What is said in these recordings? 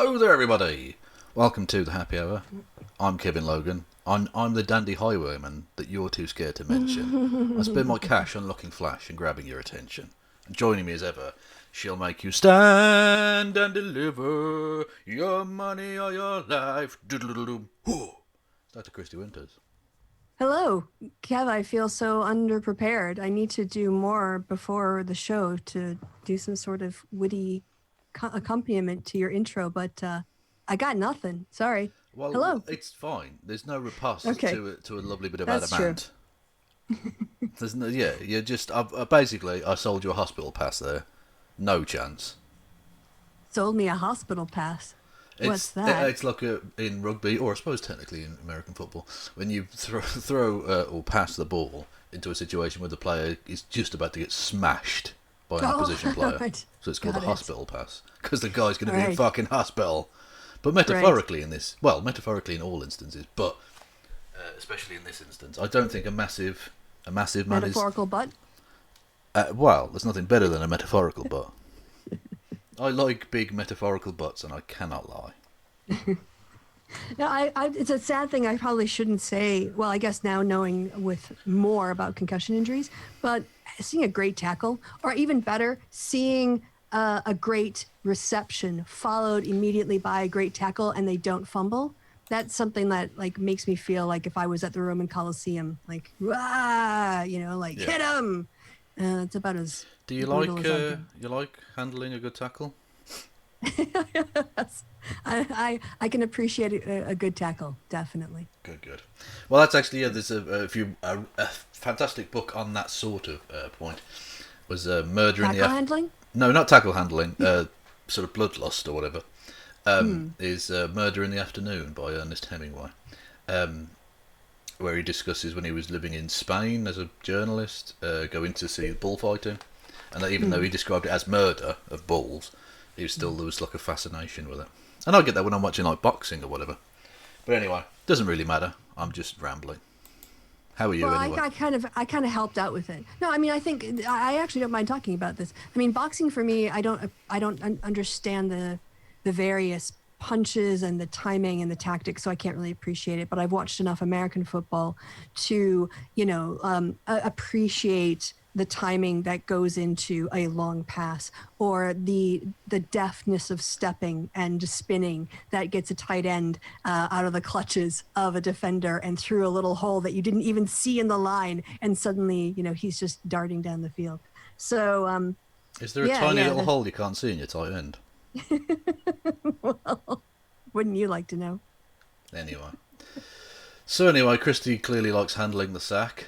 Hello there, everybody. Welcome to the Happy Hour. I'm Kevin Logan. I'm the dandy highwayman that you're too scared to mention. I spend my cash unlocking Flash and grabbing your attention. And joining me as ever, she'll make you stand and deliver your money or your life. Doodle-doodle-doo. Dr. Kristi Winters. Hello, Kev. I feel so underprepared. I need to do more before the show to do some sort of witty accompaniment to your intro, but I got nothing. Sorry. Well, Hello. it's fine. There's no riposte Okay. to a lovely bit of That's adamant. There's no, yeah, you're just basically I sold you a hospital pass there. No chance. Sold me a hospital pass. What's that? It's like in rugby, or I suppose technically in American football, when you throw or pass the ball into a situation where the player is just about to get smashed by an opposition player. Right. So it's called a Got it. hospital pass, because the guy's going to be in Right. fucking hospital. But metaphorically in this, well, metaphorically in all instances, but especially in this instance, I don't think a massive man Metaphorical butt? is... well, there's nothing better than a metaphorical butt. I like big metaphorical butts, and I cannot lie. No, it's a sad thing I probably shouldn't say. Well, I guess now knowing with more about concussion injuries, but seeing a great tackle, or even better, seeing a great reception followed immediately by a great tackle and they don't fumble, that's something that like makes me feel like if I was at the Roman Colosseum, like, "Wah!" Hit him. It's about as Do you brutal like as I can. you like handling a good tackle? I can appreciate a good tackle, definitely. Good. Well, that's actually there's a fantastic book on that sort of point. Was Murder in the Tackle handling? No, not tackle handling. Sort of bloodlust or whatever. Is Murder in the Afternoon by Ernest Hemingway, where he discusses when he was living in Spain as a journalist, going to see bullfighting, and that even though he described it as murder of bulls, there was like a fascination with it. And I get that when I'm watching like boxing or whatever. But anyway, doesn't really matter. I'm just rambling. How are you anyway? I kind of helped out with it. No, I mean, I think I actually don't mind talking about this. I mean, boxing for me, I don't understand the various punches and the timing and the tactics, so I can't really appreciate it. But I've watched enough American football to, appreciate the timing that goes into a long pass, or the deftness of stepping and spinning that gets a tight end out of the clutches of a defender and through a little hole that you didn't even see in the line, and suddenly he's just darting down the field. So Is there a tiny little hole you can't see in your tight end? well, wouldn't you like to know? Anyway. Kristi clearly likes handling the sack.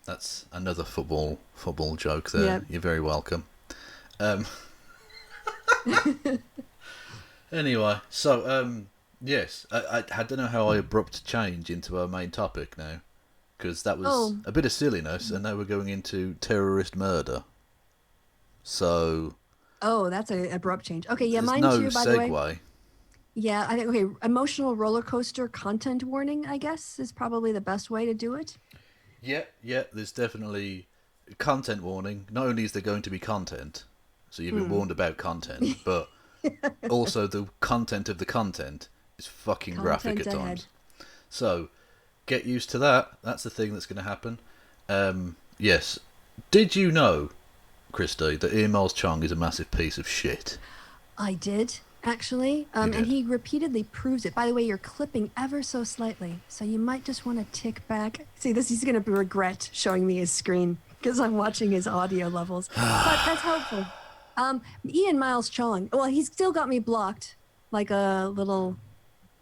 That's another football joke there. Yep. You're very welcome. Anyway, so yes, I don't know how I abrupt change into our main topic now, because that was a bit of silliness, and now we're going into terrorist murder. So. Oh, that's an abrupt change. Okay, yeah, mine no too, by the way. segue. Yeah, I think, okay, emotional roller coaster content warning, I guess, is probably the best way to do it. Yeah, there's definitely content warning. Not only is there going to be content, so you've been warned about content, but also the content of the content is fucking graphic at times. So, get used to that. That's the thing that's going to happen. Yes. Did you know, Kristi, that Miles Cheong is a massive piece of shit? I did, actually. And he repeatedly proves it. By the way, you're clipping ever so slightly, so you might just want to tick back. See, he's going to regret showing me his screen because I'm watching his audio levels. But that's helpful. Miles Cheong, well, he's still got me blocked like a little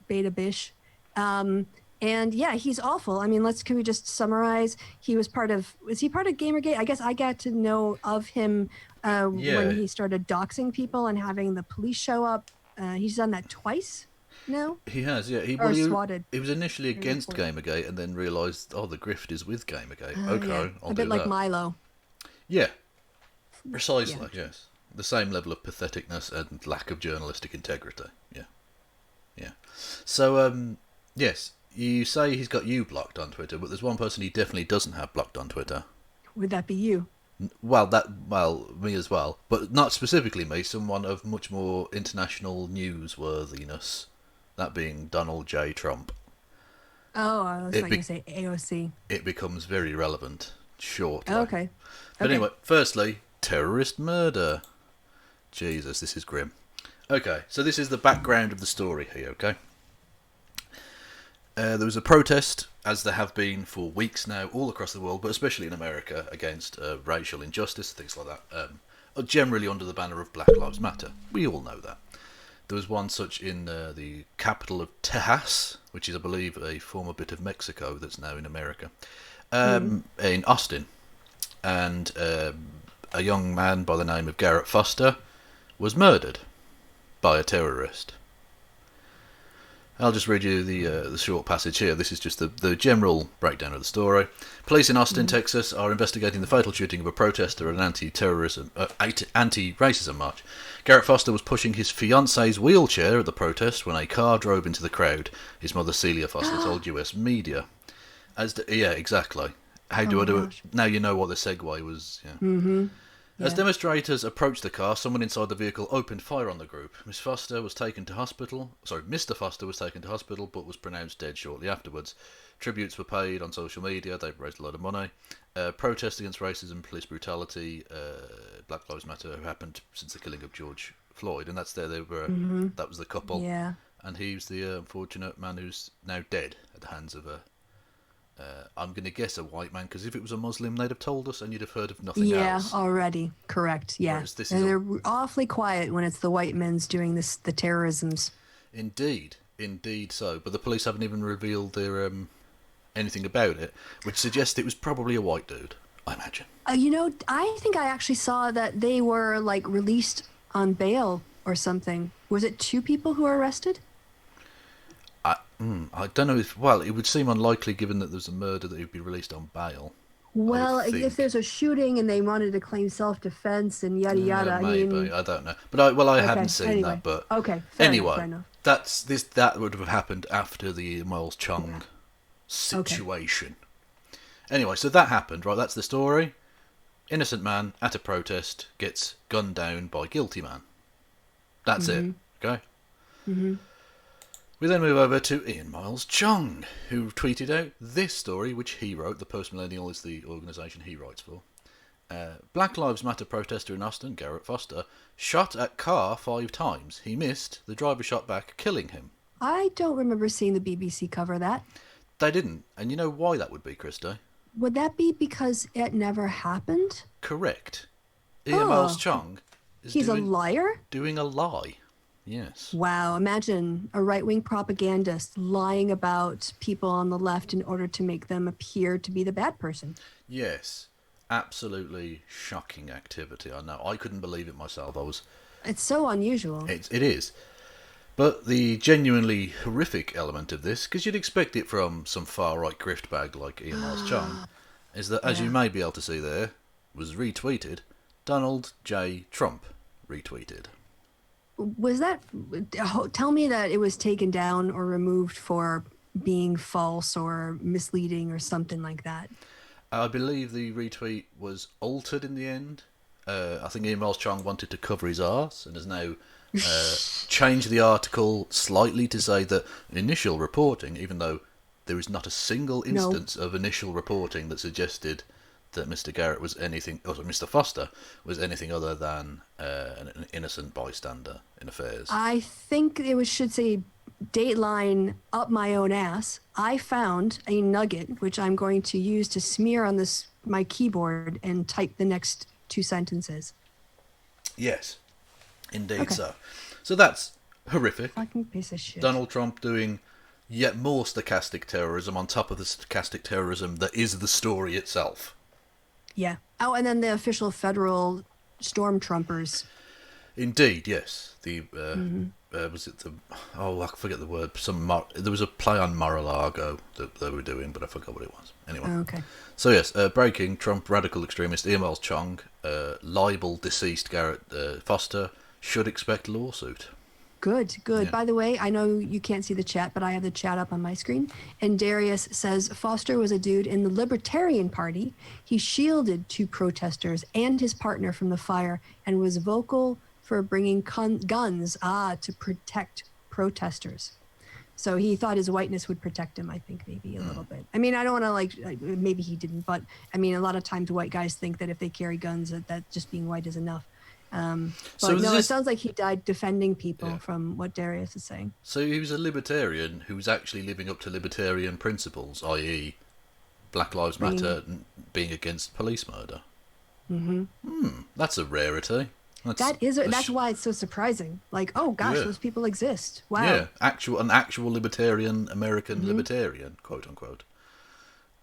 beta bish. And yeah, he's awful. I mean, can we just summarize? Was he part of Gamergate? I guess I got to know of him when he started doxing people and having the police show up. He's done that twice now. He has, yeah. He was initially against Gamergate and then realised, the grift is with Gamergate. Okay, yeah. I'll do that. A bit like Milo. Yeah, precisely, yes. The same level of patheticness and lack of journalistic integrity. Yeah. So, yes, you say he's got you blocked on Twitter, but there's one person he definitely doesn't have blocked on Twitter. Would that be you? Me as well, but not specifically me. Someone of much more international newsworthiness, that being Donald J. Trump. Oh, I was It not going be- to say AOC. it becomes very relevant shortly. Okay. But Okay. anyway, firstly, terrorist murder. Jesus, this is grim. Okay, so this is the background of the story here. Okay. There was a protest, as there have been for weeks now, all across the world, but especially in America, against racial injustice, things like that. Generally under the banner of Black Lives Matter. We all know that. There was one such in the capital of Tejas, which is, I believe, a former bit of Mexico that's now in America, in Austin. And a young man by the name of Garrett Foster was murdered by a terrorist. I'll just read you the short passage here. This is just the general breakdown of the story. Police in Austin, Texas, are investigating the fatal shooting of a protester at an anti-racism march. Garrett Foster was pushing his fiancee's wheelchair at the protest when a car drove into the crowd. His mother, Celia Foster, told US media. Yeah, exactly. How do I do it? Now you know what the segue was. Yeah. As demonstrators approached the car, someone inside the vehicle opened fire on the group. Mr. Foster was taken to hospital, but was pronounced dead shortly afterwards. Tributes were paid on social media. They raised a lot of money. Protests against racism, police brutality, Black Lives Matter have happened since the killing of George Floyd, and that's there. They were that was the couple, Yeah. and he's the unfortunate man who's now dead at the hands of a. I'm going to guess a white man, because if it was a Muslim, they'd have told us, and you'd have heard of nothing else. Yeah, already. Correct. Yeah. Whereas this And is they're awfully quiet when it's the white men's doing the terrorisms. Indeed so. But the police haven't even revealed their anything about it, which suggests it was probably a white dude, I imagine. I think I actually saw that they were like released on bail or something. Was it 2 people who were arrested? I don't know if. Well, it would seem unlikely given that there's a murder that he'd be released on bail. Well, think. if there's a shooting and they wanted to claim self-defense and yada yada, Maybe I don't know, but I haven't seen anyway. that. But Okay, fair anyway, enough. that would have happened after the Miles Cheong situation. Anyway, so that happened, right? That's the story. Innocent man at a protest gets gunned down by guilty man. That's it. Okay. We then move over to Ian Miles Cheong, who tweeted out this story, which he wrote. The Post Millennial is the organisation he writes for. Black Lives Matter protester in Austin, Garrett Foster, shot at car 5 times. He missed. The driver shot back, killing him. I don't remember seeing the BBC cover that. They didn't. And you know why that would be, Kristi? Would that be because it never happened? Correct. Ian Miles Cheong is He's a liar? doing a lie. Yes. Wow, imagine a right-wing propagandist lying about people on the left in order to make them appear to be the bad person. Yes. Absolutely shocking activity. I know. I couldn't believe it myself. It's so unusual. It is. But the genuinely horrific element of this, because you'd expect it from some far-right grift bag like Ian Miles Cheong, is that, as you may be able to see there, was retweeted, Donald J. Trump retweeted. Was that... Tell me that it was taken down or removed for being false or misleading or something like that. I believe the retweet was altered in the end. I think Ian Miles Cheong wanted to cover his arse and has now changed the article slightly to say that initial reporting, even though there is not a single instance of initial reporting that suggested that Mr. Garrett was anything, or Mr. Foster was anything other than an innocent bystander in affairs. I think it should say Dateline up my own ass. I found a nugget which I'm going to use to smear on my keyboard and type the next 2 sentences. Yes, indeed so. So that's horrific. Fucking piece of shit. Donald Trump doing yet more stochastic terrorism on top of the stochastic terrorism that is the story itself. Yeah. Oh, and then the official federal stormtroopers. Indeed, yes. The was it the? Oh, I forget the word. There was a play on Mar-a-Lago that they were doing, but I forgot what it was. Anyway. Okay. So yes, breaking: Trump radical extremist Ian Miles Cheong libel deceased Garrett Foster should expect lawsuit. Good, good. Yeah. By the way, I know you can't see the chat, but I have the chat up on my screen. And Darius says Foster was a dude in the Libertarian Party. He shielded two protesters and his partner from the fire and was vocal for bringing guns to protect protesters. So he thought his whiteness would protect him, I think, maybe a little bit. I mean, I don't want to, maybe he didn't, but I mean, a lot of times white guys think that if they carry guns, that just being white is enough. But So no, this, it sounds like he died defending people Yeah. from what Darius is saying. so he was a libertarian who was actually living up to libertarian principles, i.e., Black Lives Matter, and being against police murder. That's a rarity. That's why it's so surprising. Like, oh gosh, Yeah. those people exist. Wow. Yeah, an actual libertarian, American libertarian, quote unquote,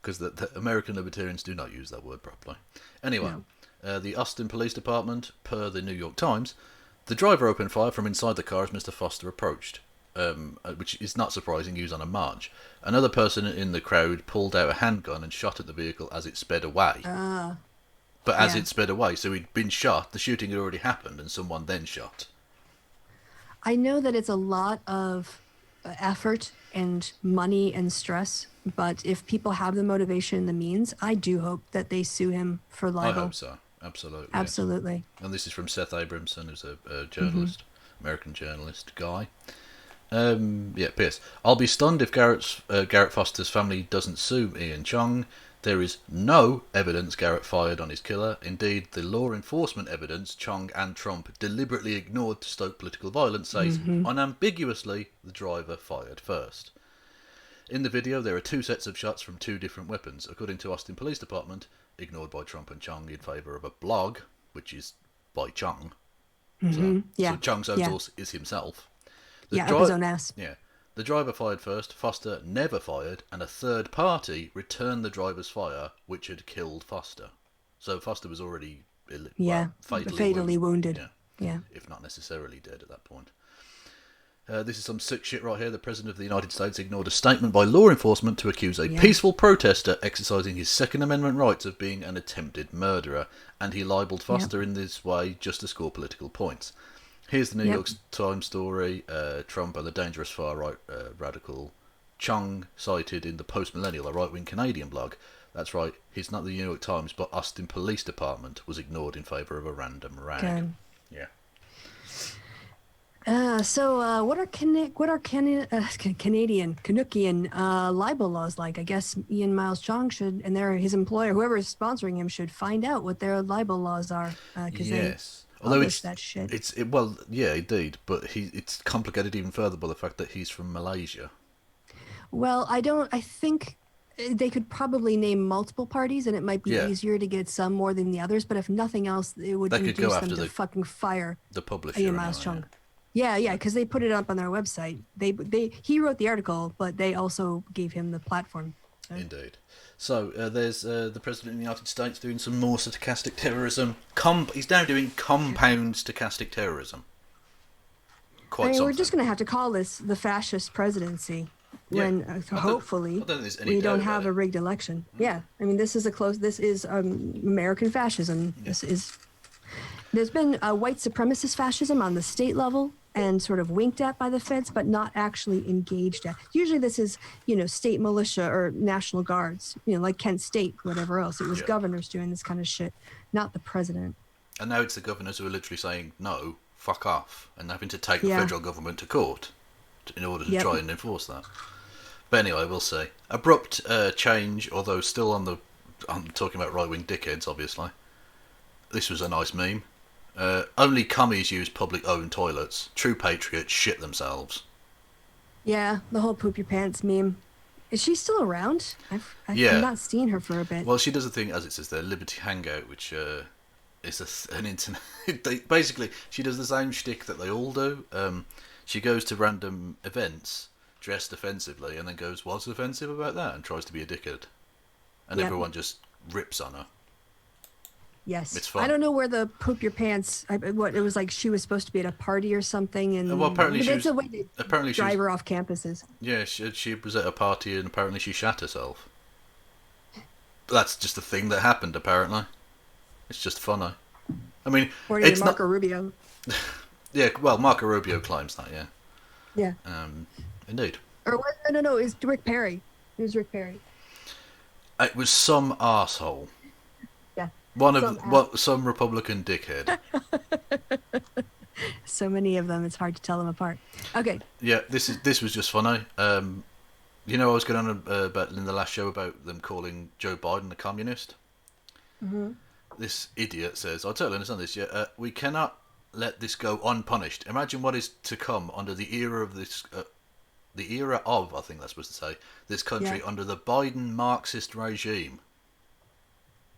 because the American libertarians do not use that word properly. Anyway, the Austin Police Department, per the New York Times, the driver opened fire from inside the car as Mr. Foster approached, which is not surprising. He was on a march. Another person in the crowd pulled out a handgun and shot at the vehicle as it sped away. But as it sped away, so he'd been shot, the shooting had already happened, and someone then shot. I know that it's a lot of effort and money and stress, but if people have the motivation and the means, I do hope that they sue him for libel. I hope so. Absolutely. Absolutely. Yes. And this is from Seth Abramson, who's a journalist, American journalist guy. P.S. I'll be stunned if Garrett Foster's family doesn't sue Ian Cheong. There is no evidence Garrett fired on his killer. Indeed, the law enforcement evidence Cheong and Trump deliberately ignored to stoke political violence says unambiguously the driver fired first. In the video, there are two sets of shots from two different weapons. According to Austin Police Department, ignored by Trump and Cheong in favour of a blog, which is by Cheong. So Cheong's own source is himself. Up his own ass. Yeah. The driver fired first, Foster never fired, and a third party returned the driver's fire, which had killed Foster. So Foster was already fatally wounded. Yeah. If not necessarily dead at that point. This is some sick shit right here. The President of the United States ignored a statement by law enforcement to accuse a peaceful protester exercising his Second Amendment rights of being an attempted murderer, and he libelled Foster in this way just to score political points. Here's the New York Times story. Trump and the dangerous far-right radical Cheong cited in the Post-Millennial, a right-wing Canadian blog. That's right, he's not the New York Times, but Austin Police Department was ignored in favour of a random rag. Okay. Yeah. What are Canadian libel laws like? I guess Ian Miles Cheong should, and his employer, whoever is sponsoring him, should find out what their libel laws are. Yes. Although that shit. Indeed, but it's complicated even further by the fact that he's from Malaysia. Well, I think they could probably name multiple parties, and it might be easier to get some more than the others. But if nothing else, it would induce them to fucking fire the publisher. Ian Miles Cheong. Yeah, because they put it up on their website. He wrote the article, but they also gave him the platform. So. Indeed. So there's the President of the United States doing some more stochastic terrorism. He's now doing compound stochastic terrorism. We're just going to have to call this the fascist presidency when hopefully we don't have a rigged election. Yeah, I mean this is American fascism. Yeah. There's been white supremacist fascism on the state level and sort of winked at by the feds, but not actually engaged at. Usually this is, state militia or National Guards, like Kent State, whatever else. It was governors doing this kind of shit, not the president. And now it's the governors who are literally saying, no, fuck off, and having to take the federal government to court in order to try and enforce that. But anyway, we'll see. Abrupt change, although still I'm talking about right-wing dickheads, obviously. This was a nice meme. Only commies use public-owned toilets. True patriots shit themselves. Yeah, the whole poop your pants meme. Is she still around? I've not seen her for a bit. Well, she does a thing, as it says there, Liberty Hangout, which is an internet... Basically, she does the same shtick that they all do. She goes to random events, dressed offensively, and then goes, what's offensive about that? And tries to be a dickhead. And everyone just rips on her. Yes. It's fun. I don't know where the poop your pants. It was like she was supposed to be at a party or something, and apparently it's a way to drive her off campuses. Yeah, she was at a party and apparently she shat herself. That's just a thing that happened. Apparently, it's just funny. I mean, According to Marco Rubio. Yeah, well, Marco Rubio claims that, yeah. Yeah. Indeed. Or what? No, no, no. It was Rick Perry. It was Rick Perry. It was some arsehole. Yeah. One Some of ass. what some Republican dickhead. So many of them, it's hard to tell them apart. Okay. Yeah, this was just funny. I was going on about in the last show about them calling Joe Biden a communist. Mm-hmm. This idiot says, "I totally understand this. Yeah, we cannot let this go unpunished. Imagine what is to come under the era of this, the era of I think that's supposed to say this country Yeah. under the Biden Marxist regime.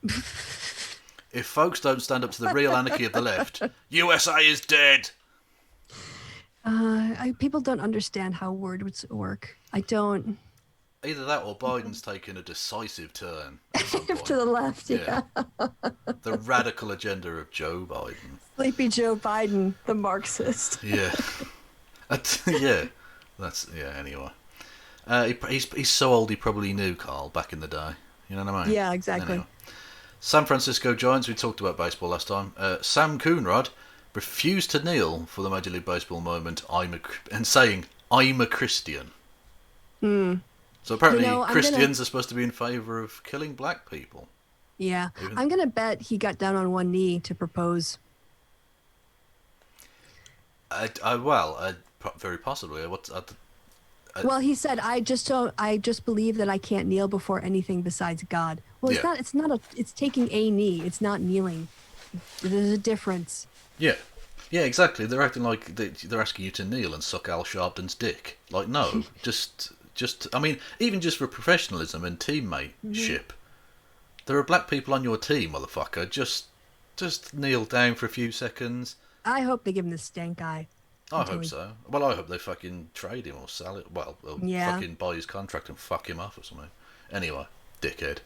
If folks don't stand up to the real anarchy of the left, USA is dead." People don't understand how words work. I don't. Either that or Biden's taken a decisive turn at some To point. the left, Yeah. yeah. The radical agenda of Joe Biden. Sleepy Joe Biden, the Marxist. Yeah. Yeah. Anyway. He's so old he probably knew Carl back in the day. You know what I mean? Yeah, exactly. Anyway. San Francisco Giants, we talked about baseball last time. Sam Coonrod refused to kneel for the Major League Baseball moment and saying, "I'm a Christian." So apparently Christians are supposed to be in favour of killing black people. Yeah. I'm going to bet he got down on one knee to propose. Very possibly. Well, he said, I just believe that I can't kneel before anything besides God. Well, Yeah. it's taking a knee. It's not kneeling. There's a difference. Yeah. Yeah, exactly. They're acting like they're asking you to kneel and suck Al Sharpton's dick. Like, no, I mean, even just for professionalism and teammateship, there are black people on your team, motherfucker. Just kneel down for a few seconds. I hope they give him the stank eye. I hope so. Well, I hope they fucking trade him or sell it. Well, fucking buy his contract and fuck him off or something. Anyway, dickhead.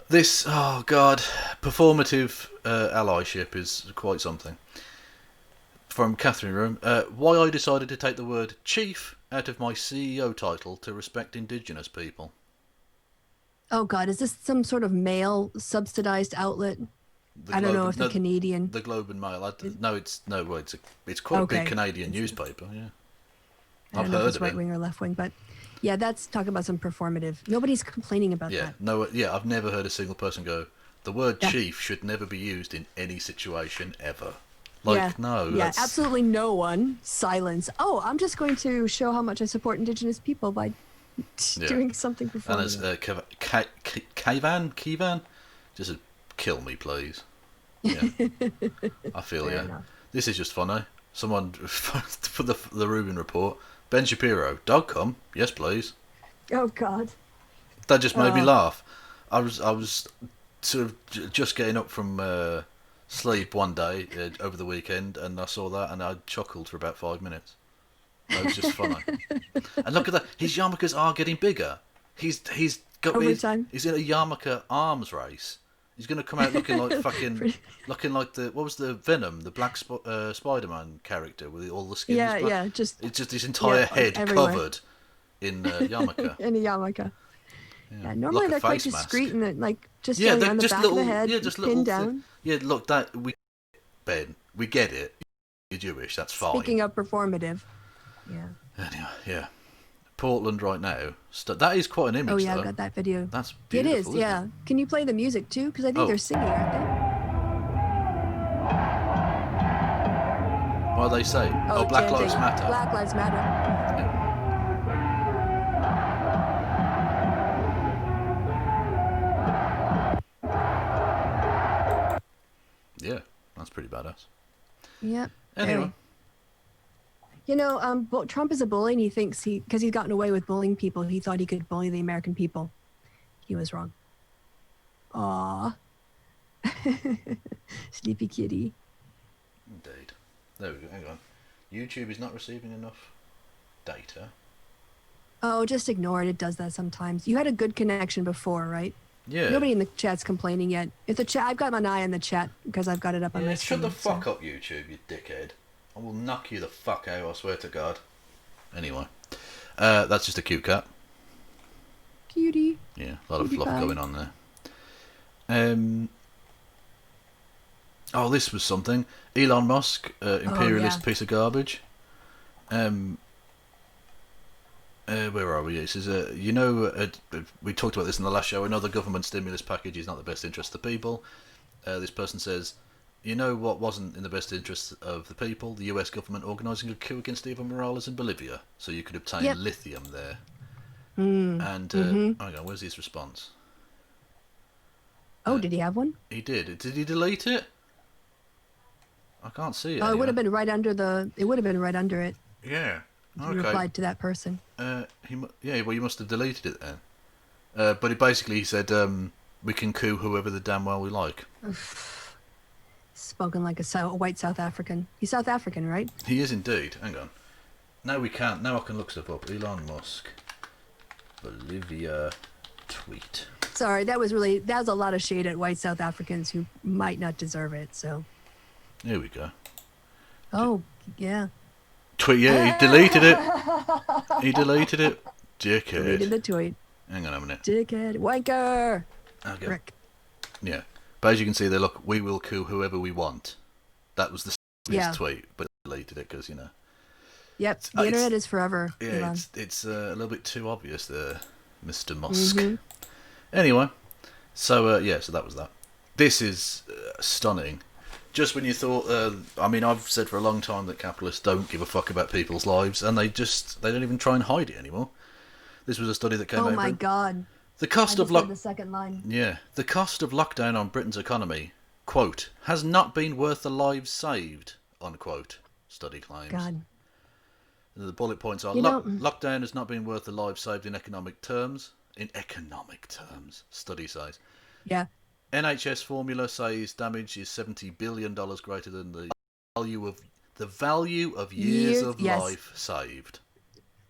This, oh god, performative allyship is quite something. From Catherine Room, why I decided to take the word chief out of my CEO title to respect Indigenous people. Oh God, is this some sort of male subsidized outlet? I don't know if the Canadian. The Globe and Mail. It's quite a big Canadian newspaper. Yeah, I don't know if it's right wing or left wing, but yeah, that's talking about some performative. Nobody's complaining about that. I've never heard a single person go, the word chief should never be used in any situation ever. Absolutely no one. Silence. Oh, I'm just going to show how much I support Indigenous people by doing something performative. And as Kivan, just kill me, please. Yeah, I feel enough. This is just funny. Someone for the Rubin report. Ben Shapiro, dog come? Yes, please. Oh God. That just made me laugh. I was sort of just getting up from sleep one day over the weekend, and I saw that, and I chuckled for about 5 minutes. It was just funny. And look at that. His yarmulkes are getting bigger. He's got he's in a yarmulke arms race. He's going to come out looking like looking like what was the Venom, the Black Spider-Man character with all the skin. Just it's just his entire head covered in yarmulke. In a yarmulke. Yeah, normally they're quite discreet and just on the back of the head, pinned down. Yeah, look, Ben, we get it. You're Jewish, that's fine. Speaking of performative, yeah. Anyway, yeah. Portland right now. That is quite an image. Oh yeah, though. I got that video. That's beautiful. It is, yeah. Can you play the music too? Because I think they're singing, aren't they? What do they say? Black chanting. Lives Matter. Black Lives Matter. Yeah, that's pretty badass. Yep. Anyway. You know, Trump is a bully, and he thinks because he's gotten away with bullying people, he thought he could bully the American people. He was wrong. Aww. Sleepy kitty. Indeed. There we go, hang on. YouTube is not receiving enough data. Oh, just ignore it. It does that sometimes. You had a good connection before, right? Yeah. Nobody in the chat's complaining yet. If the chat, I've got my eye on the chat because I've got it up on my screen. Shut the fuck up, YouTube, you dickhead. I will knock you the fuck out, I swear to God. Anyway. That's just a cute cat. Cutie. Yeah, a lot of fluff going on there. Oh, this was something. Elon Musk, Oh yeah. imperialist piece of garbage. Um, where are we? It says, we talked about this in the last show. Another government stimulus package is not the best interest of the people. This person says, you know what wasn't in the best interest of the people? The US government organising a coup against Evo Morales in Bolivia, so you could Yep. obtain lithium there. Mm. And Mm-hmm. hang on, where's his response? Oh, did he have one? He did. Did he delete it? I can't see it Oh, it would anywhere. have been right under the. It would have been right under it. Yeah. If you Okay. replied to that person. Yeah. Well, you must have deleted it then. But it basically he said, we can coup whoever the damn well we like. Spoken like a white South African. He's South African, right? He is indeed. Hang on. Now we can't. Now I can look stuff up. Elon Musk, Bolivia, tweet. Sorry, that was a lot of shade at white South Africans who might not deserve it. So. Here we go. Oh yeah. Tweet. Yeah, he deleted it. He deleted it. Dickhead. Deleted the tweet. Hang on a minute. Dickhead. Wanker. Okay. Rick. Yeah. But as you can see, they look. We will coup whoever we want. That was the Yeah. tweet, but I deleted it because Yep. The internet is forever. Yeah, Elon. it's a little bit too obvious there, Mr. Musk. Mm-hmm. Anyway, so so that was that. This is stunning. Just when you thought, I've said for a long time that capitalists don't give a fuck about people's lives, and they don't even try and hide it anymore. This was a study that came out. Oh my god. The cost of the second line. Yeah, the cost of lockdown on Britain's economy, quote, has not been worth the lives saved, unquote. Study claims. God. The bullet points are lockdown has not been worth the lives saved in economic terms. In economic terms, study says. Yeah. NHS formula says damage is $70 billion greater than the value of years of life saved.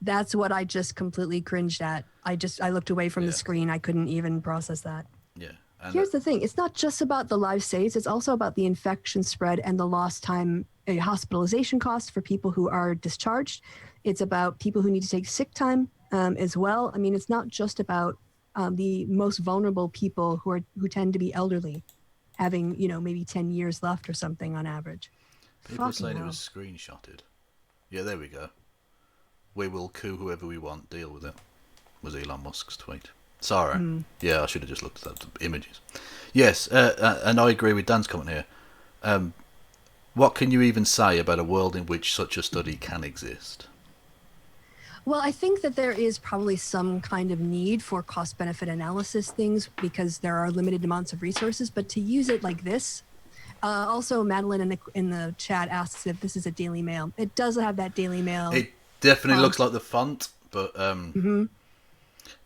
That's what I just completely cringed at. I looked away from the screen. I couldn't even process that. Yeah. And here's the thing. It's not just about the lives saved. It's also about the infection spread and the lost time hospitalization costs for people who are discharged. It's about people who need to take sick time as well. I mean, it's not just about the most vulnerable people who tend to be elderly, having maybe 10 years left or something on average. People are saying it was screenshotted. Yeah, there we go. We will coup whoever we want. Deal with it. Was Elon Musk's tweet. Sorry. Yeah, I should have just looked at the images. Yes, and I agree with Dan's comment here. What can you even say about a world in which such a study can exist? Well, I think that there is probably some kind of need for cost-benefit analysis things because there are limited amounts of resources, but to use it like this. Also, Madeline in the chat asks if this is a Daily Mail. It does have that Daily Mail. It definitely looks like the font, but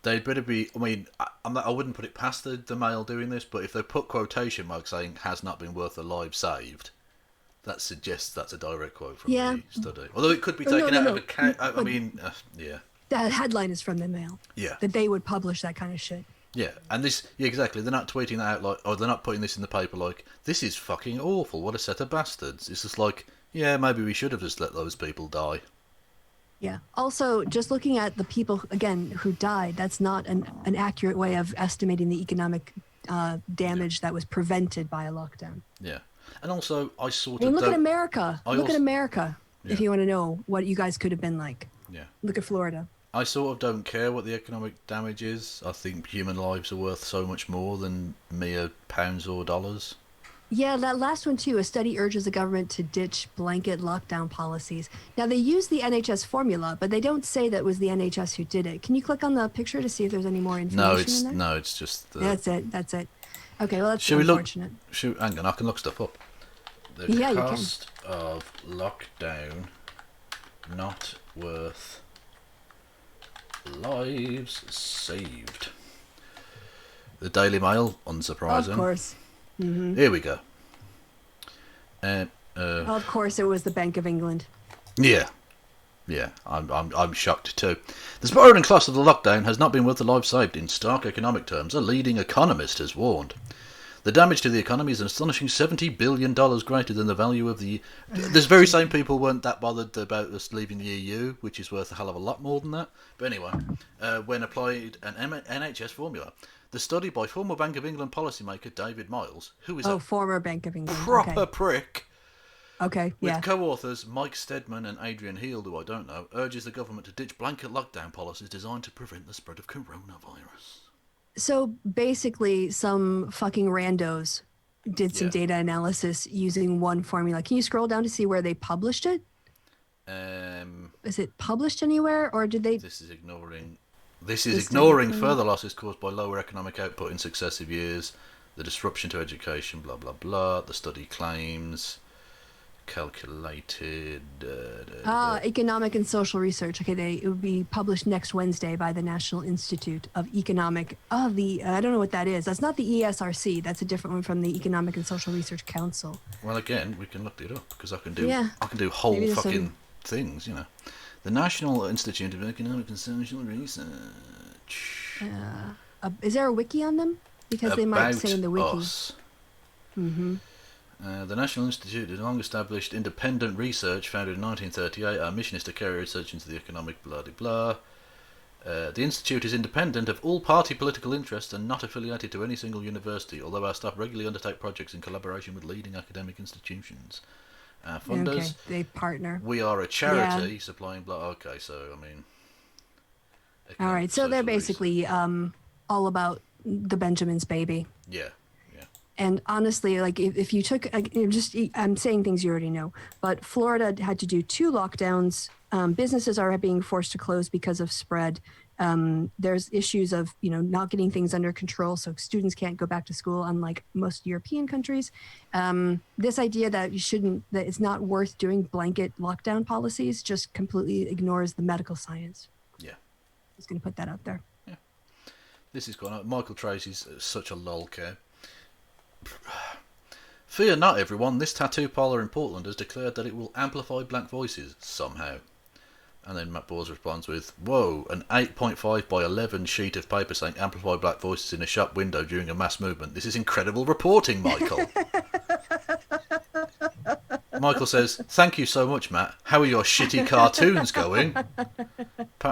they'd better be. I mean, I wouldn't put it past the Mail doing this, but if they put quotation marks saying "has not been worth a life saved," that suggests that's a direct quote from the study. Although it could be taken out of account. I mean, yeah. The headline is from the Mail. Yeah. That they would publish that kind of shit. Yeah, and exactly. They're not tweeting that out like, or they're not putting this in the paper like, this is fucking awful. What a set of bastards. It's just like, yeah, maybe we should have just let those people die. Yeah. Also, just looking at the people, again, who died, that's not an accurate way of estimating the economic damage that was prevented by a lockdown. Yeah. And also, I look at America. Look at America, if you want to know what you guys could have been like. Yeah. Look at Florida. I sort of don't care what the economic damage is. I think human lives are worth so much more than mere pounds or dollars. Yeah, that last one too. A study urges the government to ditch blanket lockdown policies. Now, they use the NHS formula, but they don't say that it was the NHS who did it. Can you click on the picture to see if there's any more information in there? No, it's just the... That's it. Okay, well, that's unfortunate. Hang on, I can look stuff up. The cost of lockdown not worth lives saved. The Daily Mail, unsurprising. Of course. Mm-hmm. Here we go. Of course, it was the Bank of England. Yeah, I'm shocked too. The spiraling cost of the lockdown has not been worth the lives saved in stark economic terms. A leading economist has warned. The damage to the economy is an astonishing $70 billion greater than the value of the... These very same people weren't that bothered about us leaving the EU, which is worth a hell of a lot more than that. But anyway, when applied an NHS formula, The study by former Bank of England policymaker David Miles, who is Oh, a former Bank of England. proper Okay. prick, Okay. with Yeah. co-authors Mike Steadman and Adrian Heald, who I don't know, urges the government to ditch blanket lockdown policies designed to prevent the spread of coronavirus. So basically, some fucking randos did some Yeah. data analysis using one formula. Can you scroll down to see where they published it? Is it published anywhere, or did they? This is ignoring study. further losses caused by lower economic output in successive years, the disruption to education, blah blah blah. The study claims calculated. Economic and social research. Okay, it would be published next Wednesday by the National Institute of Economic. I don't know what that is. That's not the ESRC. That's a different one from the Economic and Social Research Council. Well, again, we can look it up because I can do whole Maybe fucking things, you know. The National Institute of Economic and Social Research. Is there a wiki on them? Because they might say in the wiki. Us. The National Institute is a long-established independent research founded in 1938. Our mission is to carry research into the economic blah-de-blah. The Institute is independent of all party political interests and not affiliated to any single university, although our staff regularly undertake projects in collaboration with leading academic institutions. Our funders... Okay, they partner. We are a charity supplying blah... Okay, so, I mean... All right, so they're basically all about the Benjamin's baby. Yeah. And honestly, like if you took, I'm saying things you already know, but Florida had to do 2 lockdowns. Businesses are being forced to close because of spread. There's issues of, not getting things under control. So students can't go back to school, unlike most European countries. This idea that that it's not worth doing blanket lockdown policies just completely ignores the medical science. Yeah. I'm just going to put that out there. Yeah. This is gone. Michael Tracy's such a lolcat. Fear not, everyone. This tattoo parlour in Portland has declared that it will amplify black voices somehow. And then Matt Bors responds with, "Whoa, an 8.5 by 11 sheet of paper saying amplify black voices in a shop window during a mass movement. This is incredible reporting, Michael." Michael says, "Thank you so much, Matt. How are your shitty cartoons going?"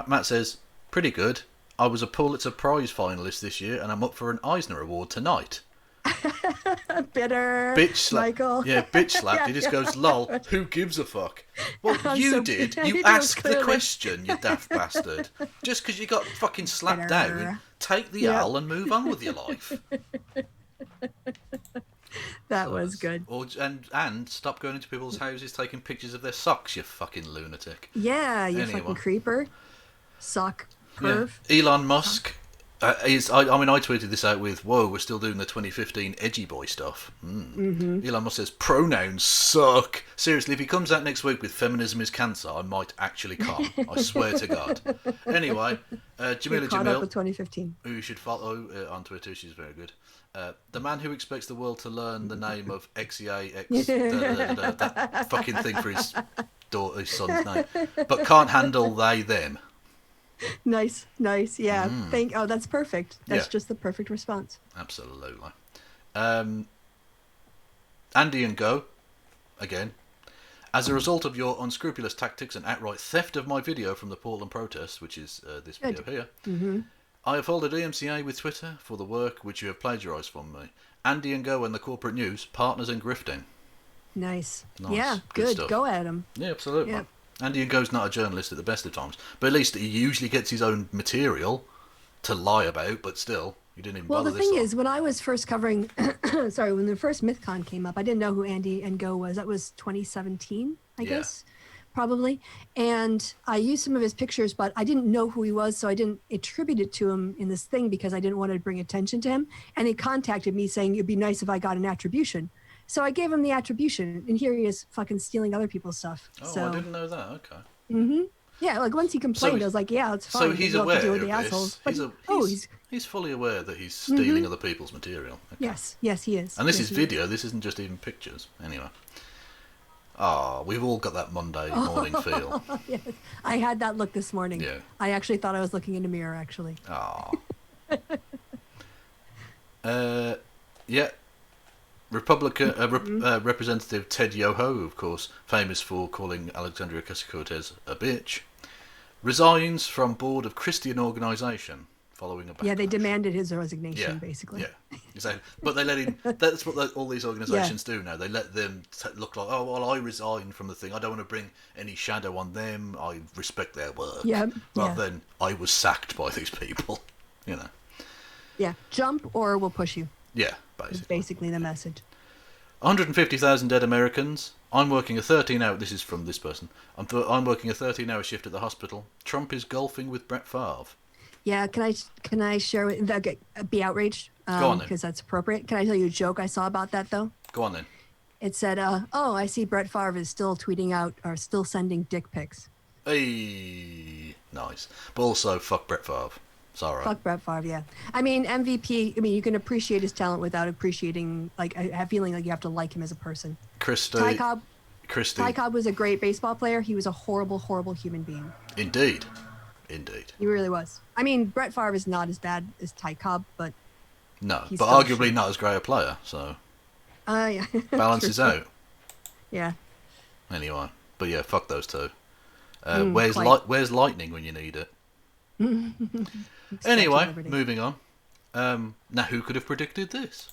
Matt says, "Pretty good. I was a Pulitzer Prize finalist this year and I'm up for an Eisner Award tonight." Bitter. Bitch slap. Michael. Yeah, bitch slap. He just goes, "Lol, who gives a fuck?" Well, you did. You bitter, asked the clearly. question, you daft bastard. Just because you got fucking slapped down, take the L and move on with your life. That was good. Or and stop going into people's houses taking pictures of their socks, you fucking lunatic. Yeah, you Anyway. fucking creeper. Sock perv. Yeah. Elon Musk. I tweeted this out with, "Whoa, we're still doing the 2015 edgy boy stuff." Elon Musk says, "Pronouns suck." Seriously, if he comes out next week with "feminism is cancer," I might actually come. I swear to God. Anyway, Jamila Caught up Jamil, with 2015. who you should follow on Twitter, she's very good. The man who expects the world to learn the name of XEA, that fucking thing for his son's name, but can't handle they, them. Nice. Yeah. That's perfect. That's just the perfect response. Absolutely. Andy and Go, again. As a result of your unscrupulous tactics and outright theft of my video from the Portland protest, which is this video here, I have folded EMCA with Twitter for the work which you have plagiarised from me. Andy and Go and the corporate news, partners in grifting. Nice. Nice. Yeah, Good good. stuff. Go at him. Yeah, absolutely. Yeah. Andy and Go's not a journalist at the best of times, but at least he usually gets his own material to lie about, but still, he didn't even bother this time. Well, the thing is, when I was first covering, when the first MythCon came up, I didn't know who Andy and Go was. That was 2017, I guess, probably. And I used some of his pictures, but I didn't know who he was, so I didn't attribute it to him in this thing because I didn't want to bring attention to him. And he contacted me saying it'd be nice if I got an attribution. So I gave him the attribution, and here he is fucking stealing other people's stuff. Oh, I didn't know that. Okay. Yeah, like once he complained, I was like, yeah, it's fine. So he's aware to do with of the this. assholes. But, He's fully aware that he's stealing other people's material. Okay. Yes, he is. And this yes, is video. This isn't just even pictures. Anyway. We've all got that Monday morning feel. Yes. I had that look this morning. Yeah. I actually thought I was looking in a mirror, actually. Yeah. Republican Representative Ted Yoho, of course, famous for calling Alexandria Ocasio-Cortez a bitch, resigns from board of Christian organisation. following a backlash. Yeah, they demanded his resignation, basically. Yeah, exactly. But they let him. That's what all these organisations do now. They let them look like, oh well, I resigned from the thing. I don't want to bring any shadow on them. I respect their work. Yeah. Rather than I was sacked by these people. You know. Yeah, jump or we'll push you. Yeah, Is basically the message. 150,000 dead Americans. I'm working a 13-hour. This is from this person. I'm working a 13-hour shift at the hospital. Trump is golfing with Brett Favre. Yeah, can I share with be outraged? Go on then. Because that's appropriate. Can I tell you a joke I saw about that though? Go on then. It said, "Oh, I see Brett Favre is still tweeting out or still sending dick pics." Hey, nice. But also, fuck Brett Favre. Sorry. Fuck Brett Favre, yeah. I mean, MVP. I mean, you can appreciate his talent without appreciating. Like, I have feeling like you have to like him as a person. Kristi. Ty Cobb was a great baseball player. He was a horrible, horrible human being. Indeed. He really was. I mean, Brett Favre is not as bad as Ty Cobb, but no, but arguably not as great a player. So yeah. balances out. Yeah. Anyway, but yeah, fuck those two. Where's lightning when you need it? Anyway, moving on. Now, who could have predicted this?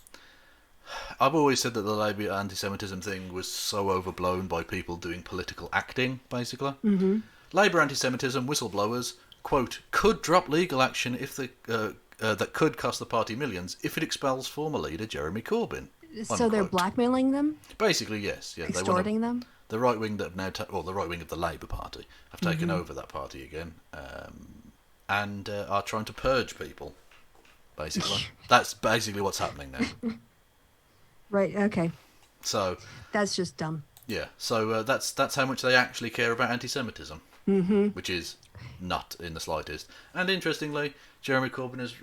I've always said that the Labour anti-Semitism thing was so overblown by people doing political acting, basically. Mm-hmm. Labour anti-Semitism whistleblowers, quote, could drop legal action if that could cost the party millions if it expels former leader Jeremy Corbyn. So they're blackmailing them? Basically, yes. Yeah, extorting them? The right wing that now, the right wing of the Labour Party have taken over that party again, and are trying to purge people. Basically, that's basically what's happening now. Right. Okay. So that's just dumb. Yeah. So that's how much they actually care about anti-Semitism, which is not in the slightest. And interestingly, Jeremy Corbyn has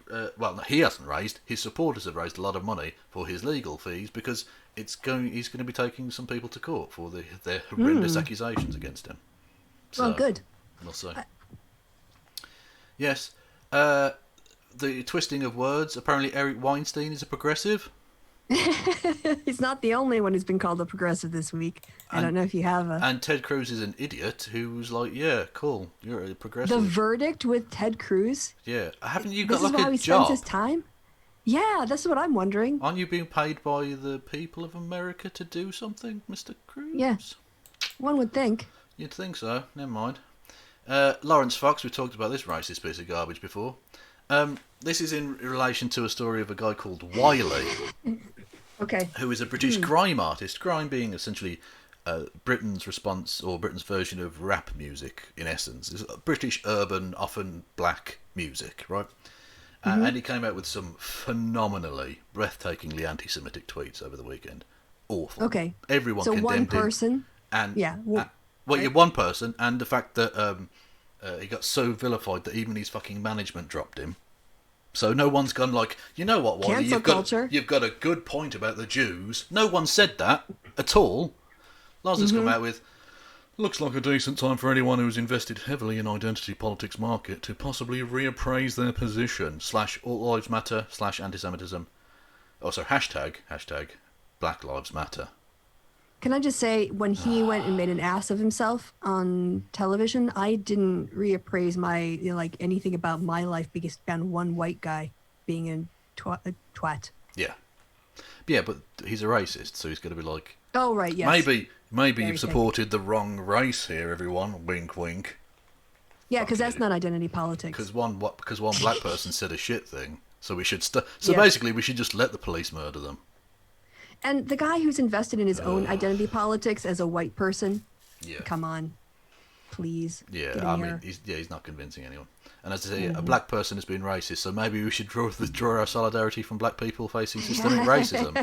he hasn't raised. His supporters have raised a lot of money for his legal fees because he's going to be taking some people to court for their horrendous accusations against him. So, well, good. We'll see. Yes. The twisting of words. Apparently, Eric Weinstein is a progressive. He's not the only one who's been called a progressive this week. I don't know if you have a... And Ted Cruz is an idiot who was like, yeah, cool, you're a progressive. The verdict with Ted Cruz? Yeah. Haven't you got like a job? This is why he spends his time? Yeah, that's what I'm wondering. Aren't you being paid by the people of America to do something, Mr. Cruz? Yeah. One would think. You'd think so. Never mind. Lawrence Fox, we talked about this racist piece of garbage before. This is in relation to a story of a guy called Wiley. Okay. Who is a British grime artist. Grime being essentially Britain's response, or Britain's version of rap music, in essence. It's British urban, often black music, right? And he came out with some phenomenally, breathtakingly anti-Semitic tweets over the weekend. Awful. Okay. Everyone so condemned one person, him. And, yeah. Well, you're one person, and the fact that he got so vilified that even his fucking management dropped him. So no one's gone like, you know what, Wiley, you've got a good point about the Jews. No one said that at all. Lars has come out with, looks like a decent time for anyone who's invested heavily in identity politics market to possibly reappraise their position / All Lives Matter / anti-Semitism. Also hashtag Black Lives Matter. Can I just say, when he went and made an ass of himself on television, I didn't reappraise my, anything about my life because I found one white guy being a twat. Yeah. Yeah, but he's a racist, so he's going to be like... Oh, right, yes. Maybe you've supported the wrong race here, everyone. Wink, wink. Yeah, because that's not identity politics. Because one black person said a shit thing, so we should... basically, we should just let the police murder them. And the guy who's invested in his own identity politics as a white person, come on, please. Yeah, I mean, he's not convincing anyone. And as I say, a black person has been racist, so maybe we should draw our solidarity from black people facing systemic racism.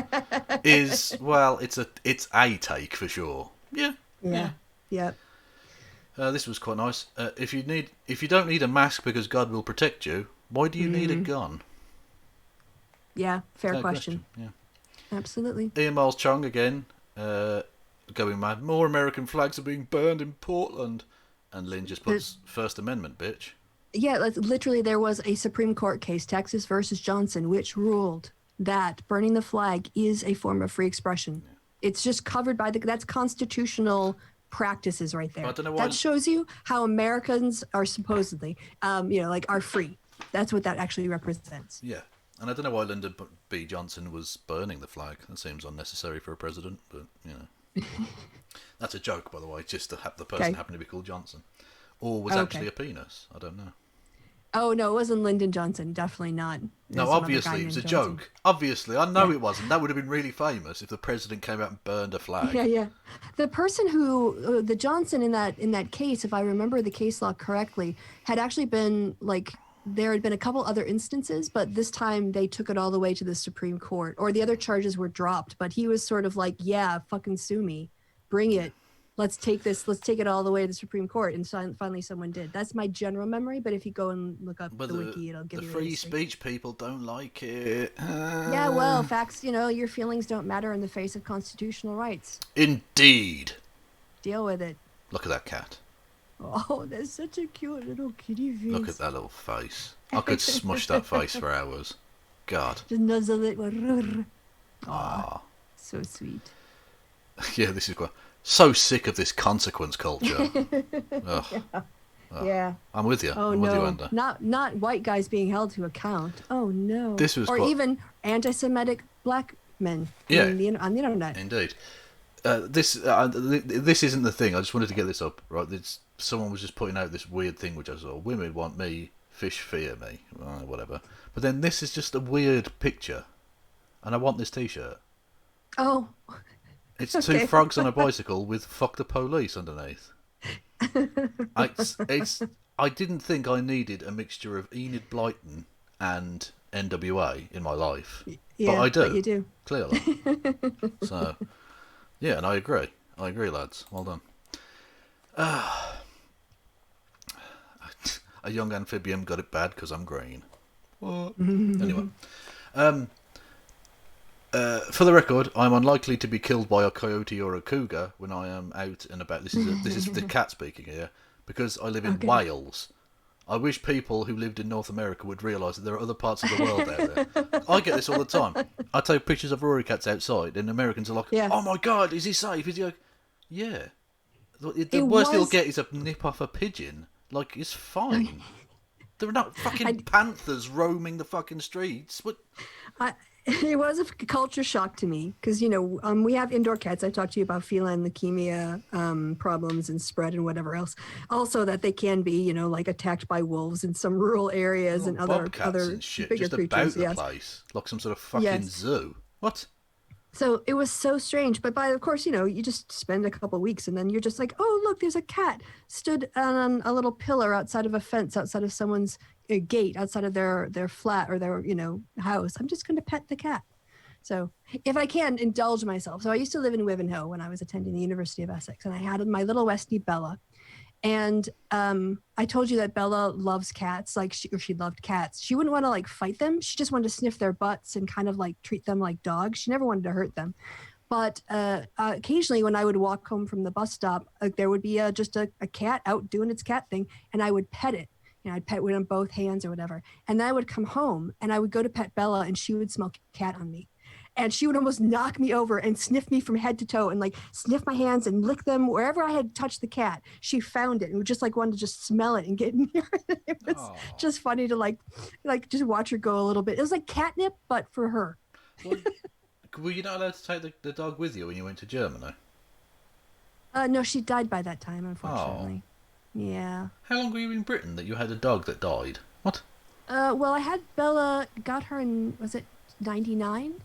It's a take for sure. Yeah. Yeah. This was quite nice. If you don't need a mask because God will protect you, why do you need a gun? Yeah, fair question. Yeah. Absolutely. Ian Miles Cheong again, going mad. More American flags are being burned in Portland. And Lynn just puts First Amendment, bitch. Yeah, literally there was a Supreme Court case, Texas versus Johnson, which ruled that burning the flag is a form of free expression. Yeah. It's just covered by that's constitutional practices right there. I don't know why... That shows you how Americans are supposedly, are free. That's what that actually represents. Yeah. And I don't know why Lyndon B. Johnson was burning the flag. That seems unnecessary for a president, but, you know. That's a joke, by the way, just to have the person happen to be called Johnson. Or was actually a penis. I don't know. Oh, no, it wasn't Lyndon Johnson. Definitely not. No, obviously, it was a joke. Obviously, I know it wasn't. That would have been really famous if the president came out and burned a flag. Yeah. The person who, the Johnson in that case, if I remember the case law correctly, had actually been like, there had been a couple other instances, but this time they took it all the way to the Supreme Court, or the other charges were dropped. But he was sort of like, yeah, fucking sue me. Bring it. Let's take it all the way to the Supreme Court. And so finally someone did. That's my general memory, but if you go and look up the wiki, it'll give you the free speech people don't like it. Yeah, well, facts, your feelings don't matter in the face of constitutional rights. Indeed. Deal with it. Look at that cat. Oh, that's such a cute little kitty face. Look at that little face. I could smush that face for hours. God. Just nuzzle it. Aww. So sweet. Yeah, this is quite... So sick of this consequence culture. Yeah. I'm with you. Oh, I'm no. with you, Enda. Not white guys being held to account. Oh, no. Even anti-Semitic black men on the internet. Indeed. This isn't the thing. I just wanted to get this up. Right? Someone was just putting out this weird thing which I saw. Women want me, fish fear me. Whatever. But then this is just a weird picture. And I want this t-shirt. Oh. It's two frogs on a bicycle with "fuck the police" underneath. I didn't think I needed a mixture of Enid Blyton and NWA in my life, but I do. But you do. Clearly. So, yeah, and I agree. I agree, lads. Well done. A young amphibian got it bad because I'm green. What? Anyway. For the record, I'm unlikely to be killed by a coyote or a cougar when I am out and about. This is the cat speaking here, because I live in Wales. I wish people who lived in North America would realise that there are other parts of the world out there. I get this all the time. I take pictures of Rory cats outside, and Americans are like, "Oh my God, is he safe? Is he okay?" Yeah. The worst he'll get is a nip off a pigeon. Like, it's fine. There are not fucking panthers roaming the fucking streets. What? It was a culture shock to me because, we have indoor cats. I talked to you about feline leukemia problems and spread and whatever else. Also that they can be, like attacked by wolves in some rural areas and other and shit, bigger just creatures. About the place, like some sort of fucking zoo. What? So it was so strange. But of course, you just spend a couple of weeks and then you're just like, oh, look, there's a cat stood on a little pillar outside of a fence, outside of someone's a gate, outside of their flat or their house. I'm just going to pet the cat. So if I can indulge myself. So I used to live in Wivenhoe when I was attending the University of Essex, and I had my little Westie Bella. And I told you that Bella loves cats, like she loved cats. She wouldn't want to like fight them. She just wanted to sniff their butts and kind of like treat them like dogs. She never wanted to hurt them. But occasionally when I would walk home from the bus stop, there would be just a cat out doing its cat thing, and I would pet it. I'd pet it on both hands or whatever. And then I would come home and I would go to pet Bella and she would smell cat on me. And she would almost knock me over and sniff me from head to toe and like sniff my hands and lick them wherever I had touched the cat. She found it and would just like wanted to just smell it and get near it. It was just funny to like just watch her go a little bit. It was like catnip, but for her. Well, were you not allowed to take the dog with you when you went to Germany? No, she died by that time, unfortunately. Yeah. How long were you in Britain that you had a dog that died? What? Well, I had Bella, got her in, was it 99?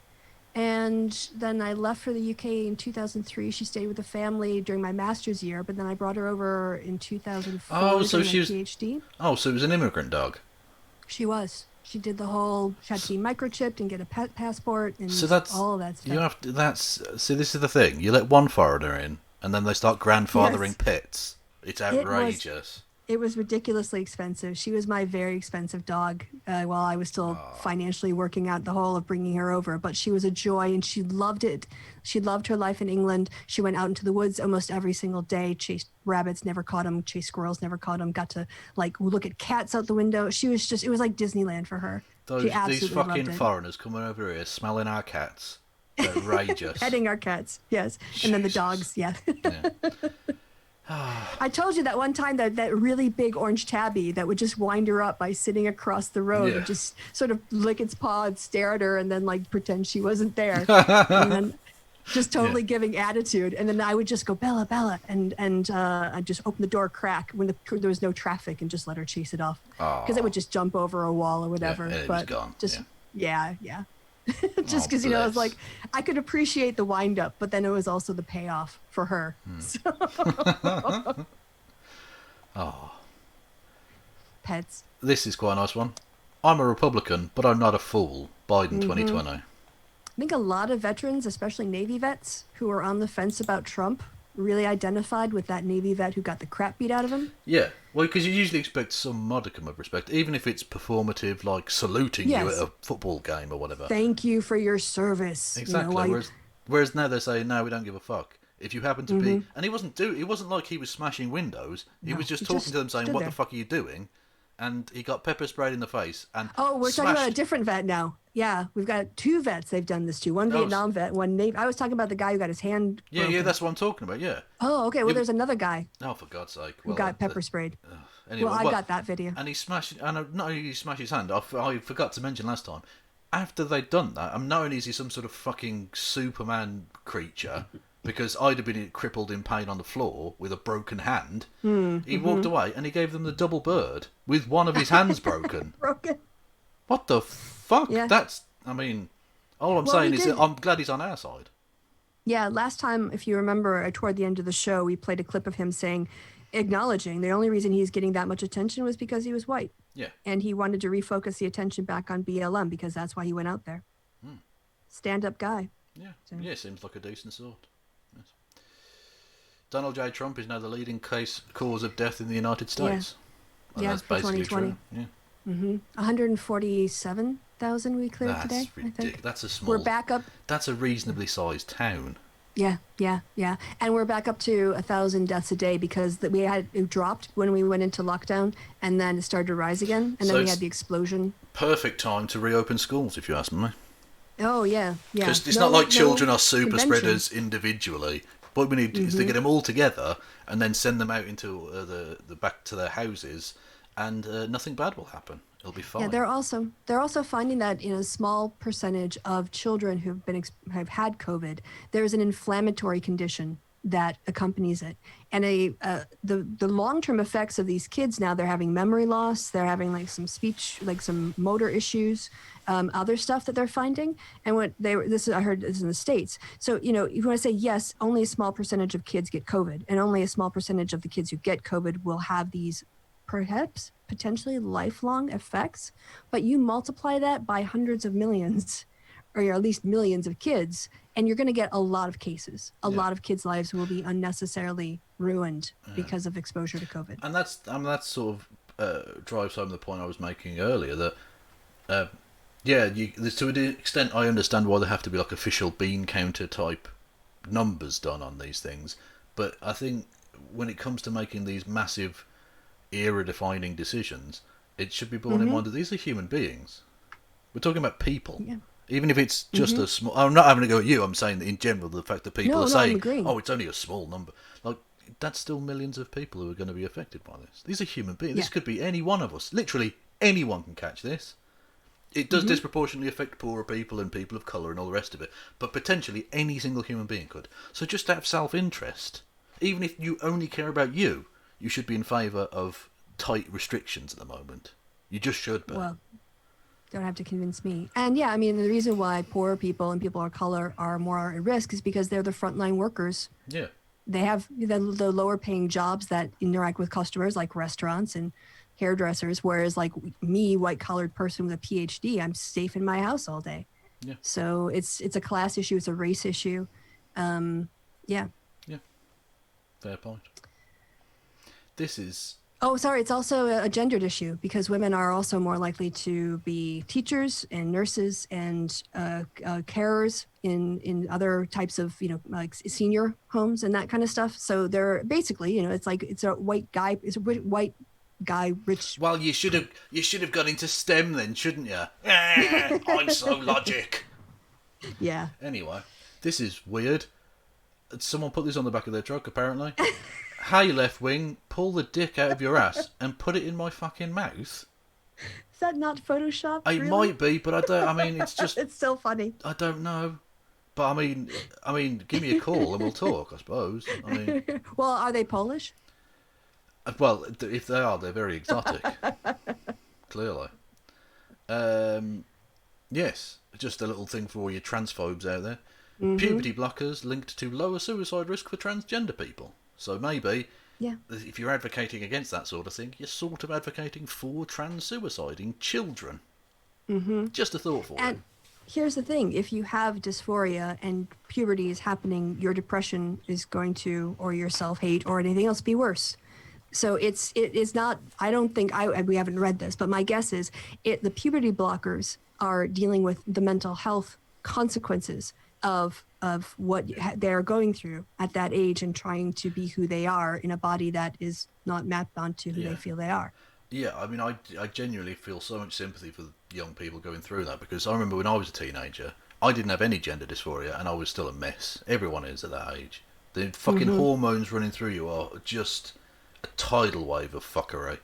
And then I left for the UK in 2003. She stayed with the family during my master's year, but then I brought her over in 2004 for she was PhD. Oh, so it was an immigrant dog. She was. She did the whole, she had to be microchipped and get a pet passport and all of that stuff. You have to, see, this is the thing. You let one foreigner in, and then they start grandfathering pets. It's outrageous. It was ridiculously expensive. She was my very expensive dog while I was still financially working out the whole of bringing her over. But she was a joy and she loved it. She loved her life in England. She went out into the woods almost every single day, chased rabbits, never caught them, chased squirrels, never caught them, got to like look at cats out the window. She was just, it was like Disneyland for her. These fucking foreigners coming over here smelling our cats. Outrageous. Petting our cats, yes. Jesus. And then the dogs, yeah. I told you that one time that really big orange tabby that would just wind her up by sitting across the road and just sort of lick its paw and stare at her and then like pretend she wasn't there. And then just totally giving attitude. And then I would just go, Bella, Bella. And I'd just open the door crack when there was no traffic and just let her chase it off. Because it would just jump over a wall or whatever. Yeah, and but it was gone. just, yeah. Just because, it was like, I could appreciate the wind up, but then it was also the payoff for her. So. Pets. This is quite a nice one. I'm a Republican, but I'm not a fool. Biden 2020. I think a lot of veterans, especially Navy vets, who are on the fence about Trump, really identified with that Navy vet who got the crap beat out of him. Yeah, well, because you usually expect some modicum of respect, even if it's performative, like saluting you at a football game or whatever. Thank you for your service. Exactly. Whereas now they're saying, no, we don't give a fuck. If you happen to be... And it wasn't like he was smashing windows. He was just talking to them saying, what the fuck are you doing? And he got pepper sprayed in the face and we're talking about a different vet now. Yeah, we've got two vets they've done this to. One Vietnam vet, one Navy. I was talking about the guy who got his hand broken. Yeah, that's what I'm talking about, yeah. Oh, okay. Well, there's another guy. Oh, for God's sake. Who got pepper sprayed. Anyway, I got that video. And he smashed... And not only did he smash his hand, I forgot to mention last time, after they'd done that, not only is he some sort of fucking Superman creature, because I'd have been crippled in pain on the floor with a broken hand, he walked away and he gave them the double bird with one of his hands broken. What the fuck? Yeah. All I'm saying is that I'm glad he's on our side. Yeah, last time, if you remember, toward the end of the show, we played a clip of him acknowledging the only reason he's getting that much attention was because he was white. Yeah. And he wanted to refocus the attention back on BLM because that's why he went out there. Stand-up guy. Yeah. So. Yeah, seems like a decent sort. Yes. Donald J. Trump is now the leading cause of death in the United States. Yeah, that's basically 2020. True. Yeah. 147,000 we cleared today, ridiculous. I think. That's a small... We're back up... That's a reasonably sized town. Yeah. And we're back up to 1,000 deaths a day because it dropped when we went into lockdown and then it started to rise again. And then we had the explosion. Perfect time to reopen schools, if you ask me. Oh, yeah. Because it's not like children are super spreaders individually. What we need is to get them all together and then send them out into the back to their houses, and nothing bad will happen. It'll be fine. Yeah, they're also finding that in a small percentage of children who've have had COVID, there's an inflammatory condition that accompanies it, and the long-term effects of these kids now, they're having memory loss, they're having like some speech, like some motor issues, other stuff that they're finding. And I heard this in the States. So you want to say yes, only a small percentage of kids get COVID, and only a small percentage of the kids who get COVID will have these perhaps potentially lifelong effects, but you multiply that by hundreds of millions, or at least millions of kids, and you're going to get a lot of cases. A lot of kids' lives will be unnecessarily ruined because of exposure to COVID. And that's sort of drives home the point I was making earlier, that to an extent I understand why there have to be like official bean counter type numbers done on these things, but I think when it comes to making these massive era-defining decisions, it should be borne in mind that these are human beings. We're talking about people. Yeah. Even if it's just a small... I'm not having to go at you. I'm saying that in general, the fact that people are saying, oh, it's only a small number. Like, that's still millions of people who are going to be affected by this. These are human beings. Yeah. This could be any one of us. Literally, anyone can catch this. It does disproportionately affect poorer people and people of colour and all the rest of it. But potentially, any single human being could. So just have self-interest. Even if you only care about you, you should be in favour of tight restrictions at the moment. You just should be. Well, don't have to convince me. And yeah, I mean, the reason why poorer people and people of color are more at risk is because they're the frontline workers. Yeah. They have the lower paying jobs that interact with customers, like restaurants and hairdressers, whereas like me, white collared person with a PhD, I'm safe in my house all day. Yeah. So it's a class issue, it's a race issue. Yeah. Yeah. Fair point. This is... Oh, sorry. It's also a gendered issue because women are also more likely to be teachers and nurses and carers in other types of, like senior homes and that kind of stuff. So they're basically, it's a white guy, rich. Well, you should have gone into STEM then, shouldn't you? I'm so logic. Yeah. Anyway, this is weird. Someone put this on the back of their truck, apparently. hey, left wing, pull the dick out of your ass and put it in my fucking mouth. Is that not photoshopped, It really? might be, but I don't. I mean, it's just It's so funny. I don't know. But I mean, give me a call and we'll talk. I suppose. I mean, Well, are they Polish? well, if they are, they're very exotic. Clearly. Yes, just a little thing for all your transphobes out there. Puberty blockers linked to lower suicide risk for transgender people. So maybe, Yeah. if you're advocating against that sort of thing, you're sort of advocating for trans-suiciding children. Just a thought for you. And here's the thing: if you have dysphoria and puberty is happening, your depression is going to, or your self-hate, or anything else, be worse. So it is not. I don't think we haven't read this, but my guess is the puberty blockers are dealing with the mental health consequences of what they're going through at that age and trying to be who they are in a body that is not mapped onto who they feel they are. Yeah, I mean, I genuinely feel so much sympathy for young people going through that, because I remember when I was a teenager, I didn't have any gender dysphoria and I was still a mess. Everyone is at that age. The fucking hormones running through you are just a tidal wave of fuckery.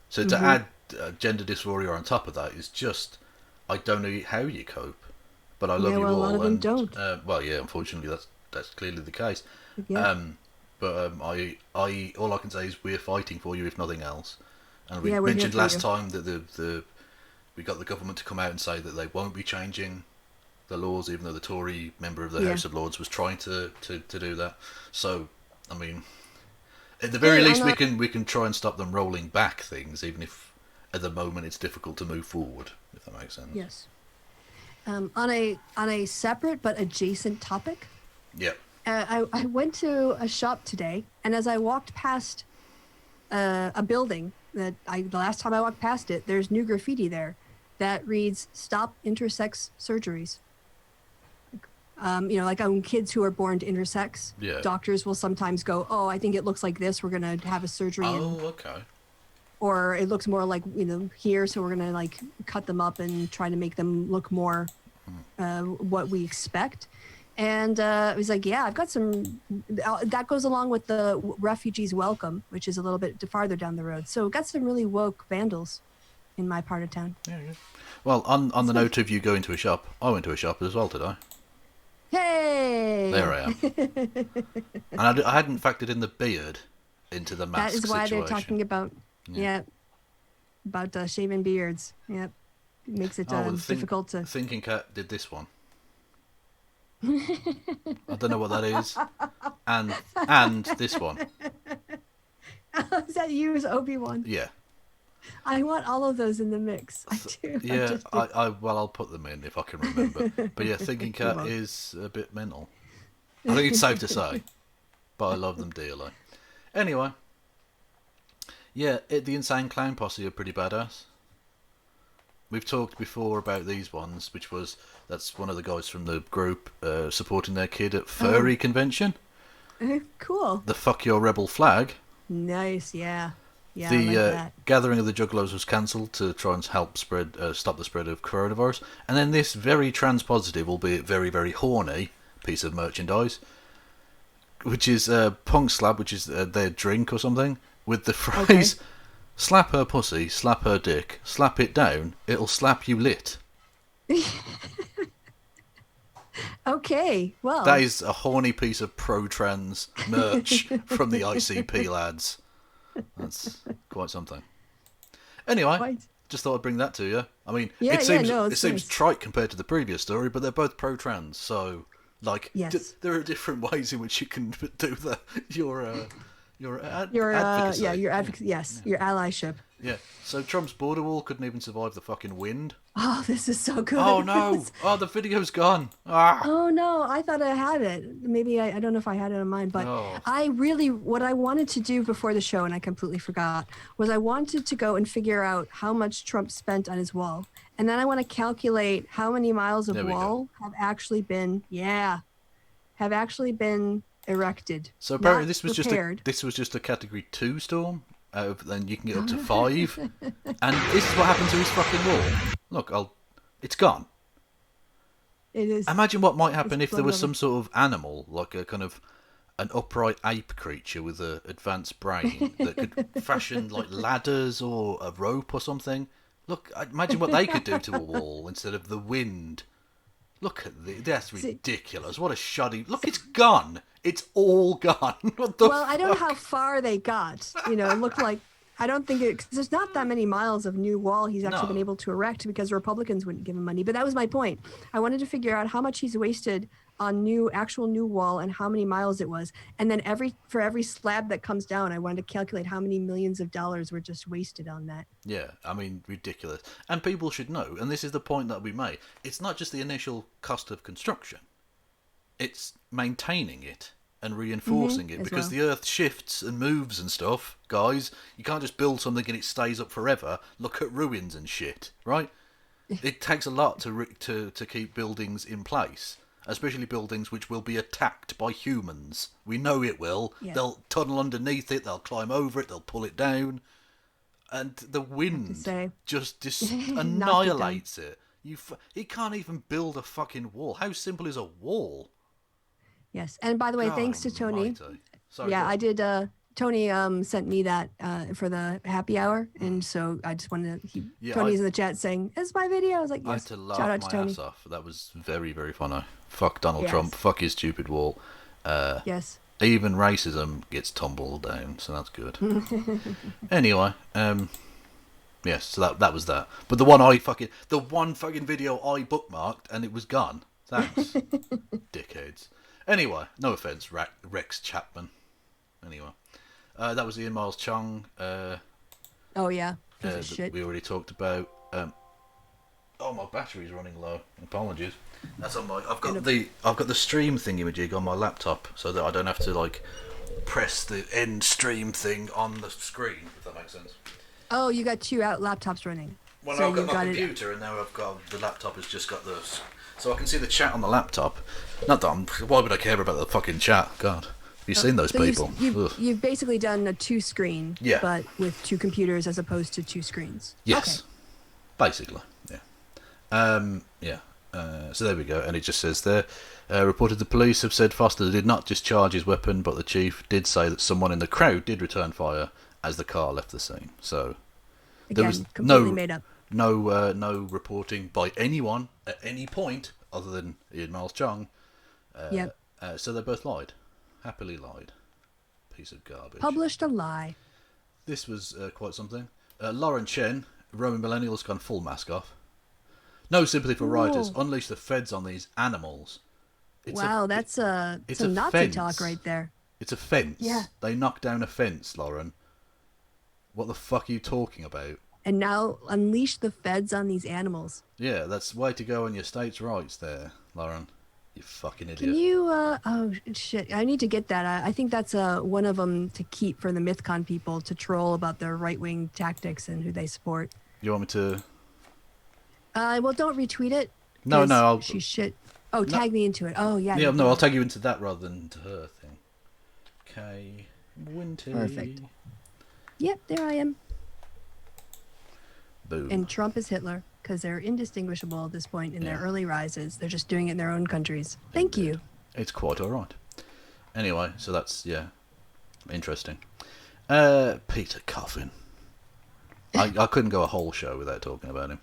So to add gender dysphoria on top of that is just, I don't know how you cope. But I love you all. A lot of them don't. Well, yeah, unfortunately, that's clearly the case. Yeah. I all I can say is we're fighting for you, if nothing else. And we Yeah, we're mentioned here for last you. time that we got the government to come out and say that they won't be changing the laws, even though the Tory member of the House of Lords was trying to do that. So, I mean, at the very least, we can try and stop them rolling back things, even if at the moment it's difficult to move forward. If that makes sense. Yes. On a separate but adjacent topic, Yeah. I went to a shop today, and as I walked past a building the last time I walked past it, there's new graffiti there that reads "Stop Intersex Surgeries." Like on kids who are born to intersex, doctors will sometimes go, "Oh, I think it looks like this. We're gonna have a surgery." Oh, okay. Or it looks more like here, so we're gonna like cut them up and try to make them look more what we expect. And it was like, yeah, I've got some that goes along with the refugees welcome, which is a little bit farther down the road. So got some really woke vandals in my part of town. Yeah. Well, on the note of you going to a shop, I went to a shop as well today. Hey, there I am. And I hadn't factored in the beard into the mask situation. That is why situation. They're talking about about shaving beards. Yep, it makes it difficult to. Thinking Cat did this one. I don't know what that is, and this one. Is that you as Obi-Wan? Yeah. I want all of those in the mix. I do. Yeah, I'll put them in if I can remember. But yeah, Thinking Cat is a bit mental. I think it's safe to say, but I love them dearly. Anyway, yeah, the Insane Clown Posse are pretty badass. We've talked before about these ones, that's one of the guys from the group supporting their kid at furry convention. Cool. The Fuck Your Rebel flag. Nice, yeah. Yeah, the I like that. gathering of the Juggalos was cancelled to try and help stop the spread of coronavirus. And then this very trans-positive, albeit very, very horny, piece of merchandise, which is Punk Slab, which is their drink or something, with the phrase, slap her pussy, slap her dick, slap it down, it'll slap you lit. Okay, well. That is a horny piece of pro-trans merch from the ICP lads. That's quite something. Anyway, just thought I'd bring that to you. I mean, it seems nice. trite compared to the previous story, but they're both pro-trans, so yes. there are different ways in which you can do your advocacy. Your advocacy. Yes, your allyship. Yeah. So Trump's border wall couldn't even survive the fucking wind. Oh, this is so good. Oh no! Oh, the video's gone. Ah. Oh no! I thought I had it. Maybe I don't know if I had it on mine, but what I wanted to do before the show, and I completely forgot, was I wanted to go and figure out how much Trump spent on his wall, and then I want to calculate how many miles of wall have actually been erected. So apparently this was just a Category 2 storm. Then you can get up to 5, and this is what happened to his fucking wall. Look, it's gone. It is. Imagine what might happen if there was some sort of animal, like a kind of an upright ape creature with an advanced brain that could fashion like ladders or a rope or something. Look, imagine what they could do to a wall instead of the wind. Look at that's ridiculous. What a shoddy. Look, it's gone. It's all gone. What the Well, fuck? I don't know how far they got. You know, it looked like, I don't think it, cause there's not that many miles of new wall he's actually been able to erect because Republicans wouldn't give him money. But that was my point. I wanted to figure out how much he's wasted on actual new wall and how many miles it was. And then for every slab that comes down, I wanted to calculate how many millions of dollars were just wasted on that. Yeah, I mean, ridiculous. And people should know, and this is the point that we made, it's not just the initial cost of construction. It's maintaining it and reinforcing it, because the earth shifts and moves and stuff, guys. You can't just build something and it stays up forever. Look at ruins and shit, right? It takes a lot to keep buildings in place, especially buildings which will be attacked by humans. We know it will. Yeah. They'll tunnel underneath it, they'll climb over it, they'll pull it down, and the wind just annihilates it. It can't even build a fucking wall. How simple is a wall? Yes, and by the way, thanks to Tony. Sorry, I did. Tony sent me that for the happy hour, and so I just wanted to. Tony's in the chat saying, "It's my video." I was like, "Yes." I had to laugh Shout out to my Tony. ass off. That was very, very funny. Fuck Donald Trump. Fuck his stupid wall. Yes. Even racism gets tumbled down, so that's good. Anyway, yes, so that was that. But the one fucking video I bookmarked and it was gone. Thanks, dickheads. Anyway, no offense, Rex Chapman. Anyway, that was Ian Miles Cheong. Oh yeah, shit. We already talked about. Oh, my battery's running low. Apologies. That's on my. I've got the stream thingamajig on my laptop, so that I don't have to like press the end stream thing on the screen. If that makes sense. Oh, you got two laptops running. Well, so I've got my computer, and now I've got the laptop has just got this, so I can see the chat on the laptop. Not that why would I care about the fucking chat? God, have you seen those people? You've basically done a 2-screen, but with 2 computers as opposed to 2 screens. Yes, basically, yeah. So there we go, and it just says there, reported the police have said Foster did not discharge his weapon, but the chief did say that someone in the crowd did return fire as the car left the scene. So again, there was completely made up. No reporting by anyone at any point other than Ian Miles Cheong. So they both lied, happily lied. Piece of garbage. Published a lie. This was quite something. Lauren Chen, Roman millennials gone full mask off. No sympathy for rioters. Unleash the feds on these animals. That's some Nazi fence. Talk right there. It's a fence. Yeah. They knocked down a fence, Lauren. What the fuck are you talking about? And now unleash the feds on these animals. Yeah, that's way to go on your states' rights there, Lauren. You fucking idiot. Can you, oh shit, I need to get that. I think that's one of them to keep for the MythCon people to troll about their right-wing tactics and who they support. You want me to... well, don't retweet it. No, She's shit. Oh, tag me into it. Oh, yeah. Yeah, no, I'll tag you into that rather than to her thing. Okay. Winter. Perfect. Yep, there I am. Boom. And Trump is Hitler, because they're indistinguishable at this point in their early rises. They're just doing it in their own countries. Thank you. It's quite alright. Anyway, so that's, interesting. Peter Coffin. I couldn't go a whole show without talking about him.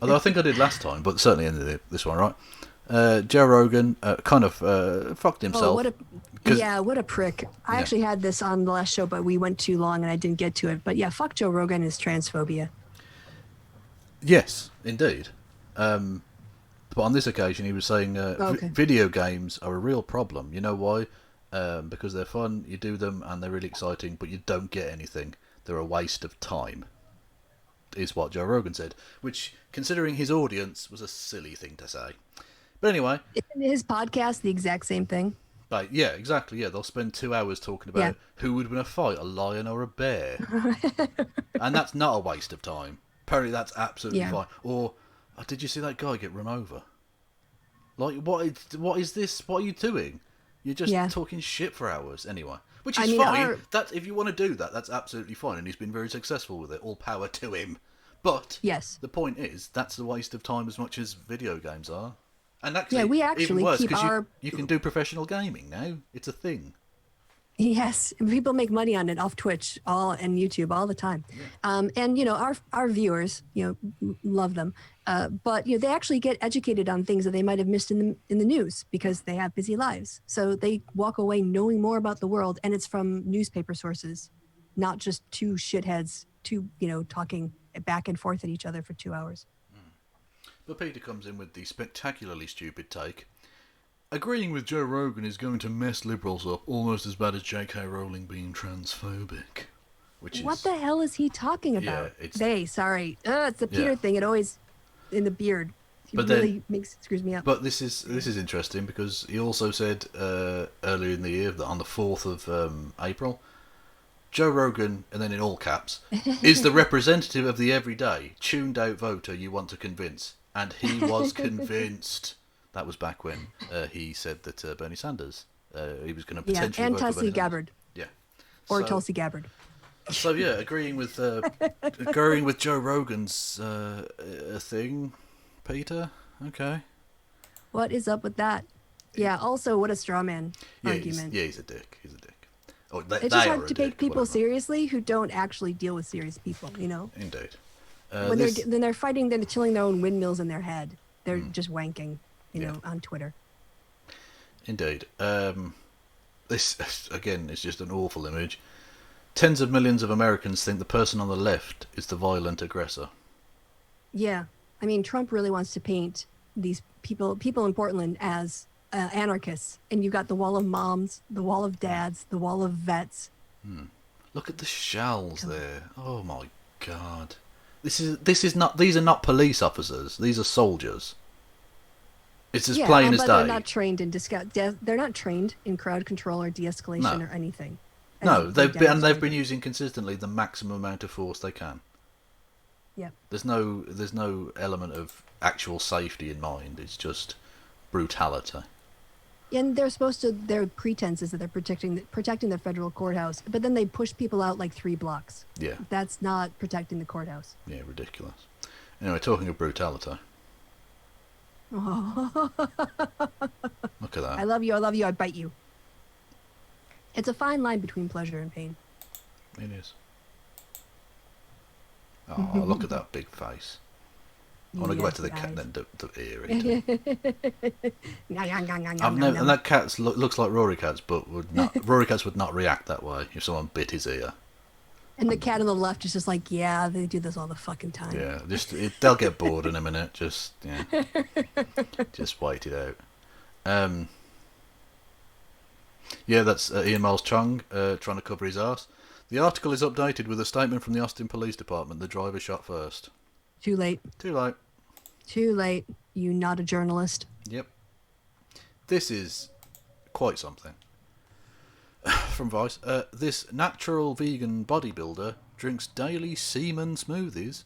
Although I think I did last time, but certainly in this one, right? Joe Rogan kind of fucked himself. Oh, what a prick. I actually had this on the last show, but we went too long and I didn't get to it. But yeah, fuck Joe Rogan and his transphobia. Yes, indeed. But on this occasion, he was saying video games are a real problem. You know why? Because they're fun, you do them, and they're really exciting, but you don't get anything. They're a waste of time, is what Joe Rogan said. Which, considering his audience, was a silly thing to say. But anyway... Isn't his podcast the exact same thing? Right, yeah, exactly, yeah. They'll spend 2 hours talking about who would win a fight, a lion or a bear. And that's not a waste of time. Apparently that's absolutely fine. Or, did you see that guy get run over? Like, what is this? What are you doing? You're just talking shit for hours. Anyway, which is fine. That if you want to do that, that's absolutely fine. And he's been very successful with it. All power to him. But the point is, that's a waste of time as much as video games are. And actually, Yeah, we even actually worse, keep because our. you can do professional gaming now. It's a thing. Yes, and people make money on it off Twitch and YouTube all the time. Yeah. And our viewers, love them. But they actually get educated on things that they might have missed in the news because they have busy lives. So they walk away knowing more about the world, and it's from newspaper sources, not just two shitheads, talking back and forth at each other for 2 hours. But Peter comes in with the spectacularly stupid take. Agreeing with Joe Rogan is going to mess liberals up almost as bad as J.K. Rowling being transphobic. What the hell is he talking about? Yeah, it's the Peter thing. It always in the beard. He But really screws me up. But this is interesting because he also said earlier in the year that on the 4th of April, Joe Rogan, and then in all caps, is the representative of the everyday, tuned out voter you want to convince. And he was convinced. That was back when he said that Bernie Sanders, he was going to potentially vote for Tulsi Bernie Gabbard. Yeah. Or Tulsi Gabbard. So yeah, agreeing with Joe Rogan's thing, Peter. Okay. What is up with that? Yeah. Also, what a straw man argument. He's a dick. He's a dick. Oh, it's just hard to take people seriously who don't actually deal with serious people. Indeed. When they're fighting, they're chilling their own windmills in their head. They're just wanking, on Twitter. Indeed. This again is just an awful image. Tens of millions of Americans think the person on the left is the violent aggressor. Yeah. I mean, Trump really wants to paint these people in Portland as anarchists. And you've got the wall of moms, the wall of dads, the wall of vets. Look at the shells there. Oh my God. These are not police officers. These are soldiers. It's as plain as day. They're not trained in they're not trained in crowd control or de-escalation or anything. No, they've been using consistently the maximum amount of force they can. Yeah. There's no element of actual safety in mind. It's just brutality. And their pretense is that they're protecting the federal courthouse, but then they push people out like 3 blocks. Yeah. That's not protecting the courthouse. Yeah, ridiculous. Anyway, talking of brutality. Oh. Look at that. I love you, I bite you. It's a fine line between pleasure and pain. It is. Oh, look at that big face. I want to go back to the cat and then the ear. And that cat looks like Rory Cats, but Rory Cats would not react that way if someone bit his ear. And the cat on the left is just like, yeah, they do this all the fucking time. Yeah, they'll get bored in a minute. Just wait it out. Yeah, that's Ian Miles Cheong trying to cover his arse. The article is updated with a statement from the Austin Police Department. The driver shot first. Too late. Too late. You not a journalist. Yep. This is quite something. From Vice. This natural vegan bodybuilder drinks daily semen smoothies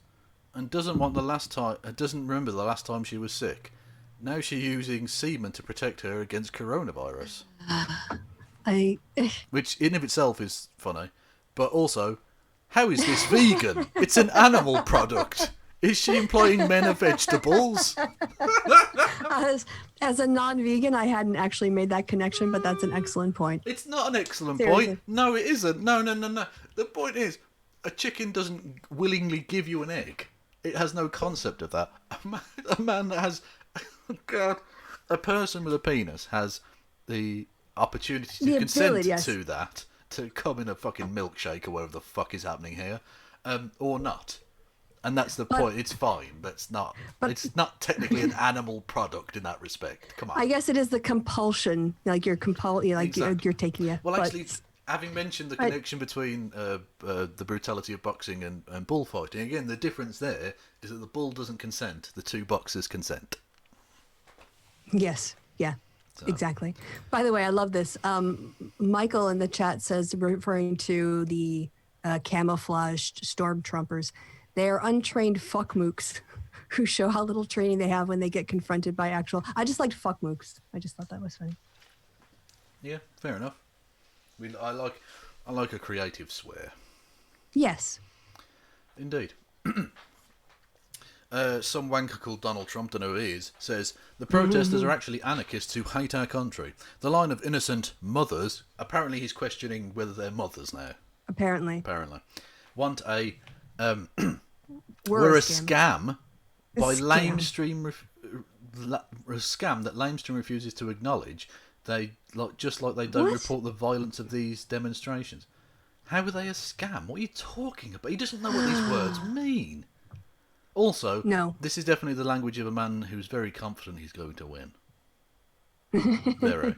and doesn't remember the last time she was sick. Now she's using semen to protect her against coronavirus. Which in of itself is funny. But also, how is this vegan? It's an animal product. Is she implying men are vegetables? As a non-vegan, I hadn't actually made that connection, but that's an excellent point. It's not an excellent point. No, it isn't. No. The point is, a chicken doesn't willingly give you an egg. It has no concept of that. A man that has... God, a person with a penis has the opportunity to consent to that, to come in a fucking milkshake or whatever the fuck is happening here, or not. And that's the point. It's fine, but it's not. It's not technically an animal product in that respect. Come on. I guess it is the compulsion, like you're you're taking it. Well, actually, having mentioned the connection between the brutality of boxing and bullfighting, again, the difference there is that the bull doesn't consent; the two boxers consent. Yes. Yeah. So. Exactly. By the way, I love this. Michael in the chat says, referring to the camouflaged stormtroopers, they are untrained fuck mooks who show how little training they have when they get confronted by actual... I just liked fuck mooks. I just thought that was funny. Yeah, fair enough. I like a creative swear. Yes. Indeed. Some wanker called Donald Trump, don't know who he is, says the protesters are actually anarchists who hate our country. The line of innocent mothers. Apparently, he's questioning whether they're mothers now. Apparently. Want a We're a scam. scam by Scam. lamestream a scam that lamestream refuses to acknowledge. They just like they don't What? report the violence of these demonstrations. How are they a scam? What are you talking about? He doesn't know what these words mean. Also, No. this is definitely the language of a man who's very confident he's going to win. Very.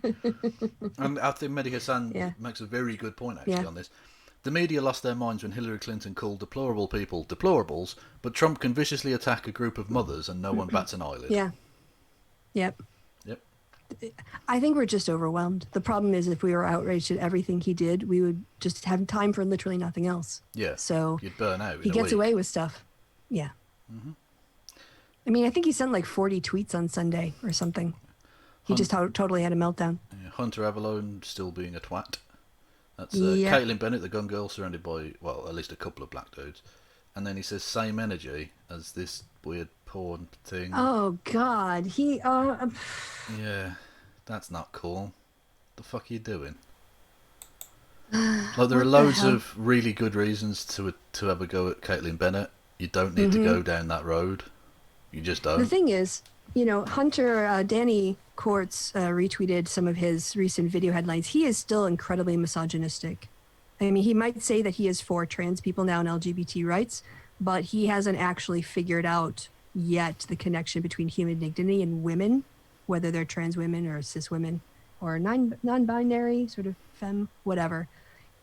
And I think Mehdi Hassan makes a very good point actually on this. The media lost their minds when Hillary Clinton called deplorable people deplorables, but Trump can viciously attack a group of mothers and no one bats an eyelid. Yeah. Yep. I think we're just overwhelmed. The problem is if we were outraged at everything he did, we would just have time for literally nothing else. Yeah. So you'd burn out. He gets away with stuff. Yeah. Mm-hmm. I mean, I think he sent like 40 tweets on Sunday or something. He just totally had a meltdown. Yeah, Hunter Avalone still being a twat. That's Caitlin Bennett, the gun girl, surrounded by, well, at least a couple of black dudes. And then he says same energy as this weird porn thing. Oh, God. Yeah, that's not cool. The fuck are you doing? Like, there are loads of really good reasons to have a go at Caitlin Bennett. You don't need to go down that road. You just don't. The thing is, Hunter, Danny Courts retweeted some of his recent video headlines. He is still incredibly misogynistic. I mean, he might say that he is for trans people now and LGBT rights, but he hasn't actually figured out yet the connection between human dignity and women, whether they're trans women or cis women or non-binary, sort of femme, whatever.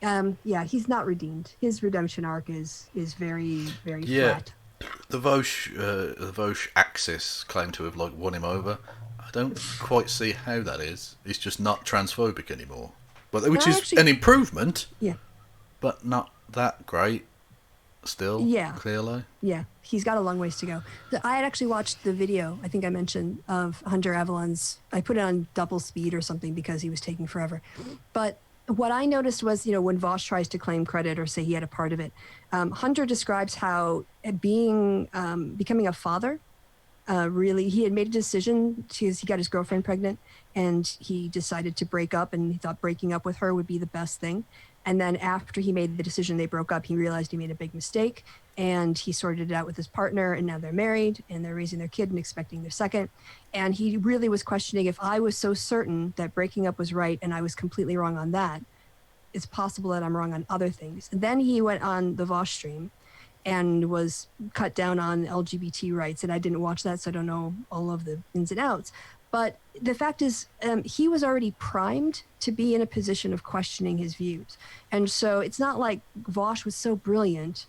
He's not redeemed. His redemption arc is very, very flat. The Vaush Axis claim to have won him over. I don't quite see how that is. He's just not transphobic anymore, which is an improvement. Yeah, but not that great. Still, clearly. Yeah, he's got a long ways to go. I had actually watched the video, I think I mentioned, of Hunter Avalon's. I put it on double speed or something because he was taking forever. But what I noticed was, when Vosh tries to claim credit or say he had a part of it, Hunter describes how becoming a father, really, he had made a decision because he got his girlfriend pregnant and he decided to break up, and he thought breaking up with her would be the best thing. And then after he made the decision, they broke up, he realized he made a big mistake, and he sorted it out with his partner, and now they're married and they're raising their kid and expecting their second. And he really was questioning, if I was so certain that breaking up was right and I was completely wrong on that, it's possible that I'm wrong on other things. And then he went on the Vosh stream and was cut down on LGBT rights. And I didn't watch that, so I don't know all of the ins and outs. But the fact is, he was already primed to be in a position of questioning his views. And so it's not like Vosh was so brilliant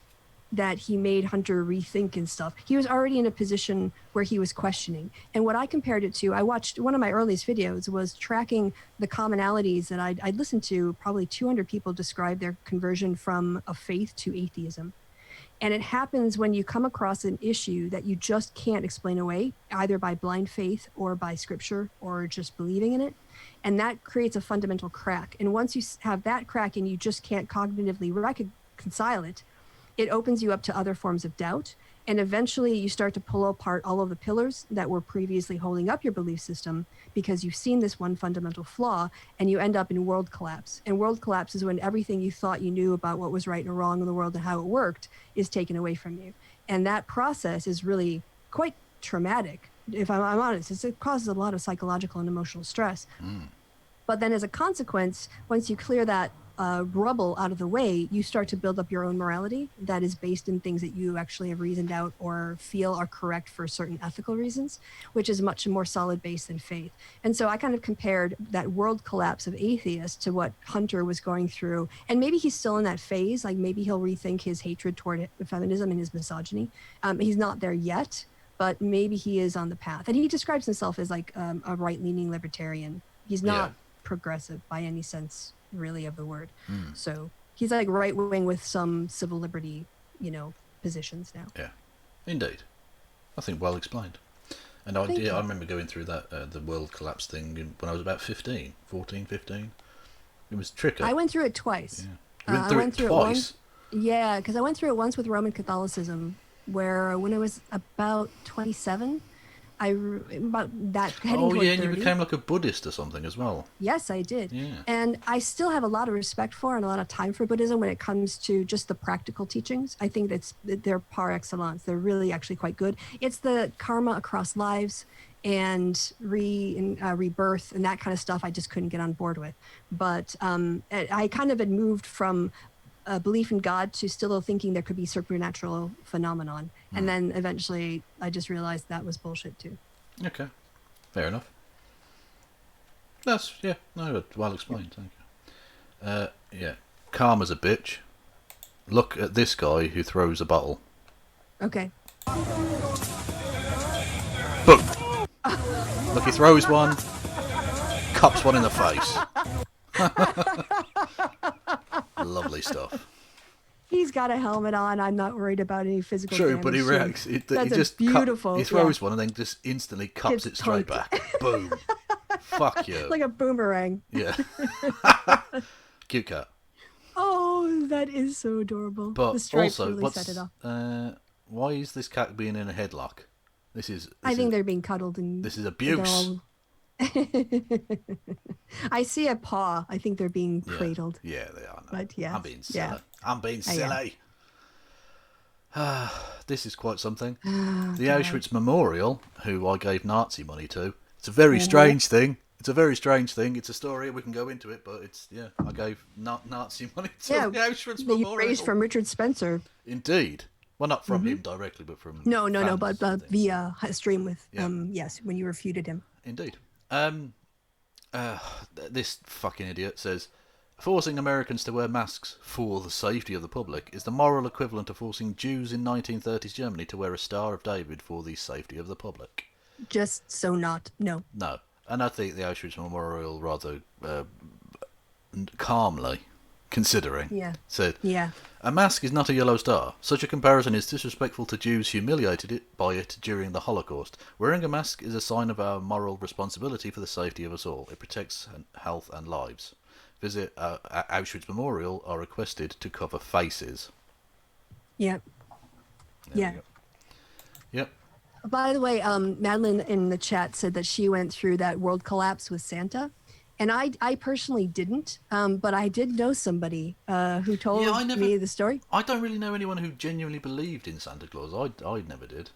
that he made Hunter rethink and stuff. He was already in a position where he was questioning. And what I compared it to, I watched one of my earliest videos was tracking the commonalities that I'd listened to. Probably 200 people describe their conversion from a faith to atheism. And it happens when you come across an issue that you just can't explain away, either by blind faith or by scripture or just believing in it. And that creates a fundamental crack. And once you have that crack and you just can't cognitively reconcile it, it opens you up to other forms of doubt. And eventually you start to pull apart all of the pillars that were previously holding up your belief system because you've seen this one fundamental flaw, and you end up in world collapse. And world collapse is when everything you thought you knew about what was right and wrong in the world and how it worked is taken away from you. And that process is really quite traumatic. If I'm honest, it causes a lot of psychological and emotional stress. But then as a consequence, once you clear that rubble out of the way, you start to build up your own morality that is based in things that you actually have reasoned out or feel are correct for certain ethical reasons, which is much more solid base than faith. And so I kind of compared that world collapse of atheists to what Hunter was going through. And maybe he's still in that phase, like maybe he'll rethink his hatred toward feminism and his misogyny. He's not there yet, but maybe he is on the path. And he describes himself as like a right-leaning libertarian. He's not progressive by any sense really of the word. So he's like right wing with some civil liberty, positions now. Yeah, indeed. I think well explained. And I remember going through that the world collapse thing when I was about 15. It was tricky. I went through it twice. Yeah. You went through it twice? Yeah, because I went through it once with Roman Catholicism where when I was about 27, about that heading Oh toward yeah, and you 30. became like a Buddhist or something as well. Yes, I did. Yeah. And I still have a lot of respect for and a lot of time for Buddhism when it comes to just the practical teachings. I think they're par excellence. They're really actually quite good. It's the karma across lives and rebirth and that kind of stuff I just couldn't get on board with. But I kind of had moved from a belief in God to still thinking there could be supernatural phenomenon. And then eventually I just realized that was bullshit too. Okay. Fair enough. That's, yeah, no, well explained, thank you. Yeah. Karma's a bitch. Look at this guy who throws a bottle. Okay. Boom! Look, he throws one, cups one in the face. Lovely stuff. He's got a helmet on. I'm not worried about any physical True, damage. but he reacts. He That's just beautiful. He throws one and then just instantly cups Gets it straight punked. back. Boom. Fuck you. Like a boomerang. Yeah. Cute cat. Oh, that is so adorable. But the stripes also, really set it off. why is this cat being in a headlock? I think they're being cuddled and this is abuse. I see a paw. I think they're being cradled. Yeah, they are. No. But yeah, I'm being silly. yeah. I'm being silly. This is quite something. The God. Auschwitz Memorial, who I gave Nazi money to, it's a very strange thing. It's a very strange thing. It's a story. We can go into it, but it's, I gave Nazi money to the Auschwitz Memorial. Raised from Richard Spencer. Indeed. Well, not from him directly, but from No, but via stream with, Yeah. yes, when you refuted him. Indeed. This fucking idiot says, forcing Americans to wear masks for the safety of the public is the moral equivalent of forcing Jews in 1930s Germany to wear a Star of David for the safety of the public. Just so not, no. No. And I think the Auschwitz Memorial rather calmly, considering, said, a mask is not a yellow star. Such a comparison is disrespectful to Jews humiliated by it during the Holocaust. Wearing a mask is a sign of our moral responsibility for the safety of us all. It protects health and lives. Visit Auschwitz Memorial are requested to cover faces. Yep. There we go. Yep. By the way, Madeline in the chat said that she went through that world collapse with Santa. And I personally didn't, but I did know somebody who told me the story. I don't really know anyone who genuinely believed in Santa Claus. I never did.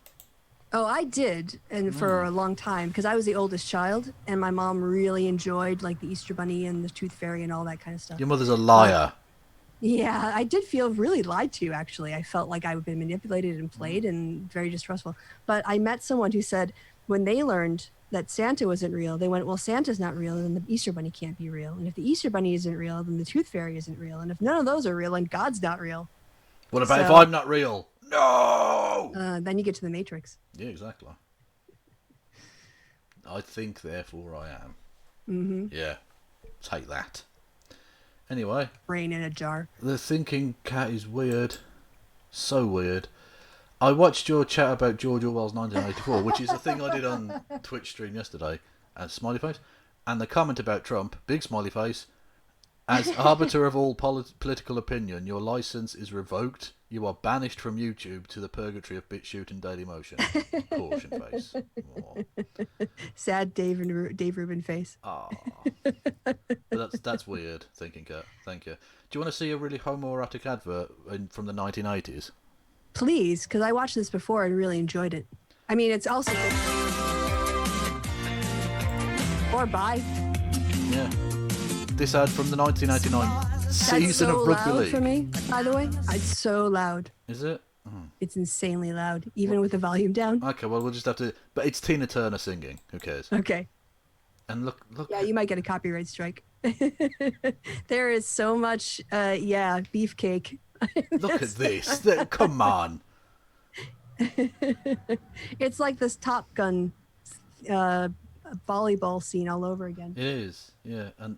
Oh, I did, and for a long time, because I was the oldest child, and my mom really enjoyed like the Easter Bunny and the Tooth Fairy and all that kind of stuff. Your mother's a liar. Yeah, I did feel really lied to, actually. I felt like I'd been manipulated and played and very distrustful. But I met someone who said when they learned that Santa wasn't real, they went, well, Santa's not real, then the Easter Bunny can't be real. And if the Easter Bunny isn't real, then the Tooth Fairy isn't real. And if none of those are real, then God's not real. What about if I'm not real? No! Then you get to the Matrix. Yeah, exactly. I think, therefore I am. Mm-hmm. Yeah. Take that. Anyway. Brain in a jar. The thinking cat is weird. So weird. I watched your chat about George Orwell's 1984, which is a thing I did on Twitch stream yesterday, and smiley face. And the comment about Trump, big smiley face. As arbiter of all political opinion, your license is revoked. You are banished from YouTube to the purgatory of BitChute and Dailymotion. Caution face. Oh. Sad Dave Rubin face. Ah, that's weird. Thinking cat. Thank you. Do you want to see a really homoerotic advert from the 1980s? Please, because I watched this before and really enjoyed it. I mean, it's also or bye. Yeah. This ad from the 1989 season so of Rugby loud League. for me, by the way. It's so loud. Is it? It's insanely loud, even with the volume down. Okay, well, we'll just have to... But it's Tina Turner singing. Who cares? Okay. And look... Yeah, you might get a copyright strike. There is so much, beefcake. Look at this. Come on. It's like this Top Gun volleyball scene all over again. It is, yeah. And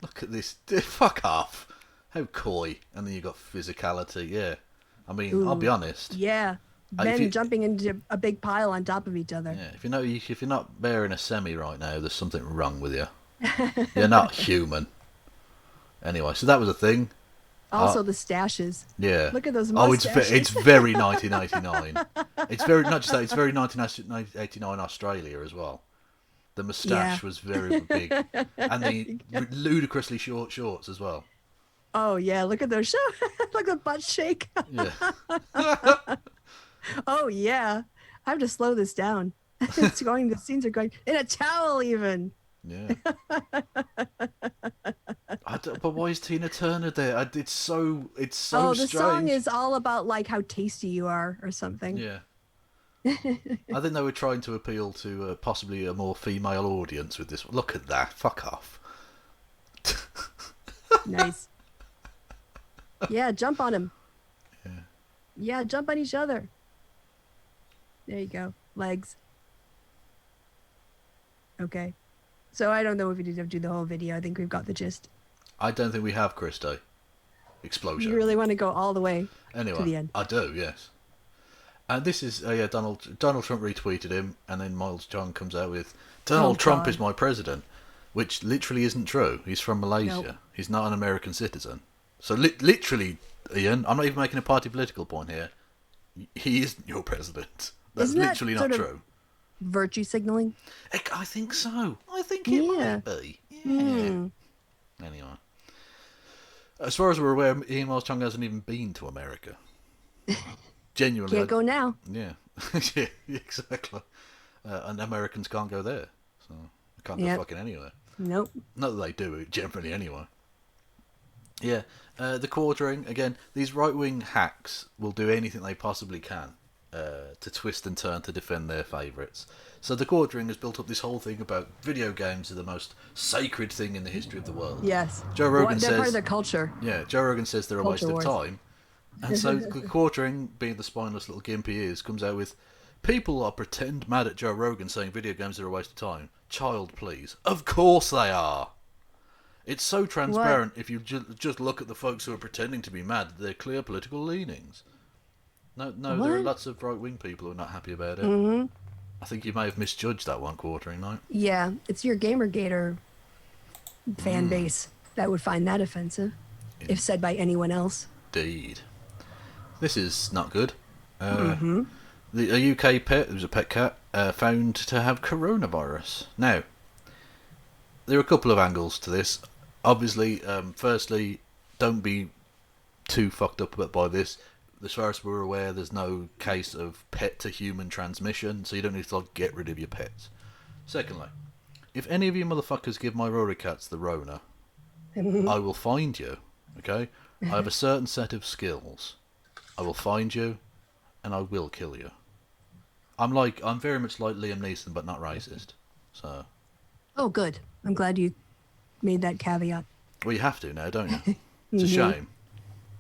look at this. Fuck off. How coy. And then you got physicality, yeah. I mean, I'll be honest. Yeah. Men jumping into a big pile on top of each other. Yeah, if you're not bearing a semi right now, there's something wrong with you. You're not human. Anyway, so that was a thing. Also, the stashes. Yeah. Look at those Oh, mustaches. it's very 1989. It's very not just that. It's very 1989 Australia as well. The moustache was very big, and the ludicrously short shorts as well. Oh yeah, look at those. Look at the butt shake. Yeah. Oh yeah, I have to slow this down. It's going. The scenes are going in a towel even. Yeah. But why is Tina Turner there? It's so Oh, the strange. song is all about like how tasty you are or something. Yeah. I think they were trying to appeal to possibly a more female audience with this. Look at that. Fuck off. Nice. Yeah, jump on him. Yeah. Yeah, jump on each other. There you go. Legs. Okay. So I don't know if we need to do the whole video. I think we've got the gist. I don't think we have, Kristi. Explosion. You really want to go all the way anyway, to the end? I do, yes. And this is, Donald Trump retweeted him, and then Miles Cheong comes out with, Donald Trump is my president, which literally isn't true. He's from Malaysia. Nope. He's not an American citizen. So literally, Ian, I'm not even making a party political point here. He isn't your president. That's literally not true. Virtue signaling? I think so. I think it might be. Yeah. Anyway. As far as we're aware, Ian Miles Cheong hasn't even been to America. Genuinely. Can't go now. Yeah. Yeah, exactly. And Americans can't go there. So they can't go fucking anywhere. Nope. Not that they do, generally anyway. Yeah. The quartering, again, these right-wing hacks will do anything they possibly can to twist and turn to defend their favourites. So the quartering has built up this whole thing about video games are the most sacred thing in the history of the world. Yes. Joe Rogan says... They're part of their culture. Yeah, Joe Rogan says they're a waste of time. And so the quartering, being the spineless little gimp he is, comes out with, people are pretend mad at Joe Rogan saying video games are a waste of time. Child, please. Of course they are. It's so transparent if you just look at the folks who are pretending to be mad, they're clear political leanings. No, there are lots of right-wing people who are not happy about it. Mm-hmm. I think you may have misjudged that one quartering night. Yeah, it's your Gamergator fan base that would find that offensive, if said by anyone else. Indeed. This is not good. A UK pet, it was a pet cat, found to have coronavirus. Now, there are a couple of angles to this. Obviously, firstly, don't be too fucked up by this. As far as we're aware, there's no case of pet-to-human transmission, so you don't need to get rid of your pets. Secondly, if any of you motherfuckers give my Rory cats the Rona, I will find you, okay? I have a certain set of skills. I will find you, and I will kill you. I'm very much like Liam Neeson, but not racist. So. Oh, good. I'm glad you made that caveat. Well, you have to now, don't you? It's a shame.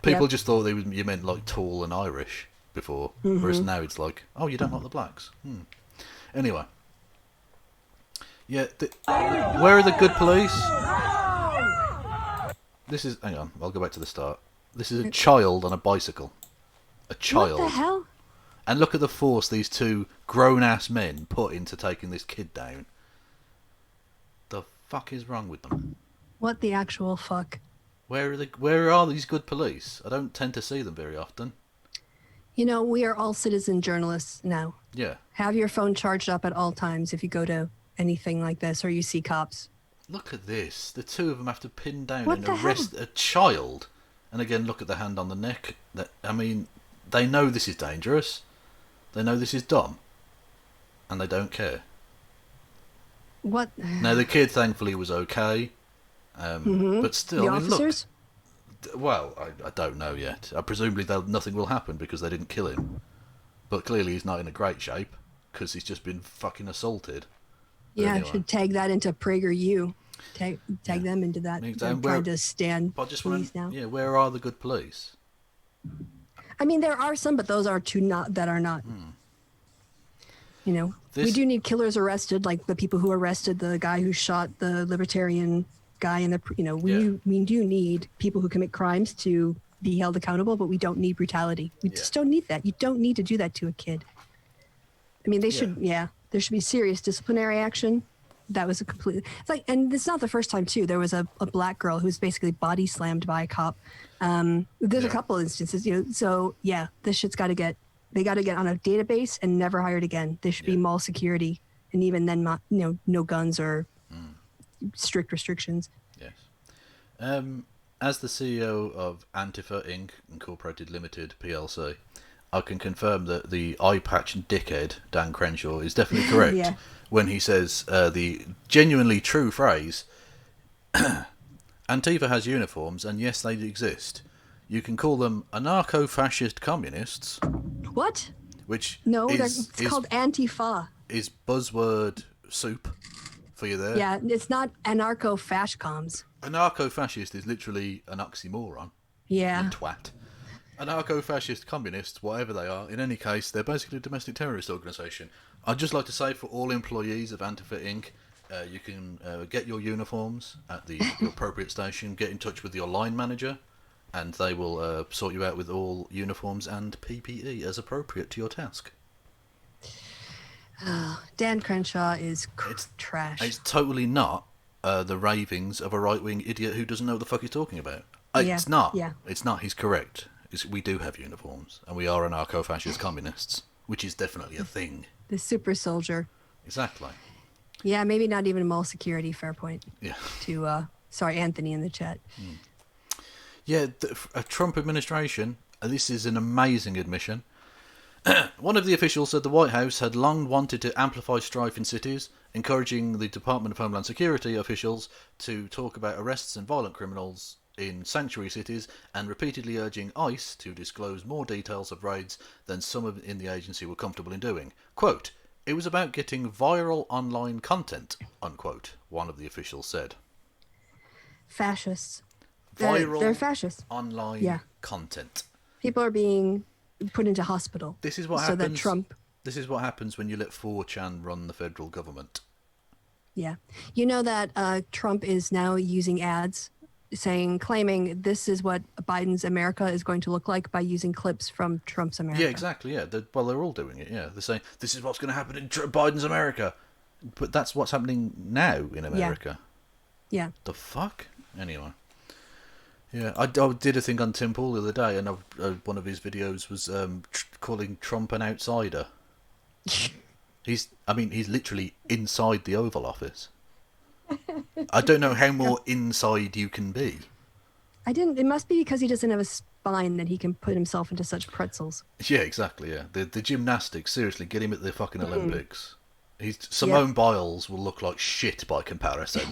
People just thought you meant like tall and Irish before, whereas now it's like, oh, you don't like the blacks. Anyway. Yeah, where are the good police? This is, hang on, I'll go back to the start. This is a child on a bicycle. A child. What the hell? And look at the force these two grown-ass men put into taking this kid down. The fuck is wrong with them? What the actual fuck? Where are these good police? I don't tend to see them very often. You know, we are all citizen journalists now. Yeah. Have your phone charged up at all times if you go to anything like this or you see cops. Look at this. The two of them have to pin down and arrest a child. And again, look at the hand on the neck. I mean, they know this is dangerous. They know this is dumb. And they don't care. What? Now, the kid, thankfully, was okay. But still, the officers? Look, well, I don't know yet. Presumably nothing will happen because they didn't kill him. But clearly he's not in a great shape because he's just been fucking assaulted. Yeah, anyway. Should tag that into PragerU. Tag them into that. They're trying to stand police now. Yeah, where are the good police? I mean, there are some, but those are that are not. You know, we do need killers arrested, like the people who arrested the guy who shot the libertarian guy in the, we do need people who commit crimes to be held accountable, but we don't need brutality. We just don't need that. You don't need to do that to a kid. I mean, there should be serious disciplinary action. that was a completely. It's like, and it's not the first time too. There was a black girl who was basically body slammed by a cop. There's a couple instances, So yeah, this shit's got to get. They got to get on a database and never hired again. There should be mall security, and even then, not no guns or strict restrictions. Yes. As the CEO of Antifa Inc. Incorporated Limited PLC, I can confirm that the eye patch dickhead Dan Crenshaw is definitely correct when he says the genuinely true phrase, Antifa has uniforms, and yes, they exist. You can call them anarcho-fascist communists. What? Which it's called Antifa. Is buzzword soup for you there? Yeah, it's not anarcho-fashcoms. Anarcho-fascist is literally an oxymoron. Yeah. You twat. Anarcho-fascist communists, whatever they are, in any case, they're basically a domestic terrorist organisation. I'd just like to say for all employees of Antifa Inc., you can get your uniforms at the appropriate station, get in touch with your line manager, and they will sort you out with all uniforms and PPE as appropriate to your task. Dan Crenshaw is trash. It's totally not the ravings of a right-wing idiot who doesn't know what the fuck he's talking about. It's not. Yeah. It's not. He's correct. We do have uniforms, and we are anarcho-fascist communists, which is definitely a thing. The super soldier. Exactly. Yeah, maybe not even mall security. Fair point. Yeah. To sorry, Anthony in the chat. Yeah, a Trump administration. This is an amazing admission. One of the officials said the White House had long wanted to amplify strife in cities, encouraging the Department of Homeland Security officials to talk about arrests and violent criminals in sanctuary cities, and repeatedly urging ICE to disclose more details of raids than some in the agency were comfortable in doing. Quote, "It was about getting viral online content," unquote, one of the officials said. Fascists. Viral they're fascists. Online content. People are being put into hospital. This is what happens. This is what happens when you let 4chan run the federal government. Yeah. You know that Trump is now using ads claiming this is what Biden's America is going to look like by using clips from Trump's America. Yeah, exactly. Yeah. They're all doing it. Yeah. They're saying this is what's going to happen in Biden's America. But that's what's happening now in America. Yeah. The fuck? Anyway. Yeah, I did a thing on Tim Pool the other day, and one of his videos was calling Trump an outsider. He's literally inside the Oval Office. I don't know how more inside you can be. It must be because he doesn't have a spine that he can put himself into such pretzels. Yeah, exactly, yeah. The gymnastics, seriously, get him at the fucking Olympics. Simone Biles will look like shit by comparison.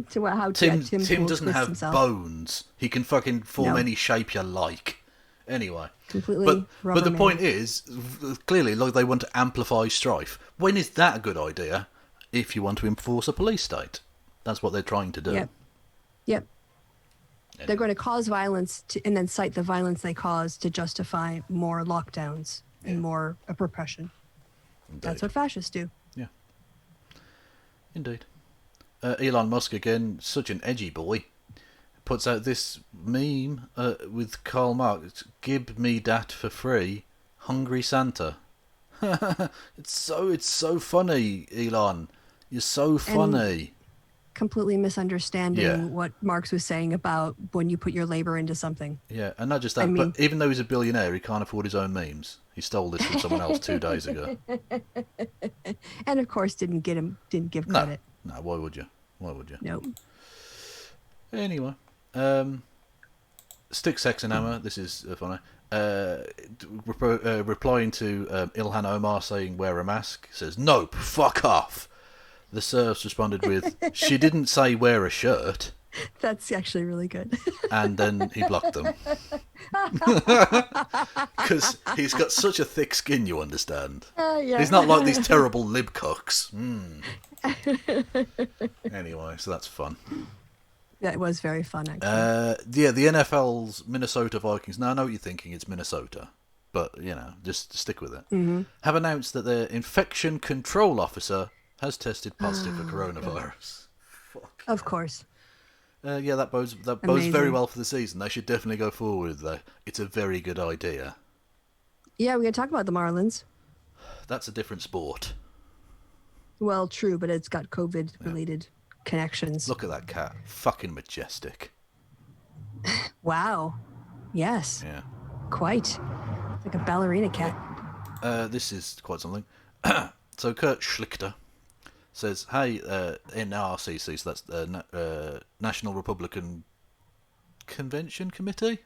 To how Tim Tim doesn't have himself. Bones. He can fucking form any shape you like. Anyway. Completely but the point is, clearly, like, they want to amplify strife. When is that a good idea? If you want to enforce a police state. That's what they're trying to do. Yep. Anyway. They're going to cause violence and then cite the violence they cause to justify more lockdowns and more repression. Indeed. That's what fascists do. Yeah. Indeed. Elon Musk, again, such an edgy boy, puts out this meme with Karl Marx. "Give me dat for free, hungry Santa." It's so funny, Elon. You're so funny. And completely misunderstanding what Marx was saying about when you put your labor into something. Yeah, and not just that, but even though he's a billionaire, he can't afford his own memes. He stole this from someone else 2 days ago. And of course didn't give credit. No, why would you? Nope. Anyway, Stick, Sex and Hammer, this is funny. Replying to Ilhan Omar saying wear a mask, says, "Nope, fuck off." The serfs responded with, "She didn't say wear a shirt." That's actually really good. And then he blocked them. Because he's got such a thick skin, you understand. He's not like these terrible lib cocks. Anyway, so that's fun. That was very fun, actually. The NFL's Minnesota Vikings. Now, I know what you're thinking. It's Minnesota. But, just stick with it. Mm-hmm. Have announced that their infection control officer has tested positive for coronavirus. Fuck. Of course. That bodes very well for the season. They should definitely go forward with that. It's a very good idea. Yeah, we're going to talk about the Marlins. That's a different sport. Well, true, but it's got COVID-related connections. Look at that cat. Fucking majestic. Wow. Yes. Yeah. Quite. Like a ballerina cat. This is quite something. So Kurt Schlichter says, hey, NRCC, so that's National Republican Convention Committee?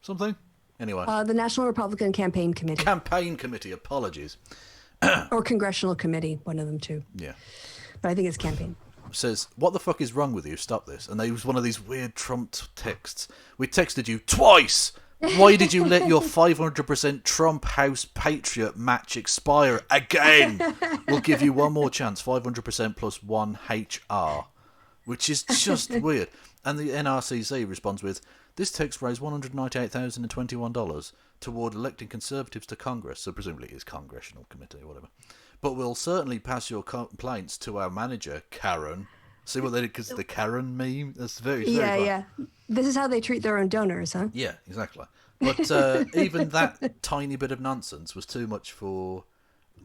Something? Anyway. The National Republican Campaign Committee. Campaign Committee, apologies. Or Congressional Committee, one of them too. Yeah. But I think it's campaign. Says, what the fuck is wrong with you? Stop this. And they was one of these weird Trump texts. We texted you twice. Why did you let your 500% Trump House Patriot match expire again? We'll give you one more chance. 500% plus 1 HR. Which is just weird. And the NRCC responds with, this text raised $198,021 toward electing Conservatives to Congress, so presumably it's Congressional Committee or whatever. But we'll certainly pass your complaints to our manager, Karen. See what they did, because the Karen meme? That's very fun. Yeah. This is how they treat their own donors, huh? Yeah, exactly. But even that tiny bit of nonsense was too much for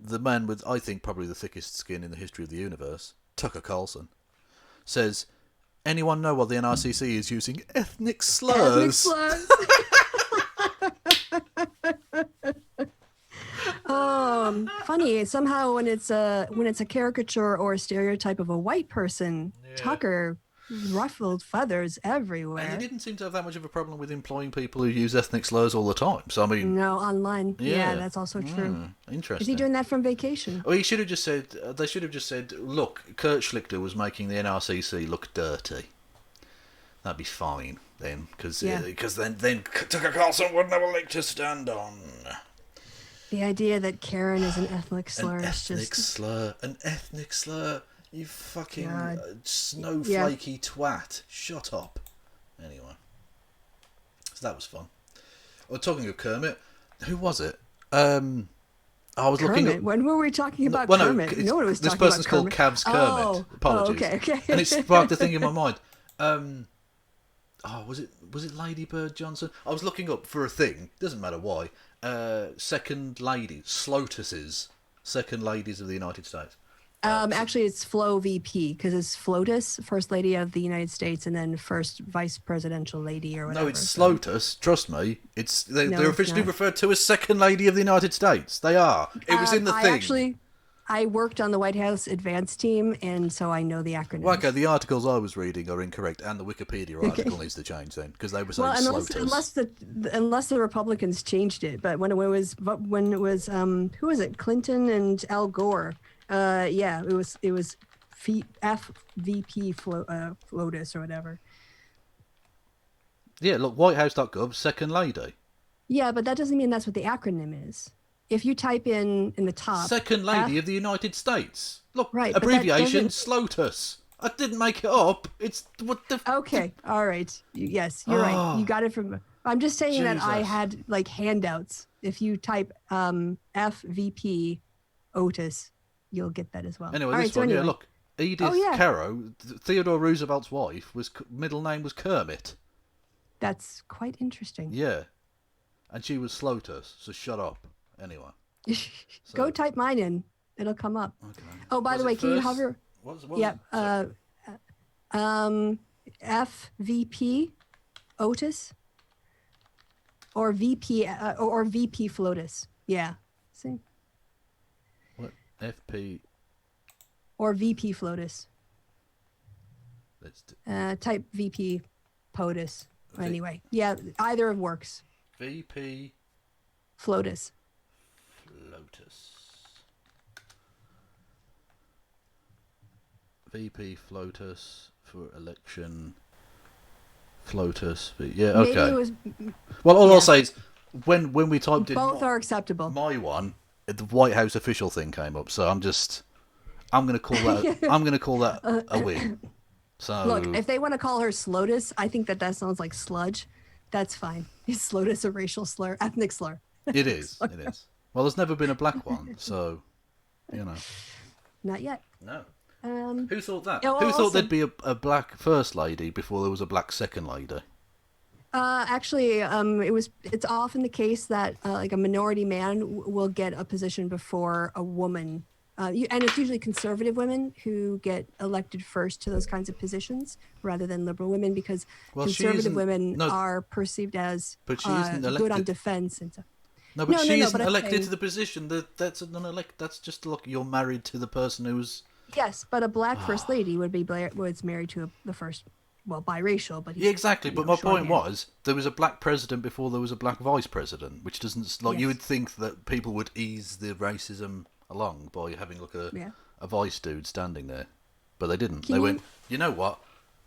the man with, I think, probably the thickest skin in the history of the universe, Tucker Carlson. Says, anyone know what the NRCC is using? Ethnic slurs. Ethnic slurs. Funny. Somehow, when it's a caricature or a stereotype of a white person, Tucker ruffled feathers everywhere. And he didn't seem to have that much of a problem with employing people who use ethnic slurs all the time. So I mean, no, online. Yeah, that's also true. Interesting. Is he doing that from vacation? Well, he should have just said. They should have just said, "Look, Kurt Schlichter was making the NRCC look dirty." That'd be fine then, because then Tucker Carlson wouldn't have a leg to stand on. The idea that Karen is an ethnic slur is just... An ethnic slur. You fucking snowflakey twat. Shut up. Anyway. So that was fun. Well, talking of Kermit, who was it? I was Kermit? looking at... When were we talking about Kermit? No one was talking about Kermit. This person's called Cavs Kermit. Apologies. Okay. And it sparked a thing in my mind. Was it Lady Bird Johnson? I was looking up for a thing. Doesn't matter why. Second ladies, SLOTUS's second ladies of the United States. Actually, it's Flo VP because it's FLOTUS, First Lady of the United States, and then First Vice Presidential Lady or whatever. No, it's SLOTUS. Trust me. They're officially referred to as Second Lady of the United States. They are. It was in the thing. I worked on the White House advance team, and so I know the acronym. Well, okay, the articles I was reading are incorrect, and the Wikipedia article needs to change then, because they were saying SLOTUS. Unless the Republicans changed it, but when it was who was it? Clinton and Al Gore. It was FVP FLOTUS or whatever. Yeah, look, whitehouse.gov, Second Lady. Yeah, but that doesn't mean that's what the acronym is. If you type in the top... Second Lady of the United States. Look, right, abbreviation, SLOTUS. I didn't make it up. It's... what the... Okay, all right. Yes, you're right. You got it from... I'm just saying that I had, handouts. If you type FVP Otis, you'll get that as well. Anyway, this one, look. Edith Caro, Theodore Roosevelt's wife, middle name was Kermit. That's quite interesting. Yeah. And she was SLOTUS, so shut up. Anyway. Go type mine in. It'll come up. Okay. Oh, by the way, can you hover? FVP Otis or VP FLOTUS. Yeah. See? What? FP or VP FLOTUS. Let's type VP POTUS. Anyway, yeah, either works. VP FLOTUS. VP FLOTUS for election. FLOTUS. Yeah, okay. Well, all I'll say is when we typed in both are acceptable. My one, the White House official thing came up, so I'm going to call that a win. So look, if they want to call her SLOTUS, I think that sounds like sludge. That's fine. Is SLOTUS a racial slur, ethnic slur? It is. It is. Well, there's never been a black one, so Not yet. No. Who thought that? Who thought there'd be a black first lady before there was a black second lady? Actually, it's often the case that a minority man will get a position before a woman And it's usually conservative women who get elected first to those kinds of positions rather than liberal women, because Well, she conservative isn't. women No, are perceived as but she isn't good on elected. defense and stuff. No, but she No. isn't But I'm elected to saying the position. That's an elect. That's just like you're married to the person who's. yes, but a black first lady would be was married to the first, well, biracial, but Yeah, he's exactly. But my point shorthand. was there was a black president before there was a black vice president, which doesn't like you Yes. would think that people would ease the racism along by having like Yeah. a vice dude standing there, but they didn't. They Can went, you you know what?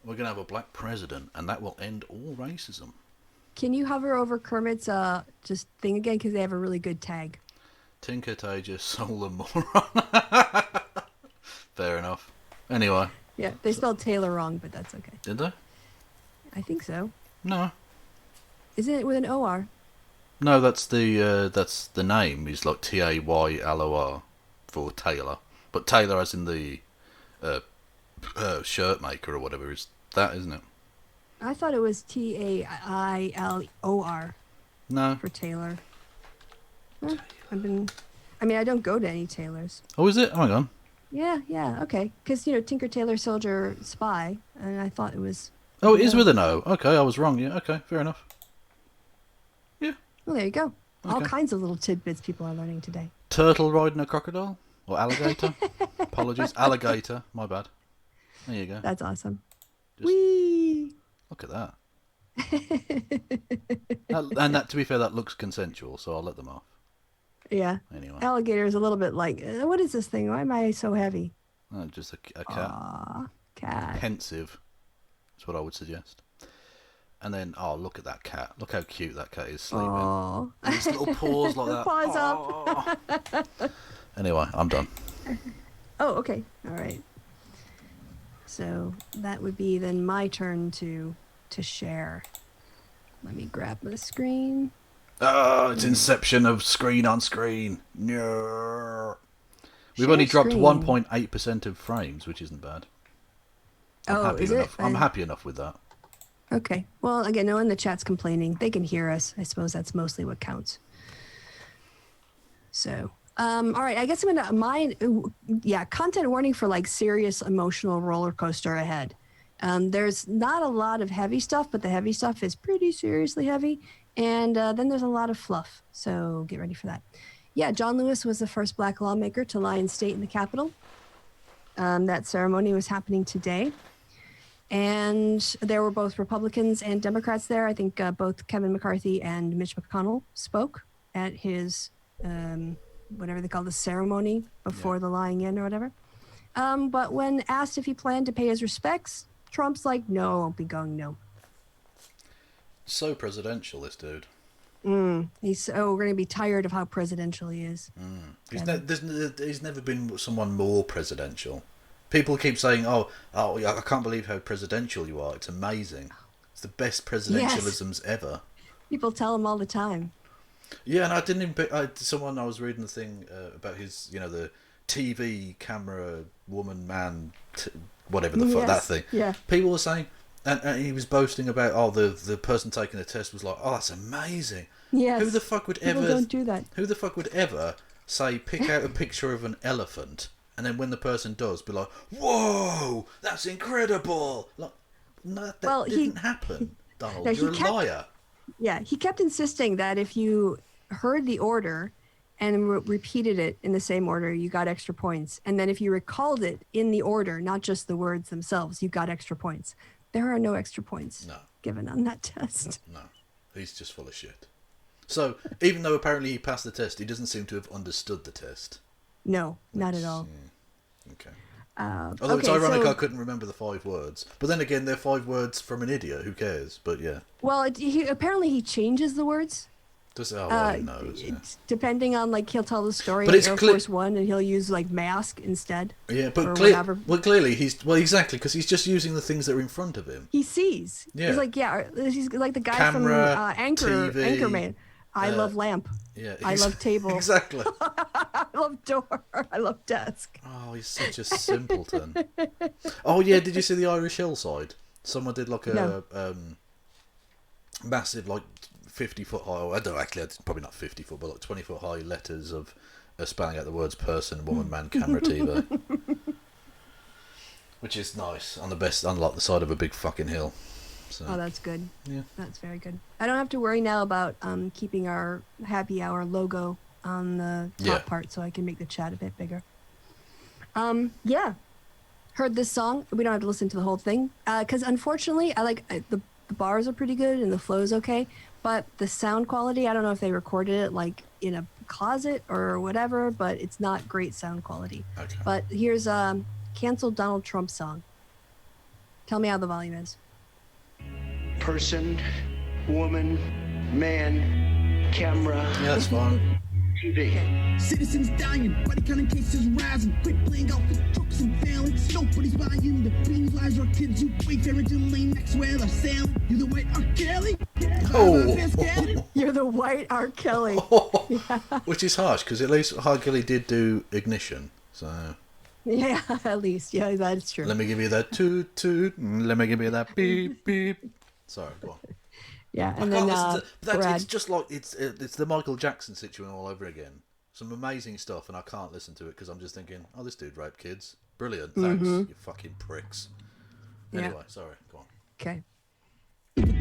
We're gonna have a black president, and that will end all racism. can you hover over Kermit's just thing again, because they have a really good tag. Tinker Tager Soul and Moron. Fair enough. Anyway, Yeah, they spelled Taylor wrong, but that's okay. did they? I think so. No. Isn't it with an OR? No, that's the name. Is like Taylor for Taylor, but Taylor as in the uh, shirt maker or whatever is that, isn't it? I thought it was Tailor No. for Taylor. Huh, I mean, I don't go to any tailors. Oh, is it? Hang on. Yeah, okay. Because, Tinker Tailor Soldier Spy, and I thought it was... Oh, it is No. with an O. Okay, I was wrong. Yeah. Okay, fair enough. Yeah. Well, there you go. All Okay. kinds of little tidbits people are learning today. Turtle riding a crocodile or alligator? Apologies, alligator. My bad. There you go. That's awesome. Just Whee! look at that. And that, to be fair, that looks consensual, so I'll let them off. Yeah. Anyway, Alligator is a little bit like, what is this thing? Why am I so heavy? just a cat. Aw, cat. Pensive. That's what I would suggest. And then, oh, look at that cat. Look how cute that cat is sleeping. Oh. His little paws like that. Paws up. Anyway, I'm done. Oh, okay. All right. So that would be then my turn to share. Let me grab the screen. Oh, it's Inception of screen on screen. No. We've Share only dropped screen. 1.8% of frames, which isn't bad. Oh, is it? Enough. I'm happy enough with that. Okay. Well, again, no one in the chat's complaining. They can hear us. I suppose that's mostly what counts. So, all right. I guess I'm gonna content warning for like serious emotional roller coaster ahead. There's not a lot of heavy stuff, but the heavy stuff is pretty seriously heavy. And then there's a lot of fluff. So get ready for that. Yeah, John Lewis was the first black lawmaker to lie in state in the Capitol. That ceremony was happening today. And there were both Republicans and Democrats there. I think both Kevin McCarthy and Mitch McConnell spoke at his, whatever they call the ceremony before the lying in or whatever. But when asked if he planned to pay his respects, Trump's like, no, I won't be going, no. So presidential, this dude. We're going to be tired of how presidential he is. He's never been someone more presidential. People keep saying, oh, I can't believe how presidential you are. It's amazing. It's the best presidentialisms ever. People tell him all the time. Yeah, and I didn't even... I was reading the thing about his, the TV camera woman, man, whatever the fuck, that thing. Yeah. People were saying... And he was boasting about, the person taking the test was like, oh, that's amazing. Yes. Who the fuck would People ever... don't do that. Who the fuck would ever say, pick out a picture of an elephant, and then when the person does, be like, whoa, that's incredible. Like, no, that didn't happen, Donald. No, You're a liar. Yeah, he kept insisting that if you heard the order and repeated it in the same order, you got extra points. And then if you recalled it in the order, not just the words themselves, you got extra points. There are no extra points given on that test. No, he's just full of shit. So, even though apparently he passed the test, he doesn't seem to have understood the test. No, not at all. Yeah. Okay. Although it's ironic I couldn't remember the 5 words. But then again, they're 5 words from an idiot. Who cares? But yeah. Well, apparently he changes the words. Who knows? Yeah. Depending on, he'll tell the story but in Air Force One and he'll use, mask instead. Yeah, but clearly exactly, because he's just using the things that are in front of him. He sees. Yeah. He's like the guy Camera, from TV, Anchorman. I love lamp. Yeah, I love table. Exactly. I love door. I love desk. Oh, he's such a simpleton. Oh yeah, did you see the Irish hillside? Someone did massive 50-foot high. I don't know, actually, it's probably not 50 foot, but 20-foot high letters of spelling out the words person, woman, man, camera, TV. Which is nice, on like the side of a big fucking hill. So, oh, that's good. Yeah. That's very good. I don't have to worry now about keeping our happy hour logo on the top part, so I can make the chat a bit bigger. Yeah. Heard this song. We don't have to listen to the whole thing. Because unfortunately, the bars are pretty good and the flow is okay. But the sound quality, I don't know if they recorded it like in a closet or whatever, but it's not great sound quality. Okay. But here's a canceled Donald Trump song. Tell me how the volume is. Person, woman, man, camera. Yeah, that's fine. TV. Okay. Citizens dying, body counting cases rising. Quit playing out the trucks and failing. Nobody's buying the beans, lies, or kids who wait there until lane next where they're sailing. You the white R. Kelly? Oh. You're the white R. Kelly. Yeah. Which is harsh, because at least R. Kelly did do Ignition, so... Yeah, at least. Yeah, that's true. Let me give you that toot toot, let me give you that beep beep. Sorry, go on. Yeah, and then it's just like it's the Michael Jackson situation all over again. Some amazing stuff, and I can't listen to it because I'm just thinking, oh, this dude raped kids. Brilliant, thanks, you fucking pricks. Anyway, sorry, go on. Okay.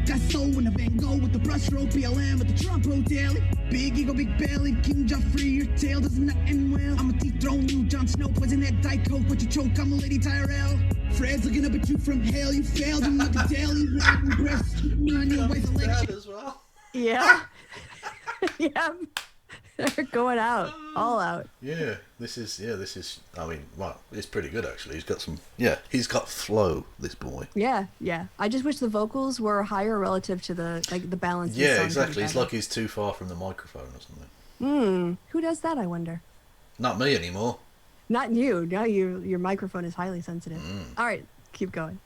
Got soul in a Van Gogh with the brushstroke, BLM with the Trump daily. Big ego, big belly, King Joffrey, your tail does not end well. I'ma dethrone you, Jon Snow, poison that Diet Coke, but you choke, I'm a Lady Tyrell. Fred's looking up at you from hell, you failed, you need the daily rotten breast. On your wife's election. As well. Yeah. Yeah. They're going out, all out. Yeah, this is. I mean, well, it's pretty good actually. He's got flow. This boy. Yeah. I just wish the vocals were higher relative to the balance. Yeah, exactly. It's like he's too far from the microphone or something. Who does that? I wonder. Not me anymore. Not you. No, your microphone is highly sensitive. All right, keep going.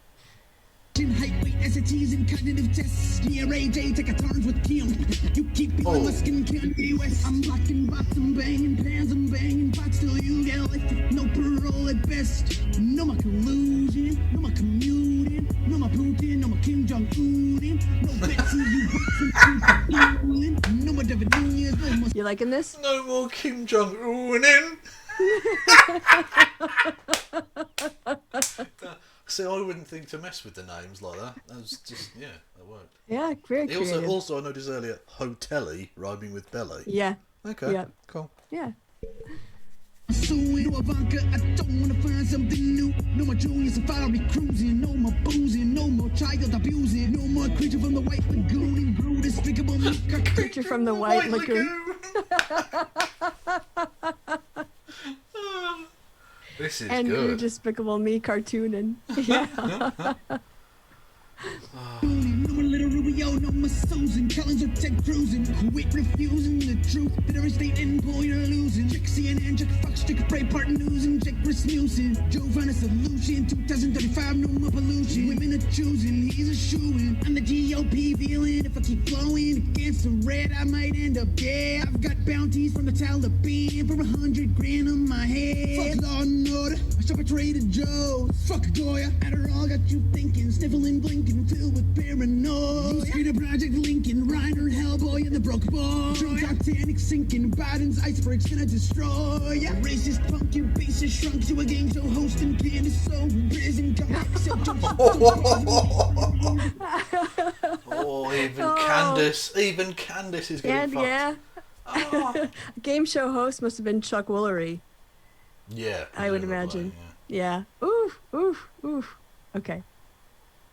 Height, weight, SATs, and cognitive tests. Me and Ray J take a turns with Kim. You keep Elon Musk and Kanye West. I'm blocking bots, I'm banging pans, I'm banging pots till you get life. No parole at best. No more collusion, no more commuting, no more Putin, no more Kim Jong-un. No Betsy, you no more Devin Nunes, no more. You liking this? No more Kim Jong-un in. See, I wouldn't think to mess with the names like that. That was just, that worked. Yeah, very creative. Also, I noticed earlier, hotelly rhyming with belly. Yeah. Okay. Yeah. Cool. Yeah. Suing Ivanka, I don't wanna find something new. No more Julian Safari cruising, no more boozing, no more child abusing, no more creature from the White Lagoon and Groot despicable me. Creature from the White Lagoon. This is and good. Your Despicable Me cartooning. Yeah. No more little Rubio, no more Susan. Collins or Ted Cruzin. Quit refusing the truth. Bitter estate and boy you're losing. Check CNN, check Fox, check Breitbart News, and check Rasmussen. Joe found a solution. 2035, no more pollution. Women are choosing, he's a shoo-in. I'm the GOP villain. If I keep flowing against the red, I might end up dead. I've got bounties from the Taliban for $100,000 on my head. Fuck law and order. I shop at Trader Joe's. Fuck Goya. Adderall got you thinking, sniffling, blinking, filled with paranoia. Speeder Project Lincoln, Reiner, Hellboy, and the broke boy. Drunk Titanic sinking, Biden's iceberg's gonna destroy ya. Racist punk, your base is shrunk to a game show host and Candace so prison come. Oh, even Candace is getting fucked. Yeah. Game show host must have been Chuck Woolery. Yeah. I would imagine. Yeah. Oof. Okay.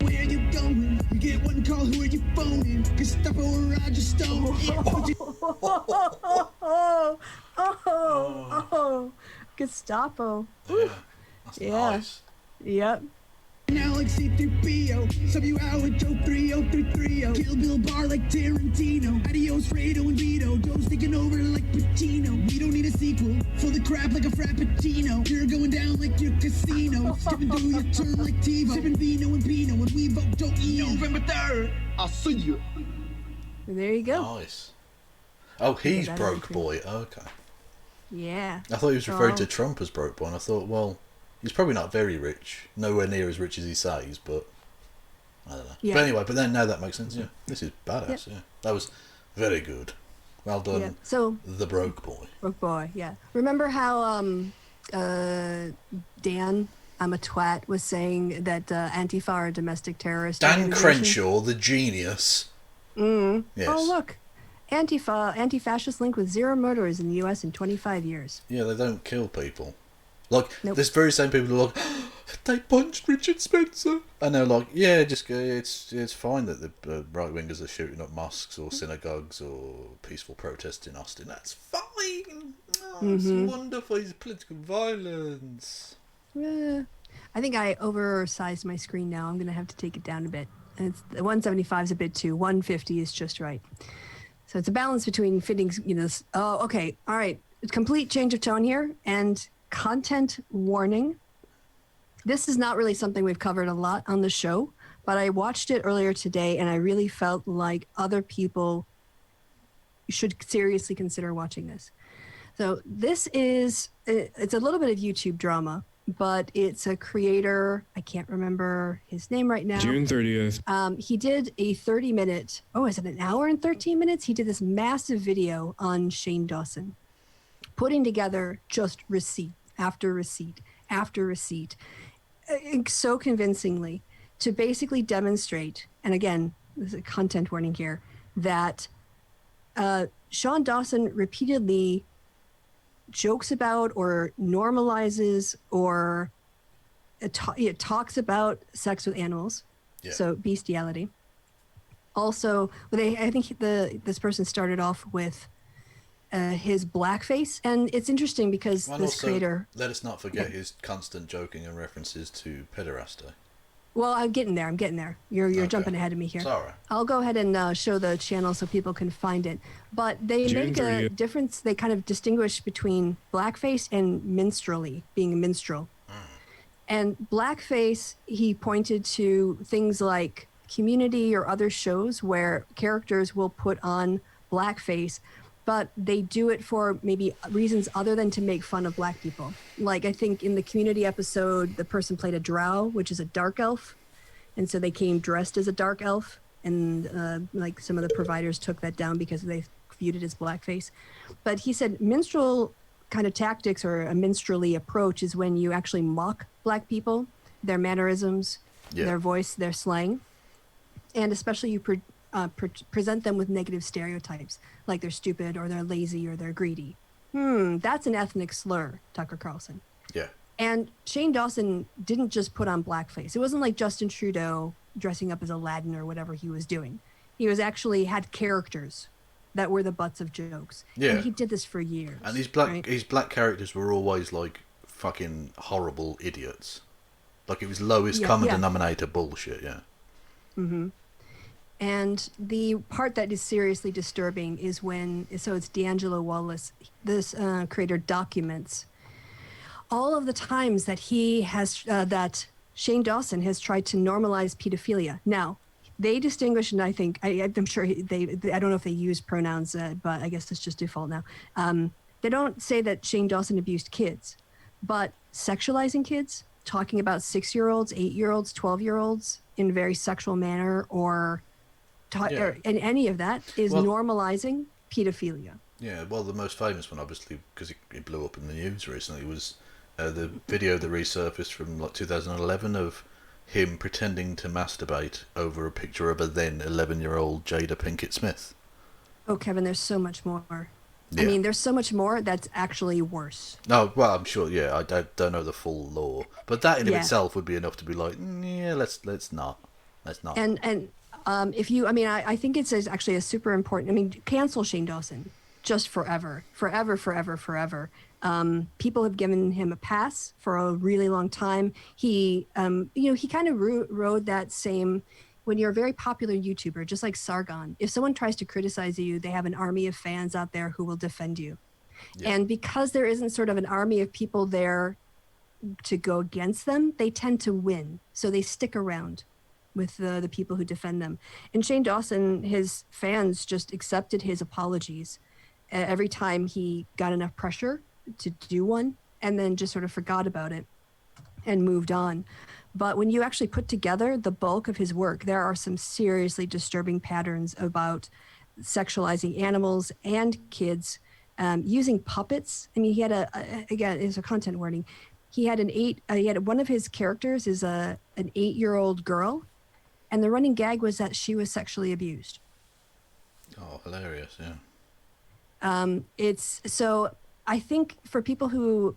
Where you going? You get one call, who are you phoning? Gestapo or Roger Stone? Oh, Gestapo. Yeah. That's nice. Yep. Now like C-3PO, sub you out with Joe 3033. Kill Bill Bar like Tarantino. Adios Fredo and Vito. Joe's taking over like Pacino. We don't need a sequel. Full of crap like a Frappuccino. You're going down like your casino. Skipping through your turn like TiVo. Sipping vino and Pinot. When we vote, don't eat. November 3rd, I'll see you. There you go. Nice. Oh, he's broke boy. Okay. Yeah. I thought he was referring to Trump as broke boy, and I thought, well, he's probably not very rich. Nowhere near as rich as he says, but I don't know. Yeah. But anyway, now that makes sense, yeah. This is badass, yeah. That was very good. Well done. Yeah. So the broke boy. Broke boy. Yeah. Remember how Dan, I'm a twat, was saying that Antifa are a domestic terrorist Dan organization? Crenshaw, the genius. Yes. Oh, look. Anti-fascist link with 0 murderers in the U.S. in 25 years. Yeah, they don't kill people. Like, nope. There's very same people who are like, they punched Richard Spencer. And they're like, yeah, just it's fine that the right-wingers are shooting up mosques or synagogues or peaceful protests in Austin. That's fine. Oh, it's wonderful. It's political violence. Yeah. I think I oversized my screen now. I'm going to have to take it down a bit. And 175 is a bit too. 150 is just right. So it's a balance between fitting, Oh, okay. All right. Complete change of tone here. And content warning. This is not really something we've covered a lot on the show, but I watched it earlier today and I really felt like other people should seriously consider watching this. So it's a little bit of YouTube drama, but it's a creator. I can't remember his name right now. June 30th. He did a 30-minute, is it an hour and 13 minutes? He did this massive video on Shane Dawson, putting together just receipt after receipt after receipt, so convincingly to basically demonstrate, and again, there's a content warning here, that Sean Dawson repeatedly jokes about or normalizes or talks about sex with animals, so bestiality. Also, I think this person started off with his blackface, and it's interesting because this creator. Let us not forget his constant joking and references to pederasty. Well, I'm getting there. You're okay. Jumping ahead of me here. Sorry. I'll go ahead and show the channel so people can find it. But they make a difference. They kind of distinguish between blackface and minstrelly, being a minstrel. And blackface, he pointed to things like Community or other shows where characters will put on blackface, but they do it for maybe reasons other than to make fun of Black people. Like, I think in the Community episode, the person played a drow, which is a dark elf. And so they came dressed as a dark elf. And like some of the providers took that down because they viewed it as blackface. But he said minstrel kind of tactics or a minstrelly approach is when you actually mock Black people, their mannerisms, their voice, their slang. And especially you present them with negative stereotypes, like they're stupid or they're lazy or they're greedy. That's an ethnic slur, Tucker Carlson. Yeah. And Shane Dawson didn't just put on blackface. It wasn't like Justin Trudeau dressing up as Aladdin or whatever he was doing. He was actually had characters that were the butts of jokes. Yeah. And he did this for years. And his black characters were always like fucking horrible idiots. Like it was lowest common denominator bullshit, Mm-hmm. And the part that is seriously disturbing is it's D'Angelo Wallace, this creator documents all of the times that he has, that Shane Dawson has tried to normalize pedophilia. Now, they distinguish, and I think, I'm sure I don't know if they use pronouns, but I guess it's just default now. They don't say that Shane Dawson abused kids, but sexualizing kids, talking about 6-year-olds, 8-year-olds, 12-year-olds in a very sexual manner or and any of that is normalizing pedophilia. Yeah, well, the most famous one, obviously, because it blew up in the news recently, was the video that resurfaced from like 2011 of him pretending to masturbate over a picture of a then 11-year-old Jada Pinkett Smith. Oh, Kevin, there's so much more. Yeah. I mean, there's so much more that's actually worse. No, well, I'm sure. Yeah, I don't know the full law, but that in of itself would be enough to be like, let's not. And if you, I think it's actually a super important. Cancel Shane Dawson just forever. People have given him a pass for a really long time. He, he kind of rode that same. When you're a very popular YouTuber, just like Sargon, if someone tries to criticize you, they have an army of fans out there who will defend you. Yeah. And because there isn't sort of an army of people there to go against them, they tend to win. So they stick around with the people who defend them. And Shane Dawson, his fans just accepted his apologies every time he got enough pressure to do one, and then just sort of forgot about it and moved on. But when you actually put together the bulk of his work, there are some seriously disturbing patterns about sexualizing animals and kids, using puppets. I mean, he had again, it's a content warning. He had one of his characters is an 8-year-old girl, and the running gag was that she was sexually abused. Oh, hilarious! Yeah. I think for people who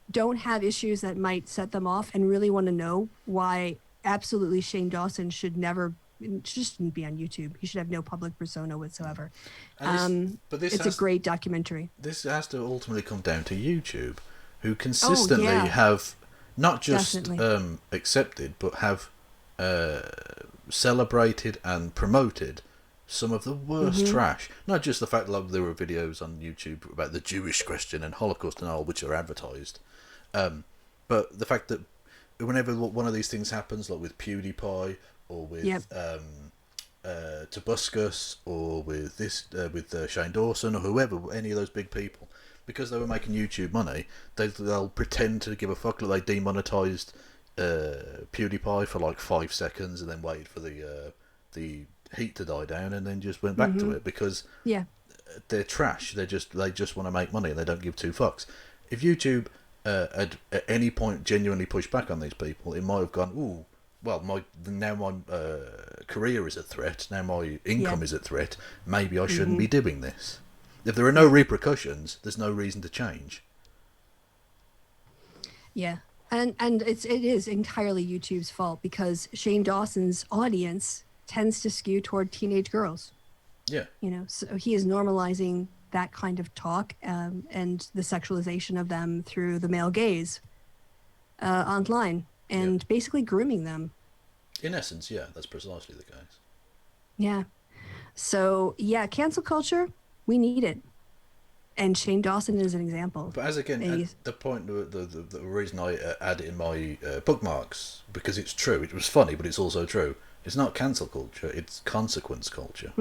don't have issues that might set them off and really want to know why absolutely Shane Dawson shouldn't be on YouTube. He should have no public persona whatsoever. It's a great documentary. This has to ultimately come down to YouTube, who consistently have not just accepted, but have celebrated and promoted some of the worst trash. Not just the fact that there were videos on YouTube about the Jewish question and Holocaust and all, which are advertised, but the fact that whenever one of these things happens, like with PewDiePie or with Tobuscus or with Shane Dawson or whoever, any of those big people, because they were making YouTube money, they'll pretend to give a fuck. Like they demonetized PewDiePie for like 5 seconds and then waited for the heat to die down and then just went back to it because they're trash. They just want to make money and they don't give two fucks. If YouTube at any point genuinely pushed back on these people, it might have gone, ooh, well, my career is at threat. Now my income is at threat. Maybe I shouldn't be doing this. If there are no repercussions, there's no reason to change. Yeah. And it is entirely YouTube's fault because Shane Dawson's audience tends to skew toward teenage girls. Yeah. So he is normalizing that kind of talk and the sexualization of them through the male gaze online and basically grooming them. In essence, yeah, that's precisely the case. Yeah. So, cancel culture, we need it. And Shane Dawson is an example. But as again, at the point, the reason I add it in my bookmarks, because it's true, it was funny, but it's also true. It's not cancel culture, it's consequence culture.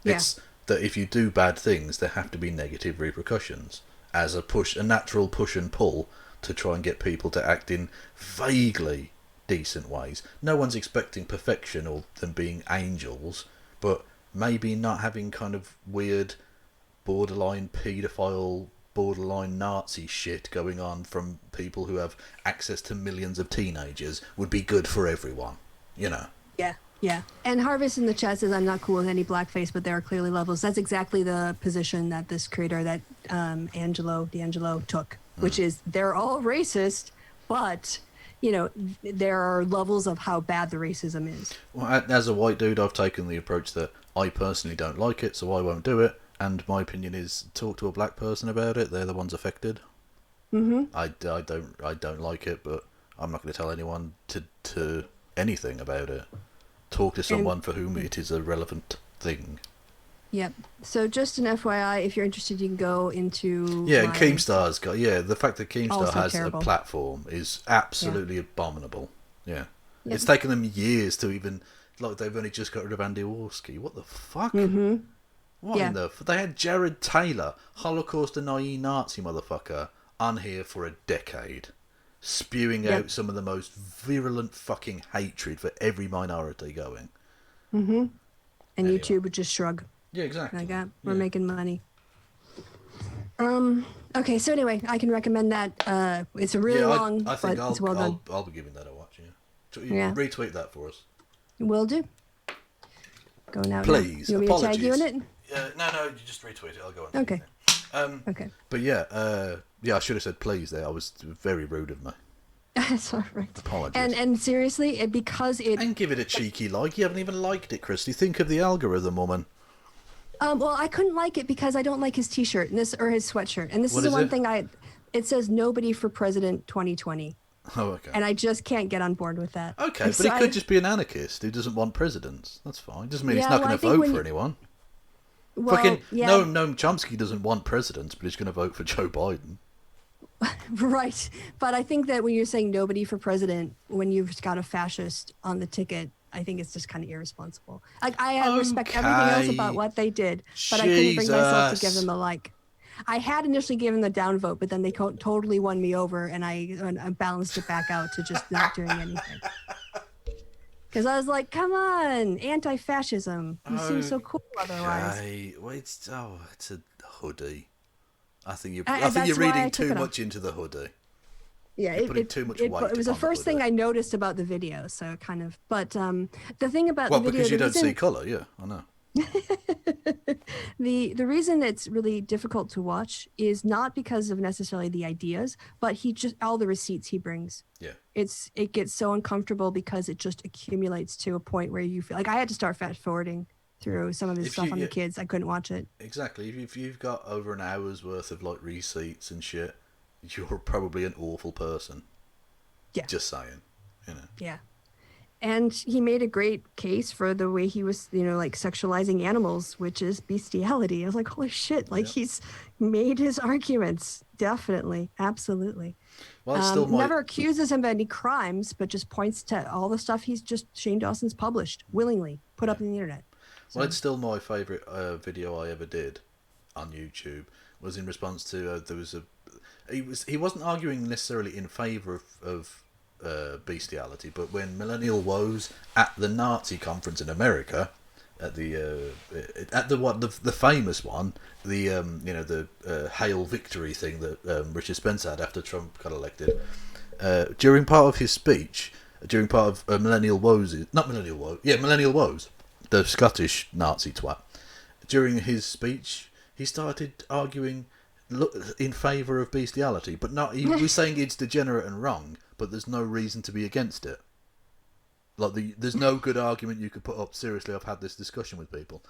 It's that if you do bad things, there have to be negative repercussions as a natural push and pull to try and get people to act in vaguely decent ways. No one's expecting perfection or them being angels, but maybe not having kind of weird borderline paedophile, borderline Nazi shit going on from people who have access to millions of teenagers would be good for everyone, Yeah. And Harvest in the chat says, I'm not cool with any blackface, but there are clearly levels. That's exactly the position that this creator, that D'Angelo took, which is they're all racist, but, there are levels of how bad the racism is. Well, as a white dude, I've taken the approach that I personally don't like it, so I won't do it. And my opinion is talk to a black person about it. They're the ones affected. I don't like it, but I'm not going to tell anyone to anything about it. Talk to someone for whom it is a relevant thing. Yep. So just an FYI, if you're interested, you can go into... Yeah, and Keemstar's got... Yeah, the fact that Keemstar has terrible. a platform is absolutely abominable. Yeah. Yep. It's taken them years to even... Like, they've only just got rid of Andy Warski. What the fuck? What in the... They had Jared Taylor, Holocaust-denying Nazi motherfucker, on here for a decade. Spewing out some of the most virulent fucking hatred for every minority going. And anyway. YouTube would just shrug. Yeah, exactly. Like, we're making money. Okay, so anyway, I can recommend that. It's a really long, I think it's well done. I'll be giving that a watch, yeah. Retweet that for us. Will do. Going out Please. Now. You want me to tag you in it? No, you just retweet it. I'll go on. Okay. Okay. But I should have said please there. I was very rude of me. That's all right. Apologies. And seriously, because it... And give it a cheeky like. You haven't even liked it, Kristi. Think of the algorithm, woman. Well, I couldn't like it because I don't like his T-shirt or his sweatshirt. And this is the one thing it says nobody for president 2020. Oh, okay. And I just can't get on board with that. Okay, but he could just be an anarchist who doesn't want presidents. That's fine. Doesn't mean he's not going to vote for anyone. Well, Noam Chomsky doesn't want presidents, but he's going to vote for Joe Biden. Right. But I think that when you're saying nobody for president, when you've got a fascist on the ticket, I think it's just kind of irresponsible. Like, I respect everything else about what they did, but I couldn't bring myself to give them a like. I had initially given the downvote, but then they totally won me over, and I balanced it back out to just not doing anything. Because I was like, come on, anti-fascism. You seem so cool otherwise. Okay. Well, it's a hoodie. I think you're That's why I reading took too it off. much into the hoodie. Yeah, You're putting too much weight it was the upon the first thing hoodie. I noticed about the video, so kind of. But the thing about Well, the video, because you the don't see reason colour, yeah, I know. the reason it's really difficult to watch is not because of necessarily the ideas, but he just all the receipts he brings. Yeah. It gets so uncomfortable because it just accumulates to a point where you feel like I had to start fast forwarding through some of his stuff on the kids. I couldn't watch it. Exactly. If you've got over an hour's worth of like receipts and shit, you're probably an awful person. Yeah. Just saying. You know. Yeah. And he made a great case for the way he was, like sexualizing animals, which is bestiality. I was like, holy shit, like he's made his arguments. Definitely. Absolutely. Well, it's still never accuses him of any crimes, but just points to all the stuff Shane Dawson's published willingly, put up on the internet. So. Well, it's still my favourite video I ever did on YouTube. Was in response to there was he wasn't arguing necessarily in favour of bestiality, but when Millennial Woes at the Nazi conference in America, at the famous one, the Hail Victory thing that Richard Spencer had after Trump got elected, during part of his speech, during part of Millennial Woes, Millennial Woes, the Scottish Nazi twat, during his speech, he started arguing in favour of bestiality, but not. He was saying it's degenerate and wrong, but there's no reason to be against it. Like there's no good argument you could put up. Seriously, I've had this discussion with people,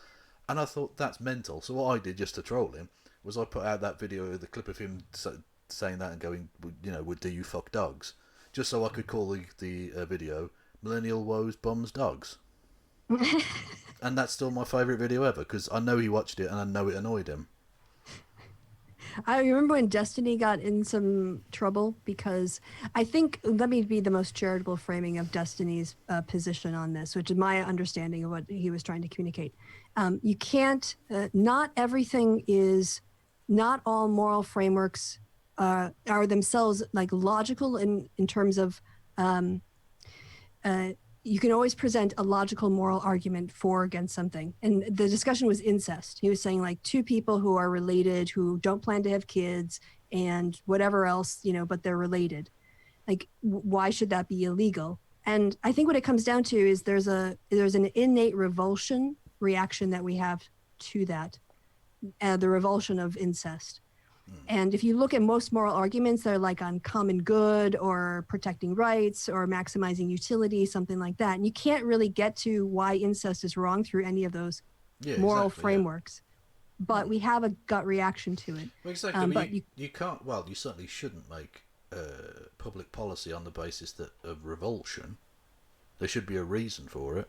and I thought that's mental. So what I did just to troll him was I put out that video, the clip of him saying that and going, do you fuck dogs? Just so I could call the video "Millennial Woes Bums Dogs." And that's still my favourite video ever, because I know he watched it and I know it annoyed him. I remember when Destiny got in some trouble because I think, let me be the most charitable framing of Destiny's position on this, which is my understanding of what he was trying to communicate. You can't, not all moral frameworks are themselves like logical in terms of, you can always present a logical moral argument for or against something. And the discussion was incest. He was saying like two people who are related, who don't plan to have kids and whatever else, but they're related. Like, why should that be illegal? And I think what it comes down to is there's an innate revulsion reaction that we have to that, the revulsion of incest. And if you look at most moral arguments, they're like on common good or protecting rights or maximizing utility, something like that. And you can't really get to why incest is wrong through any of those moral frameworks. Yeah. But we have a gut reaction to it. Well, exactly. But you can't, well, you certainly shouldn't make public policy on the basis of revulsion. There should be a reason for it.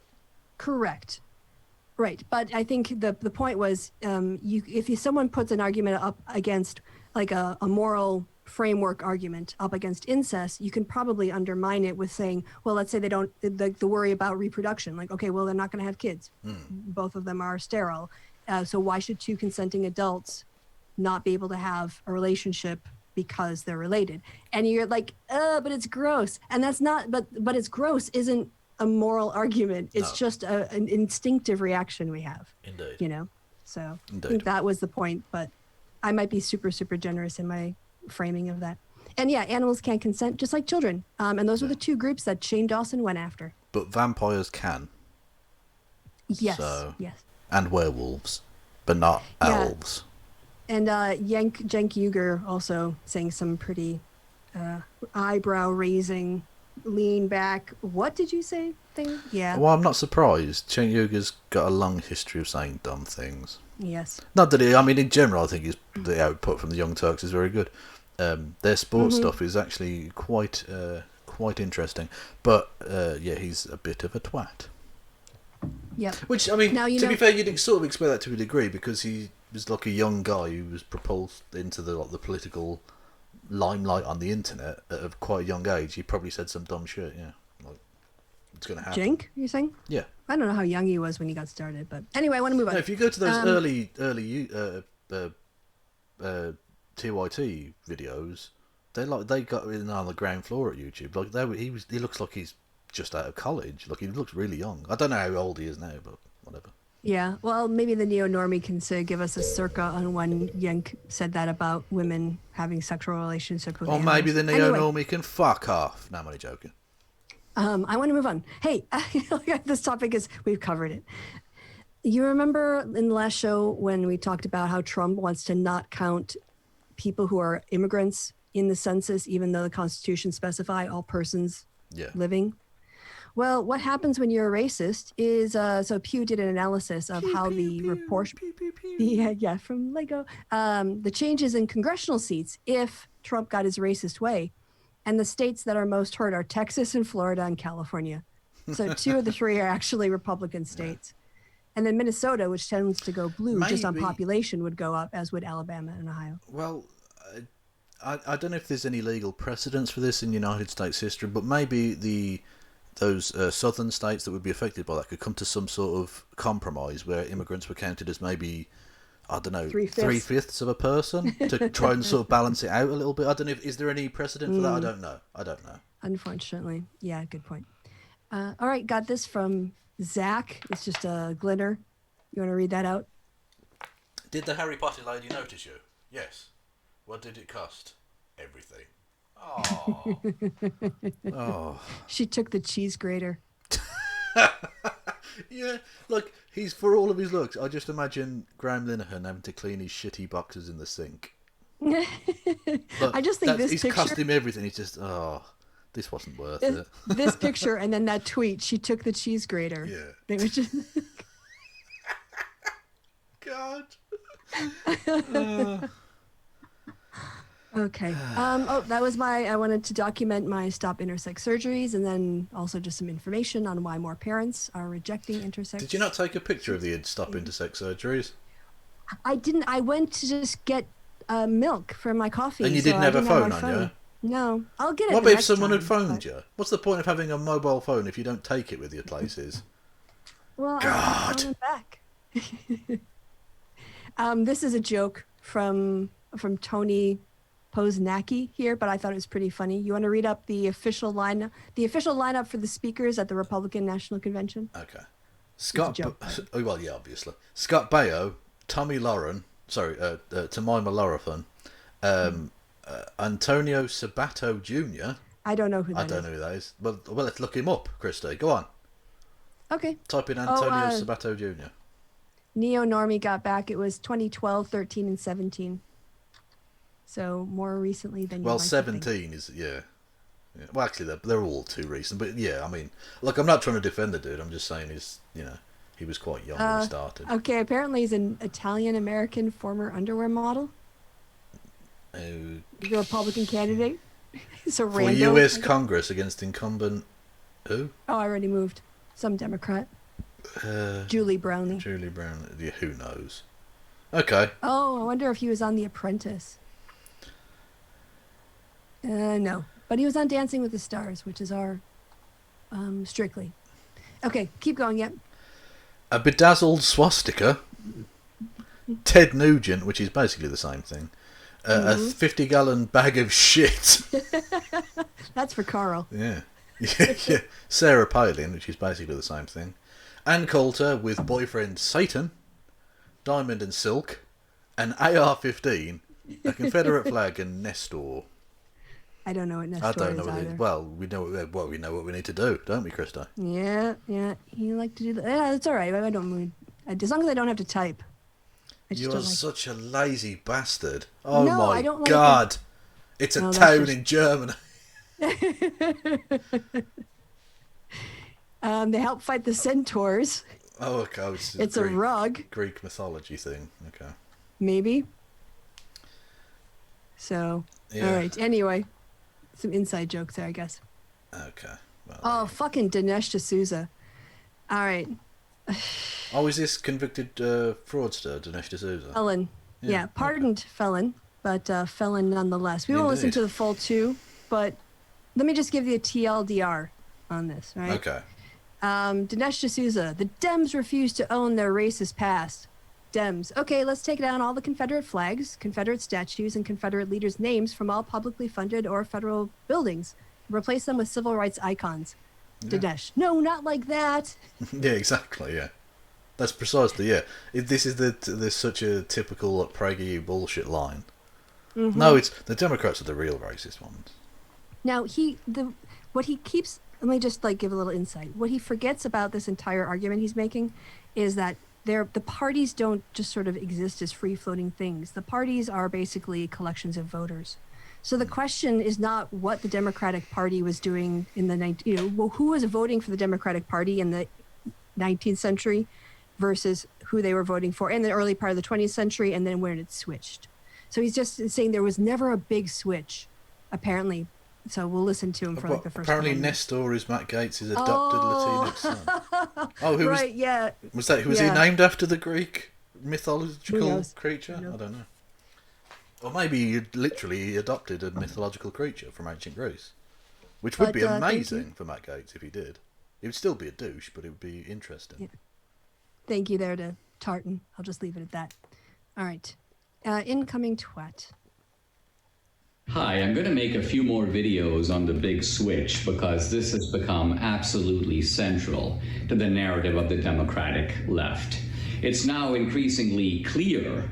Correct. Right, but I think the point was, if someone puts an argument up against like a moral framework argument up against incest, you can probably undermine it with saying, well, let's say they don't the worry about reproduction, like, okay, well, they're not going to have kids, both of them are sterile, so why should two consenting adults not be able to have a relationship because they're related? And you're like, but it's gross, and that's not, but it's gross isn't a moral argument. It's just an instinctive reaction we have. Indeed. So Indeed. I think that was the point, but I might be super, super generous in my framing of that. And yeah, animals can't consent just like children. And those were the two groups that Shane Dawson went after. But vampires can. Yes. So, yes. And werewolves, but not elves. And Cenk Uygur also saying some pretty eyebrow-raising, lean back, what did you say thing? Yeah. Well, I'm not surprised. Cenk Uygur's got a long history of saying dumb things. Yes. Not that in general, I think the output from the Young Turks is very good. Their sports stuff is actually quite interesting. But, he's a bit of a twat. Yep. Which, to be fair, you'd sort of expect that to a degree, because he was like a young guy who was propulsed into the political limelight on the internet at a quite a young age. He probably said some dumb shit. Yeah, like it's gonna happen. Cenk, you're saying? Yeah. I don't know how young he was when he got started, but anyway, I want to move on. No, if you go to those early TYT videos, they got in on the ground floor at YouTube. Like he looks like he's just out of college. Look, he looks really young. I don't know how old he is now, but whatever. Yeah, well, maybe the neo-normie can give us a circa on when Yank said that about women having sexual relationships with animals. Maybe the neo-normie can fuck off. No, I'm only joking. I want to move on. Hey, this topic is, we've covered it. You remember in the last show when we talked about how Trump wants to not count people who are immigrants in the census, even though the Constitution specify all persons living? Well, what happens when you're a racist is, so Pew did an analysis of how the report, from Lego, the changes in congressional seats if Trump got his racist way. And the states that are most hurt are Texas and Florida and California. So 2 of the 3 are actually Republican states. And then Minnesota, which tends to go blue just on population, would go up, as would Alabama and Ohio. Well, I don't know if there's any legal precedence for this in United States history, but maybe those southern states that would be affected by that could come to some sort of compromise where immigrants were counted as maybe, I don't know, 3/5 of a person to try and sort of balance it out a little bit. I don't know. Is there any precedent for that? I don't know. Unfortunately. Yeah, good point. All right, got this from Zach. It's just a glitter. You want to read that out? Did the Harry Potter lady notice you? Yes. What did it cost? Everything. Oh. Oh. She took the cheese grater. Yeah, look, he's, for all of his looks, I just imagine Graham Linehan having to clean his shitty boxes in the sink. I just think this he's picture... cost him everything. He's just, this wasn't worth it. This picture and then that tweet, she took the cheese grater. Yeah. They were just... God. Okay. That was I wanted to document my stop intersex surgeries, and then also just some information on why more parents are rejecting intersex. Did you not take a picture of the stop intersex surgeries? I didn't. I went to just get milk for my coffee. And you didn't have a phone on you? No. I'll get it. What if someone had phoned you? What's the point of having a mobile phone if you don't take it with you places? Well, God. I went back. This is a joke from Tony Poznacki here, but I thought it was pretty funny. You want to read up the official lineup for the speakers at the Republican National Convention? Okay. Obviously. Scott Baio, Tommy Lauren, Tamima Laurithan, Antonio Sabato Jr. I don't know who that is. I don't know who that is. Well, let's look him up, Kristi. Go on. Okay. Type in Antonio Sabato Jr. Neo-normie got back. It was 2012, 13, and 17. So more recently than you might 17 is, yeah. Well, actually, they're all too recent. But yeah, I mean, look, I'm not trying to defend the dude. I'm just saying he was quite young when he started. Okay, apparently he's an Italian-American former underwear model. The Republican candidate. So for U.S. Congress against incumbent who? Oh, I already moved. Some Democrat. Julie Browning. Julie Brown. Yeah, who knows? Okay. Oh, I wonder if he was on The Apprentice. No, but he was on Dancing with the Stars, which is our Strictly. Okay, keep going. Yep. A bedazzled swastika. Ted Nugent, which is basically the same thing. A 50-gallon bag of shit. That's for Carl. Yeah. Yeah. Sarah Palin, which is basically the same thing. Ann Coulter with boyfriend Satan, Diamond and Silk, an AR-15, a Confederate flag, and Nestor. I don't know what Nestor is. I don't know what either. it is. Well, we know what we need to do, don't we, Kristi? Yeah. You like to do that. Yeah, that's all right. I don't mind. As long as I don't have to type. You're such a lazy bastard. Oh no, my I don't God. Like it's a town in Germany. They help fight the centaurs. Oh, okay. It's a rug. Greek mythology thing. Okay. Maybe. So, yeah. All right. Anyway, some inside jokes there, I guess. Okay. Well, fucking Dinesh D'Souza. All right. Oh, is this convicted fraudster, Dinesh D'Souza? Felon. Yeah, pardoned felon, but felon nonetheless. We won't listen to the full 2, but let me just give you a TLDR on this, right? Okay. Dinesh D'Souza. The Dems refuse to own their racist past. Dems. Okay, let's take down all the Confederate flags, Confederate statues, and Confederate leaders' names from all publicly funded or federal buildings. Replace them with civil rights icons. Dinesh. No, not like that. Yeah, exactly. Yeah, that's precisely. Yeah, this is there's such a typical Prague bullshit line. No, it's the Democrats are the real racist ones. Now what he keeps. Let me just give a little insight. What he forgets about this entire argument he's making is that the parties don't just sort of exist as free-floating things. The parties are basically collections of voters. So the question is not what the Democratic Party was doing in the who was voting for the Democratic Party in the 19th century versus who they were voting for in the early part of the 20th century, and then when it switched. So he's just saying there was never a big switch, apparently. So we'll listen to him for the first. Apparently, Nestor is Matt Gaetz' adopted Latino son. Oh, who right? Yeah. Was that? Was he named after the Greek mythological creature? I don't know. Or maybe he literally adopted a mythological creature from ancient Greece, which would be amazing for Matt Gaetz if he did. He would still be a douche, but it would be interesting. Yeah. Thank you there to Tartan. I'll just leave it at that. All right. Incoming twat. Hi, I'm going to make a few more videos on the big switch because this has become absolutely central to the narrative of the Democratic left. It's now increasingly clear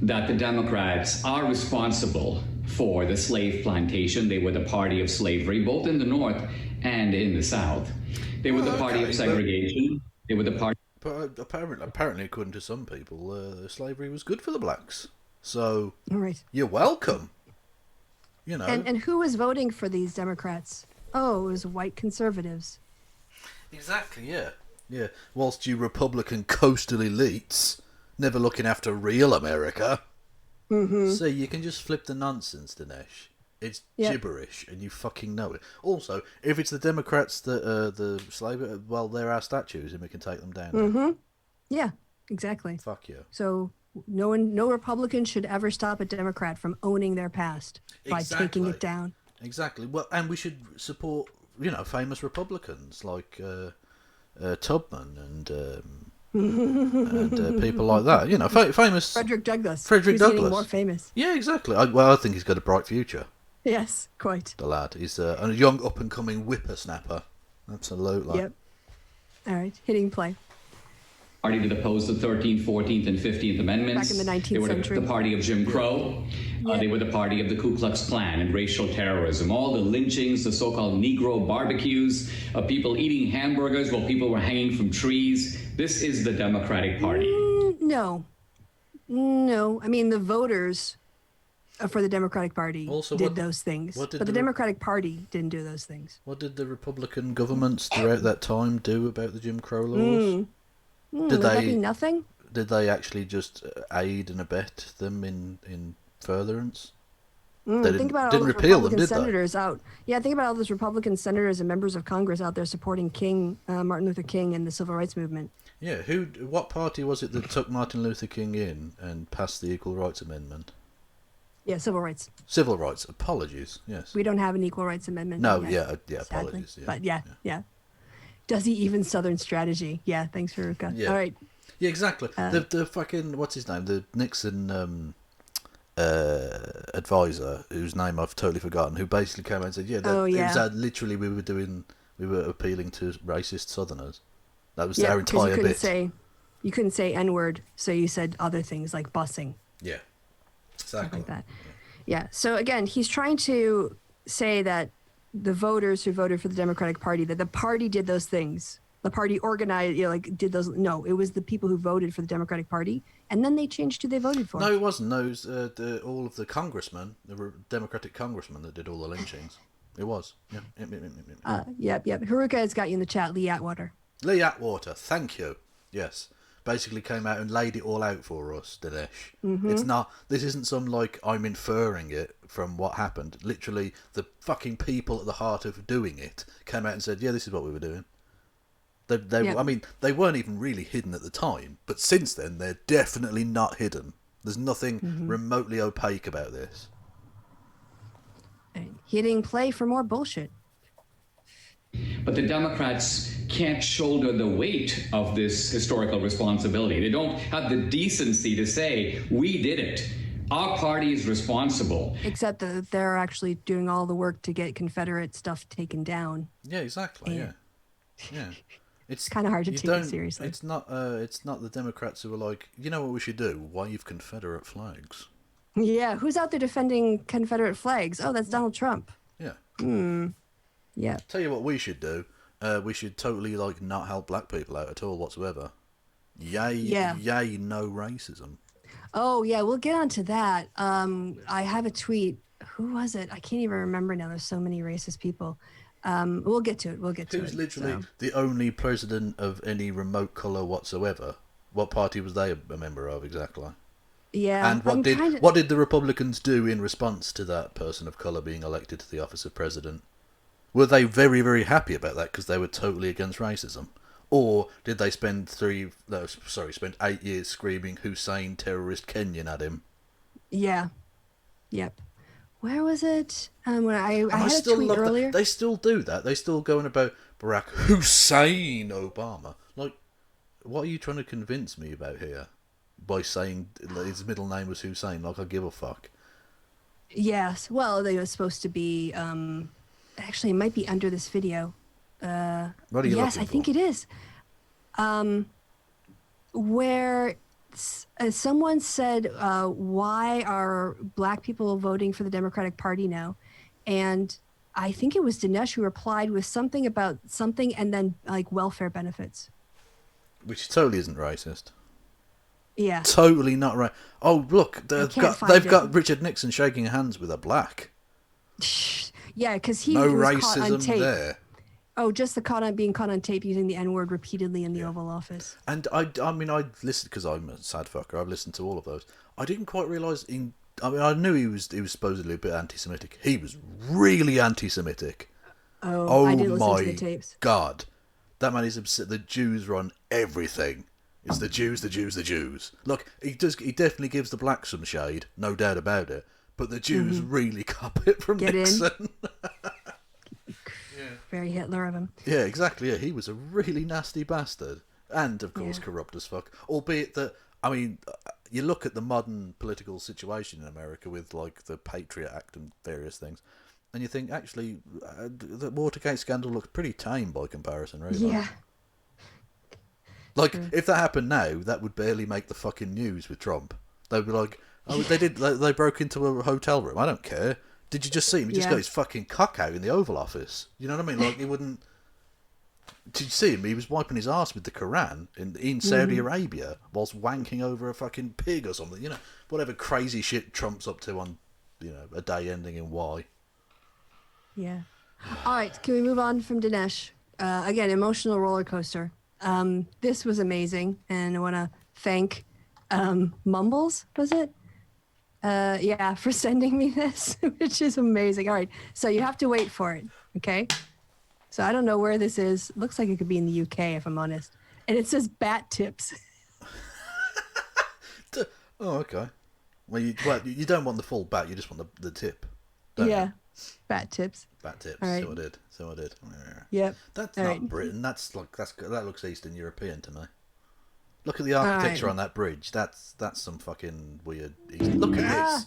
that the Democrats are responsible for the slave plantation. They were the party of slavery, both in the North and in the South. They were the party of segregation. They were the party... But apparently, according to some people, slavery was good for the blacks. So, you're welcome. You know. And who was voting for these Democrats? Oh, it was white conservatives. Exactly, yeah. Yeah. Whilst you Republican coastal elites never looking after real America. So you can just flip the nonsense, Dinesh. It's gibberish, and you fucking know it. Also, if it's the Democrats that are the slave, well, they're our statues, and we can take them down. Yeah, exactly. Fuck you. So no Republican should ever stop a Democrat from owning their past by taking it down. Exactly. Well, and we should support, famous Republicans like Tubman and people like that. Famous Frederick Douglass. Frederick Douglass. Getting more famous. Yeah, exactly. I think he's got a bright future. Yes, quite. The lad. He's a young up-and-coming whippersnapper. Absolutely. Yep. All right, hitting play. Party that opposed the 13th, 14th, and 15th Amendments. Back in the 19th they were century. The party of Jim Crow. They were the party of the Ku Klux Klan and racial terrorism. All the lynchings, the so-called Negro barbecues, of people eating hamburgers while people were hanging from trees. This is the Democratic Party. No. I mean, the voters for the Democratic Party did those things. But the Democratic Party didn't do those things. What did the Republican governments throughout that time do about the Jim Crow laws? Would that be nothing? Did they actually just aid and abet them in furtherance? They think about all those Republican senators out. Yeah, think about all those Republican senators and members of Congress out there supporting Martin Luther King and the Civil Rights Movement. Yeah, what party was it that took Martin Luther King in and passed the Equal Rights Amendment? Yeah, civil rights. Civil rights. Apologies. Yes. We don't have an Equal Rights Amendment. No. Yet, yeah. Apologies. Yeah. But yeah. Does he even Southern strategy? Yeah. Thanks for all right. Yeah, exactly. The fucking what's his name? The Nixon advisor, whose name I've totally forgotten, who basically came out and said, it was literally we were appealing to racist Southerners. That was our entire bit. You couldn't say N-word, so you said other things like busing. Yeah. Exactly. Like that. Yeah. So again, he's trying to say that the voters who voted for the Democratic Party, that the party did those things. The party organized, did those. No, it was the people who voted for the Democratic Party, and then they changed who they voted for. No, it wasn't. No, it was all of the congressmen, the Democratic congressmen that did all the lynchings. It was. Yeah. Yep. Haruka has got you in the chat. Lee Atwater. Lee Atwater. Thank you. Yes. Basically came out and laid it all out for us, Dinesh. It's not. This isn't some I'm inferring it from what happened. Literally, the fucking people at the heart of doing it came out and said, "Yeah, this is what we were doing." I mean, they weren't even really hidden at the time, but since then, they're definitely not hidden. There's nothing remotely opaque about this. Hitting play for more bullshit. But the Democrats can't shoulder the weight of this historical responsibility. They don't have the decency to say, we did it. Our party is responsible. Except that they're actually doing all the work to get Confederate stuff taken down. Yeah, exactly, yeah. Yeah. It's kind of hard to you take it don't. seriously. It's not. It's not the Democrats who are like, you know what we should do? Wave Confederate flags. Yeah, who's out there defending Confederate flags? Oh, that's Donald Trump. Yeah. Yeah. Tell you what we should do. We should totally like not help black people out at all whatsoever. Yay! Yeah. Yay! No racism. Oh, yeah, we'll get onto that. I have a tweet. Who was it? I can't even remember now. There's so many racist people. We'll get to it. We'll get to it. Who's literally so. the only president of any remote colour whatsoever? What party was they a member of exactly? Yeah. And what did the Republicans do in response to that person of colour being elected to the office of president? Were they very, very happy about that because they were totally against racism? Or did they spend 8 years screaming Hussein terrorist Kenyan at him? Yeah. Yep. Where was it? When I had a tweet earlier. They still do that. They still going about Barack Hussein Obama. Like, what are you trying to convince me about here? By saying his middle name was Hussein, like I give a fuck. Yes. Well, they were supposed to be. Actually, it might be under this video. What are you yes, looking I think for? it is. Where someone said, "Why are black people voting for the Democratic Party now?" And I think it was Dinesh who replied with something about something, and then like welfare benefits. Which totally isn't racist. Yeah. Totally not right. Oh, look, they've find it. got Richard Nixon shaking hands with a black. Yeah, because he No was caught on racism tape. there. Oh, just being caught on tape using the N-word repeatedly in the Oval Office. And I mean, I listened because I'm a sad fucker. I've listened to all of those. I didn't quite realise. I knew he was supposedly a bit anti-Semitic. He was really anti-Semitic. Oh, I didn't listen my to the tapes. God, that man is upset. The Jews run everything. It's the Jews, the Jews, the Jews. Look, he definitely gives the blacks some shade, no doubt about it. But the Jews really cop it from Nixon. Very Hitler of him. Yeah, exactly. Yeah, he was a really nasty bastard, and of course corrupt as fuck. Albeit that, I mean, you look at the modern political situation in America with like the Patriot Act and various things, and you think actually the Watergate scandal looks pretty tame by comparison, really. Yeah. Like if that happened now, that would barely make the fucking news with Trump. They'd be like, oh, they broke into a hotel room. I don't care. Did you just see him? He just got his fucking cock out in the Oval Office. You know what I mean? Like, he wouldn't... Did you see him? He was wiping his ass with the Quran in Saudi Arabia whilst wanking over a fucking pig or something. You know, whatever crazy shit Trump's up to on, a day ending in Y. Yeah. All right, can we move on from Dinesh? Again, emotional roller coaster. This was amazing, and I want to thank Mumbles, was it? For sending me this, which is amazing. All right, so you have to wait for it, okay? So I don't know where this is. Looks like it could be in the UK, if I'm honest. And it says bat tips. Oh, okay. Well, you don't want the full bat. You just want the tip. Don't you? Bat tips. Bat tips. All right. So I did. Yep. That's All not right. Britain. That looks Eastern European to me. Look at the architecture on that bridge. That's some fucking weird. Look at this.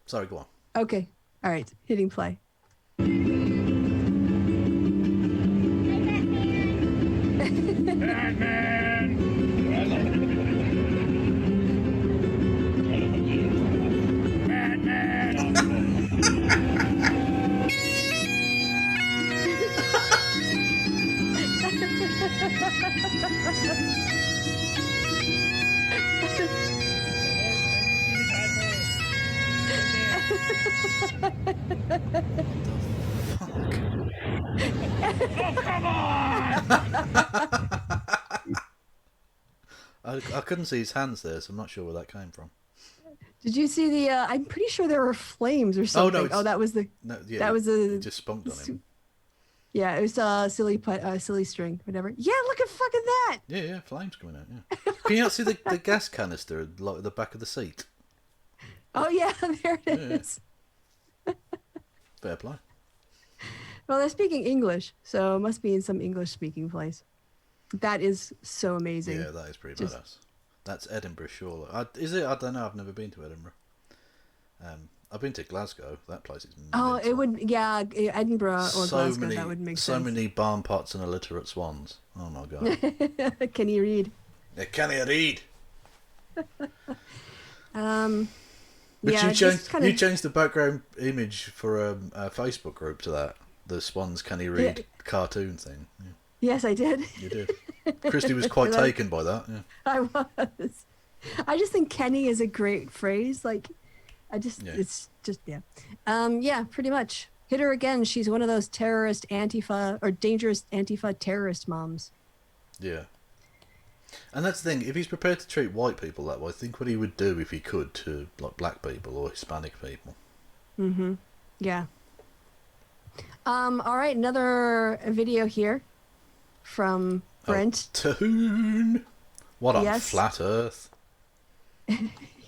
Sorry, go on. Okay. All right. Hitting play. I couldn't see his hands there, so I'm not sure where that came from. Did you see the? I'm pretty sure there were flames or something. Oh, no, that was the. No, yeah, that was a. it just spunked on him. Yeah, it was silly string, whatever. Yeah, look at fucking that. Yeah, flames coming out. Yeah. Can you not see the gas canister at the back of the seat? Oh yeah, there it is. Fair play. Well, they're speaking English, so it must be in some English-speaking place. That is so amazing. Yeah, that is pretty badass. That's Edinburgh, surely. Is it? I don't know. I've never been to Edinburgh. I've been to Glasgow. That place is Oh, mental. it would, yeah, Edinburgh or Glasgow, that would make so sense. many barn pots and illiterate swans. Oh my god. Can you read? Yeah, can you read? Um, But yeah, you just changed you changed the background image for a Facebook group to that. The swans can you read cartoon thing. Yeah, Yes, I did. you did. Kristi was quite taken by that. Yeah. I was. I just think Kenny is a great phrase. Like, Yeah. it's just, yeah. Yeah, pretty much. Hit her again. She's one of those terrorist Antifa or dangerous Antifa terrorist moms. Yeah. And that's the thing, if he's prepared to treat white people that way, think what he would do if he could to like black people or Hispanic people. Mm-hmm. Yeah. All right, another video here from Brent. Oh, Toon! What on Yes. flat Earth?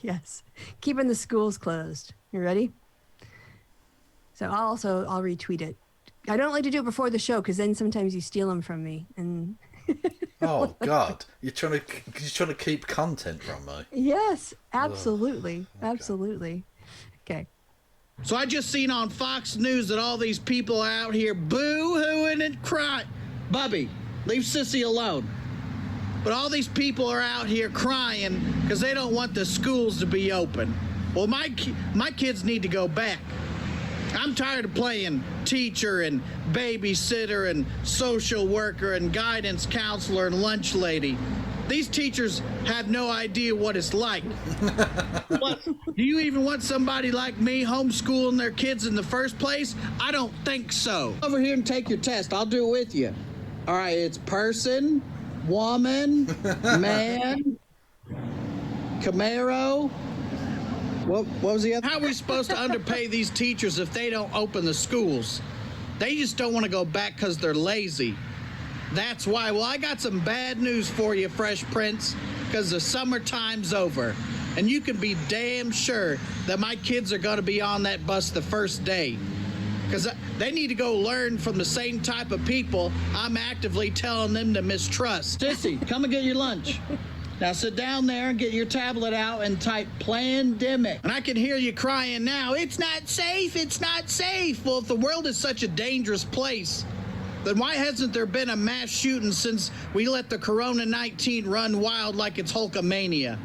Yes. Keeping the schools closed. You ready? So I'll retweet it. I don't like to do it before the show because then sometimes you steal them from me. And Oh God! You're trying to keep content from me. yes, absolutely, absolutely. Okay. So I just seen on Fox News that all these people are out here boo-hooing and crying. Bubby, leave Sissy alone. But all these people are out here crying because they don't want the schools to be open. Well, my kids need to go back. I'm tired of playing teacher and babysitter and social worker and guidance counselor and lunch lady. These teachers have no idea what it's like. What, do you even want somebody like me homeschooling their kids in the first place? I don't think so. Over here and take your test. I'll do it with you. All right, it's person, woman, man, Camaro. What was the other? How are we supposed to underpay these teachers if they don't open the schools? They just don't want to go back because they're lazy. That's why. Well, I got some bad news for you, Fresh Prince, because the summertime's over. And you can be damn sure that my kids are going to be on that bus the first day. Because they need to go learn from the same type of people I'm actively telling them to mistrust. Sissy, come and get your lunch. Now sit down there and get your tablet out and type pandemic. And I can hear you crying now, it's not safe, it's not safe. Well, if the world is such a dangerous place, then why hasn't there been a mass shooting since we let the Corona-19 run wild like it's Hulkamania?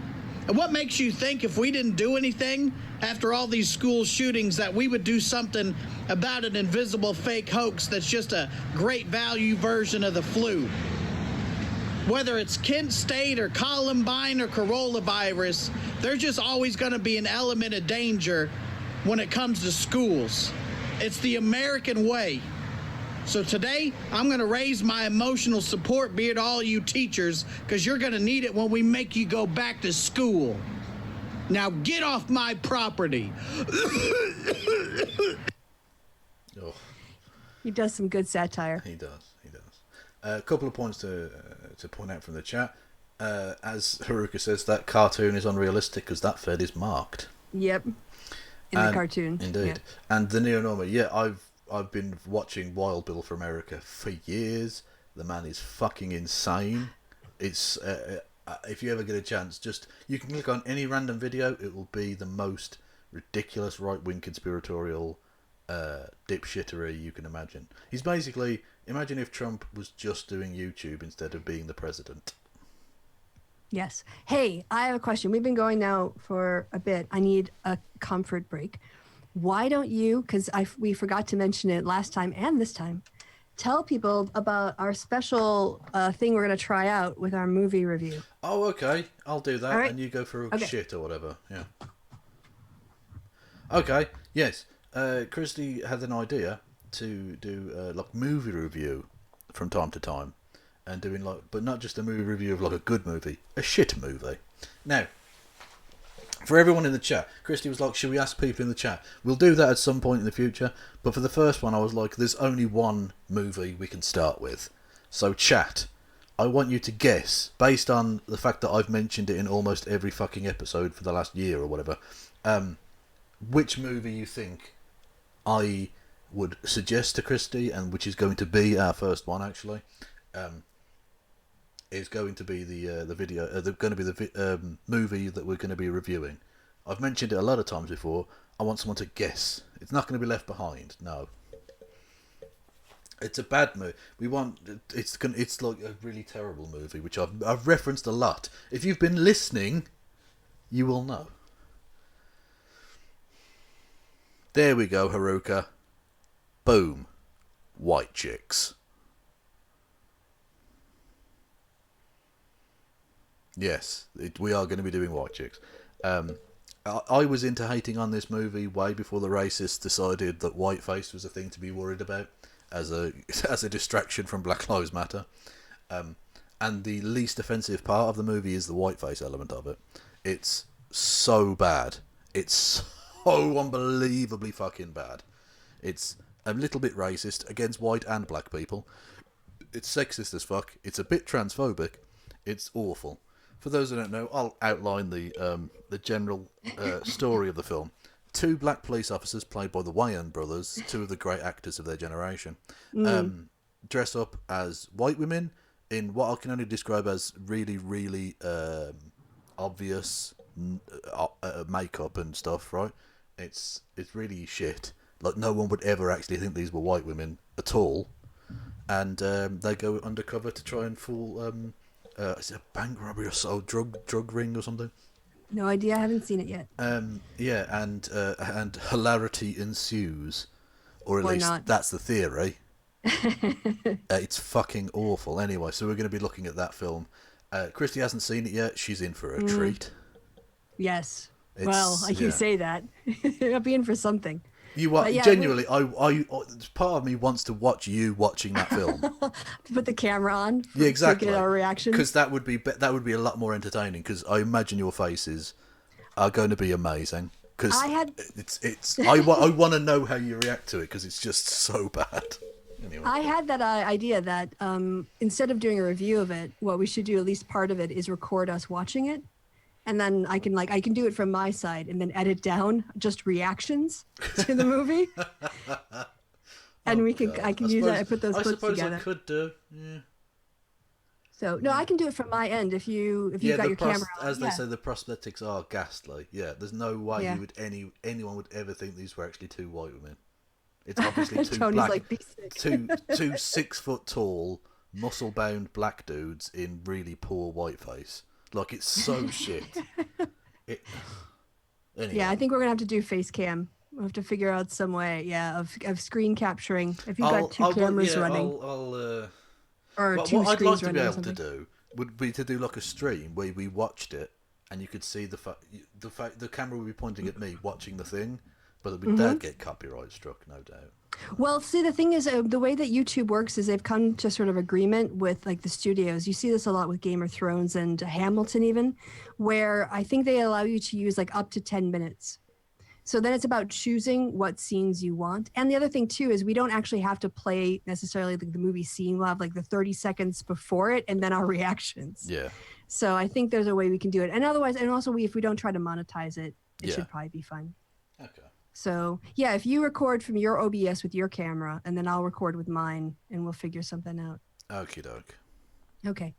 And what makes you think if we didn't do anything after all these school shootings that we would do something about an invisible fake hoax that's just a great value version of the flu? Whether it's Kent State or Columbine or coronavirus, there's just always going to be an element of danger when it comes to schools. It's the American way. So today, I'm going to raise my emotional support beer to all you teachers because you're going to need it when we make you go back to school. Now get off my property. Oh, He does some good satire. he does. A couple of points to point out from the chat. As Haruka says, that cartoon is unrealistic because that Fed is marked. Yep. In the cartoon. Indeed. Yeah. And the Neonorma, yeah, I've been watching Wild Bill for America for years. The man is fucking insane. It's if you ever get a chance, you can click on any random video. It will be the most ridiculous right-wing conspiratorial dipshittery you can imagine. He's basically, imagine if Trump was just doing YouTube instead of being the president. Yes. Hey, I have a question. We've been going now for a bit. I need a comfort break. Why don't you, because we forgot to mention it last time and this time, tell people about our special thing we're going to try out with our movie review. Oh, okay. I'll do that, right. and you go for Okay. shit or whatever. Yeah. Okay. Yes. Kristi had an idea to do like movie review from time to time, and doing but not just a movie review of like a good movie, a shit movie. Now, for everyone in the chat, Kristi was like, should we ask people in the chat? We'll do that at some point in the future, but for the first one I was like, there's only one movie we can start with. So chat, I want you to guess, based on the fact that I've mentioned it in almost every fucking episode for the last year or whatever, which movie you think I would suggest to Kristi, and which is going to be our first one actually, is going to be the video, going to be the movie that we're going to be reviewing. I've mentioned it a lot of times before. I want someone to guess. It's not going to be Left Behind. No. It's a bad movie. It's like a really terrible movie, which I've referenced a lot. If you've been listening, you will know. There we go, Haruka. Boom. White Chicks. Yes, we are going to be doing White Chicks. I was into hating on this movie way before the racists decided that whiteface was a thing to be worried about as a distraction from Black Lives Matter. And the least offensive part of the movie is the whiteface element of it. It's so bad. It's so unbelievably fucking bad. It's a little bit racist against white and black people. It's sexist as fuck. It's a bit transphobic. It's awful. For those who don't know, I'll outline the general story of the film. Two black police officers played by the Wayans brothers, two of the great actors of their generation, dress up as white women in what I can only describe as really, really obvious makeup and stuff, right? It's really shit. Like, no one would ever actually think these were white women at all. And they go undercover to try and fool... is it a bank robbery or so? Drug ring or something? No idea. I haven't seen it yet. Yeah, and hilarity ensues, or at least not. That's the theory. It's fucking awful. Anyway, so we're going to be looking at that film. Kristi hasn't seen it yet. She's in for a treat. Yes. Well, you say that. I'll be in for something. You are genuinely. I part of me wants to watch you watching that film. Put the camera on. Yeah, exactly. To get our reaction. Because that would be a lot more entertaining. Because I imagine your faces are going to be amazing. Because I want to know how you react to it. Because it's just so bad. Anyway. I had that idea that instead of doing a review of it, what we should do, at least part of it, is record us watching it. And then I can do it from my side and then edit down just reactions to the movie. And I can use that. I put those clips together. I could do. Yeah. So no, I can do it from my end if you've got your camera on. As they say, the prosthetics are ghastly. Yeah, there's no way anyone would ever think these were actually two white women. It's obviously two Tony's black, like, be sick. two 6 foot tall, muscle bound black dudes in really poor whiteface. Like, it's so shit. Anyway. Yeah, I think we're gonna have to do face cam. We'll have to figure out some way, of screen capturing. If you've got two cameras running, or two what screens I'd like to be running or able something. to do would be to do like a stream where we watched it and you could see the camera would be pointing at me watching the thing, but they'd get copyright struck, no doubt. Well, see, the thing is, the way that YouTube works is they've come to sort of agreement with like the studios. You see this a lot with Game of Thrones and Hamilton even, where I think they allow you to use like up to 10 minutes. So then it's about choosing what scenes you want. And the other thing too is we don't actually have to play necessarily the movie scene. We'll have like the 30 seconds before it and then our reactions. Yeah. So I think there's a way we can do it. And otherwise, and also if we don't try to monetize it, it should probably be fun. Okay. So, yeah, if you record from your OBS with your camera, and then I'll record with mine, and we'll figure something out. Okie doke. Okay.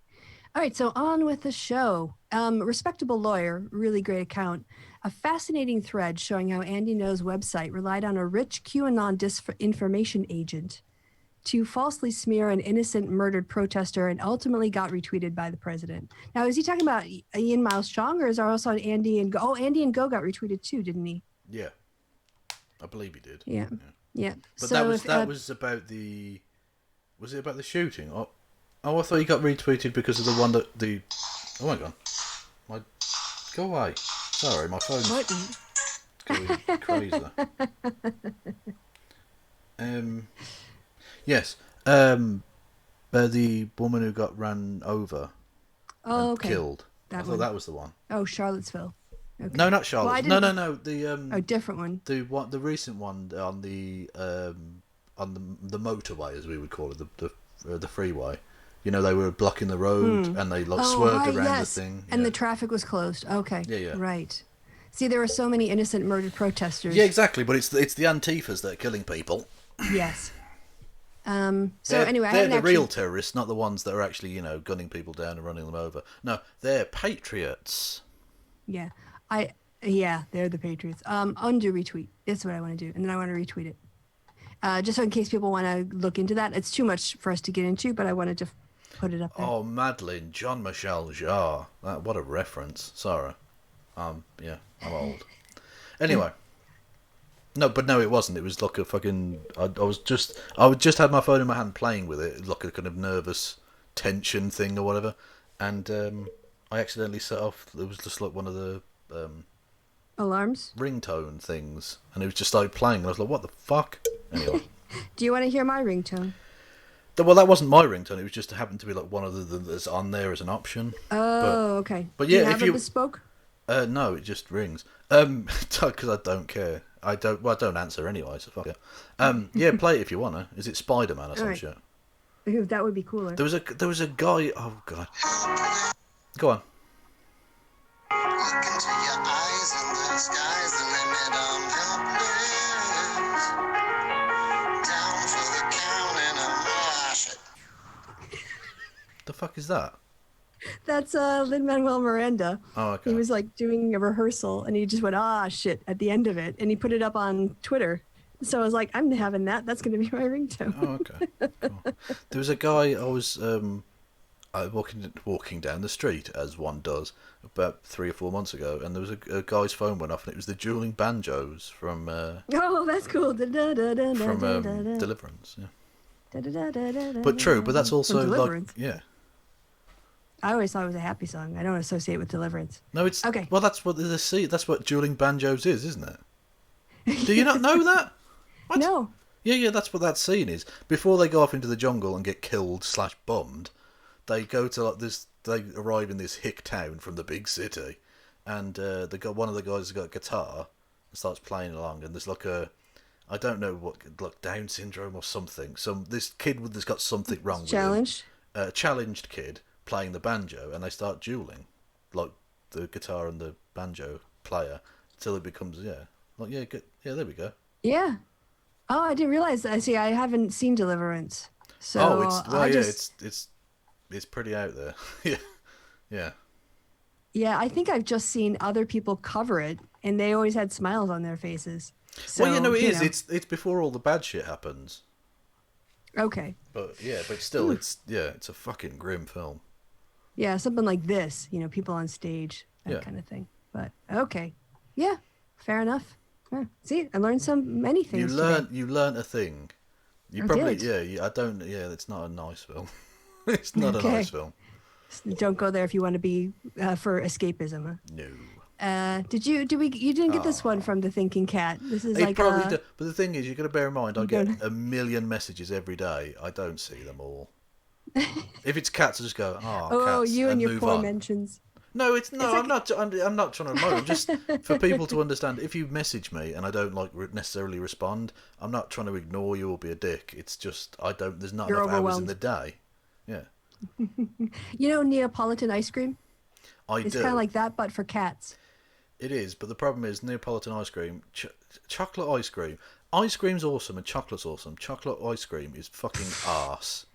All right, so on with the show. Respectable Lawyer, really great account. A fascinating thread showing how Andy Ngo's website relied on a rich QAnon disinformation agent to falsely smear an innocent murdered protester and ultimately got retweeted by the president. Now, is he talking about Ian Miles Cheong, or is there also Andy and Go? Oh, Andy and Go got retweeted too, didn't he? Yeah. I believe he did. Yeah. But so that was about the... Was it about the shooting? Oh, I thought he got retweeted because of the one that the... Oh my god. Go away. Sorry, my phone's going crazy. Yes. The woman who got ran over and killed. I thought that was the one. Oh, Charlottesville. Okay. No, not Charlotte. Well, no. The different one. The recent one on the motorway, as we would call it, the freeway. You know, they were blocking the road and they swerved around the thing. And the traffic was closed. Okay. Yeah. Right. See, there were so many innocent murdered protesters. Yeah, exactly. But it's the Antifas that are killing people. Yes. They're the real terrorists, not the ones that are actually, gunning people down and running them over. No, they're patriots. Yeah. Yeah, they're the Patriots. Undo retweet. That's what I want to do, and then I want to retweet it. Just so in case people want to look into that. It's too much for us to get into, but I wanted to put it up there. Oh, Madeline, John Michel Jarre. What a reference. Sorry. Yeah, I'm old. Anyway. No, it wasn't. It was like a fucking... I just had my phone in my hand playing with it, like a kind of nervous tension thing or whatever, and I accidentally set off... It was just like one of the... Alarms? ringtone things, and it was just like playing, and I was like, what the fuck? Anyway. Do you want to hear my ringtone? Well, that wasn't my ringtone. It was just happened to be like one of the that's on there as an option. Oh, okay. But Do yeah, you have if a you bespoke? no, it just rings. Because I don't care. I don't answer anyway. So fuck it. Yeah, play it if you wanna. Is it Spider-Man or some Alright. shit? Ooh, that would be cooler. There was a guy. Oh god. Go on. Look into your eyes and the sky's the limit. I'm helpless. Down for the count and I'm rushing. The fuck is that? That's Lin-Manuel Miranda. Oh, okay. He was like doing a rehearsal, and he just went, "Ah, shit," at the end of it, and he put it up on Twitter. So I was like, "I'm having that. That's going to be my ringtone." Oh, okay. Cool. There was a guy I was walking down the street, as one does, about 3 or 4 months ago, and there was a guy's phone went off, and it was the dueling banjos from Oh, that's cool. Deliverance. Yeah. But true. But that's also like Deliverance. yeah. I always thought it was a happy song. I don't associate with Deliverance. No, it's okay. Well, that's what that's what dueling banjos is, isn't it? Do you not know that? What? No. Yeah, that's what that scene is. Before they go off into the jungle and get killed / bombed, they go to like this. They arrive in this hick town from the big city, and one of the guys has got a guitar and starts playing along. And there's like I don't know what, like Down syndrome or something. This kid that's got something wrong Challenged? with him. Challenged kid playing the banjo, and they start dueling, like the guitar and the banjo player, until it becomes there we go. Yeah. Oh, I didn't realize that. See, I haven't seen Deliverance. So it's pretty out there. yeah. Yeah, I think I've just seen other people cover it, and they always had smiles on their faces. So, it is. It's before all the bad shit happens. Okay. But still, it's a fucking grim film. Yeah, something like this, people on stage, that kind of thing. But okay, yeah, fair enough. Huh. See, I learned many things. You learn a thing. You probably it's not a nice film. It's not a nice film. Don't go there if you want to be for escapism. Huh? No. You didn't get this one from the Thinking Cat. This is It like probably did. But the thing is, you've got to bear in mind, I get a million messages every day. I don't see them all. If it's cats, I just go, cats, you and your move poor on. mentions. No, I'm not trying to moan. Just for people to understand, if you message me and I don't necessarily respond, I'm not trying to ignore you or be a dick. It's just there's not enough hours in the day. Yeah. Neapolitan ice cream? It's kind of like that, but for cats. It is, but the problem is Neapolitan ice cream, chocolate ice cream. Ice cream's awesome and chocolate's awesome. Chocolate ice cream is fucking arse.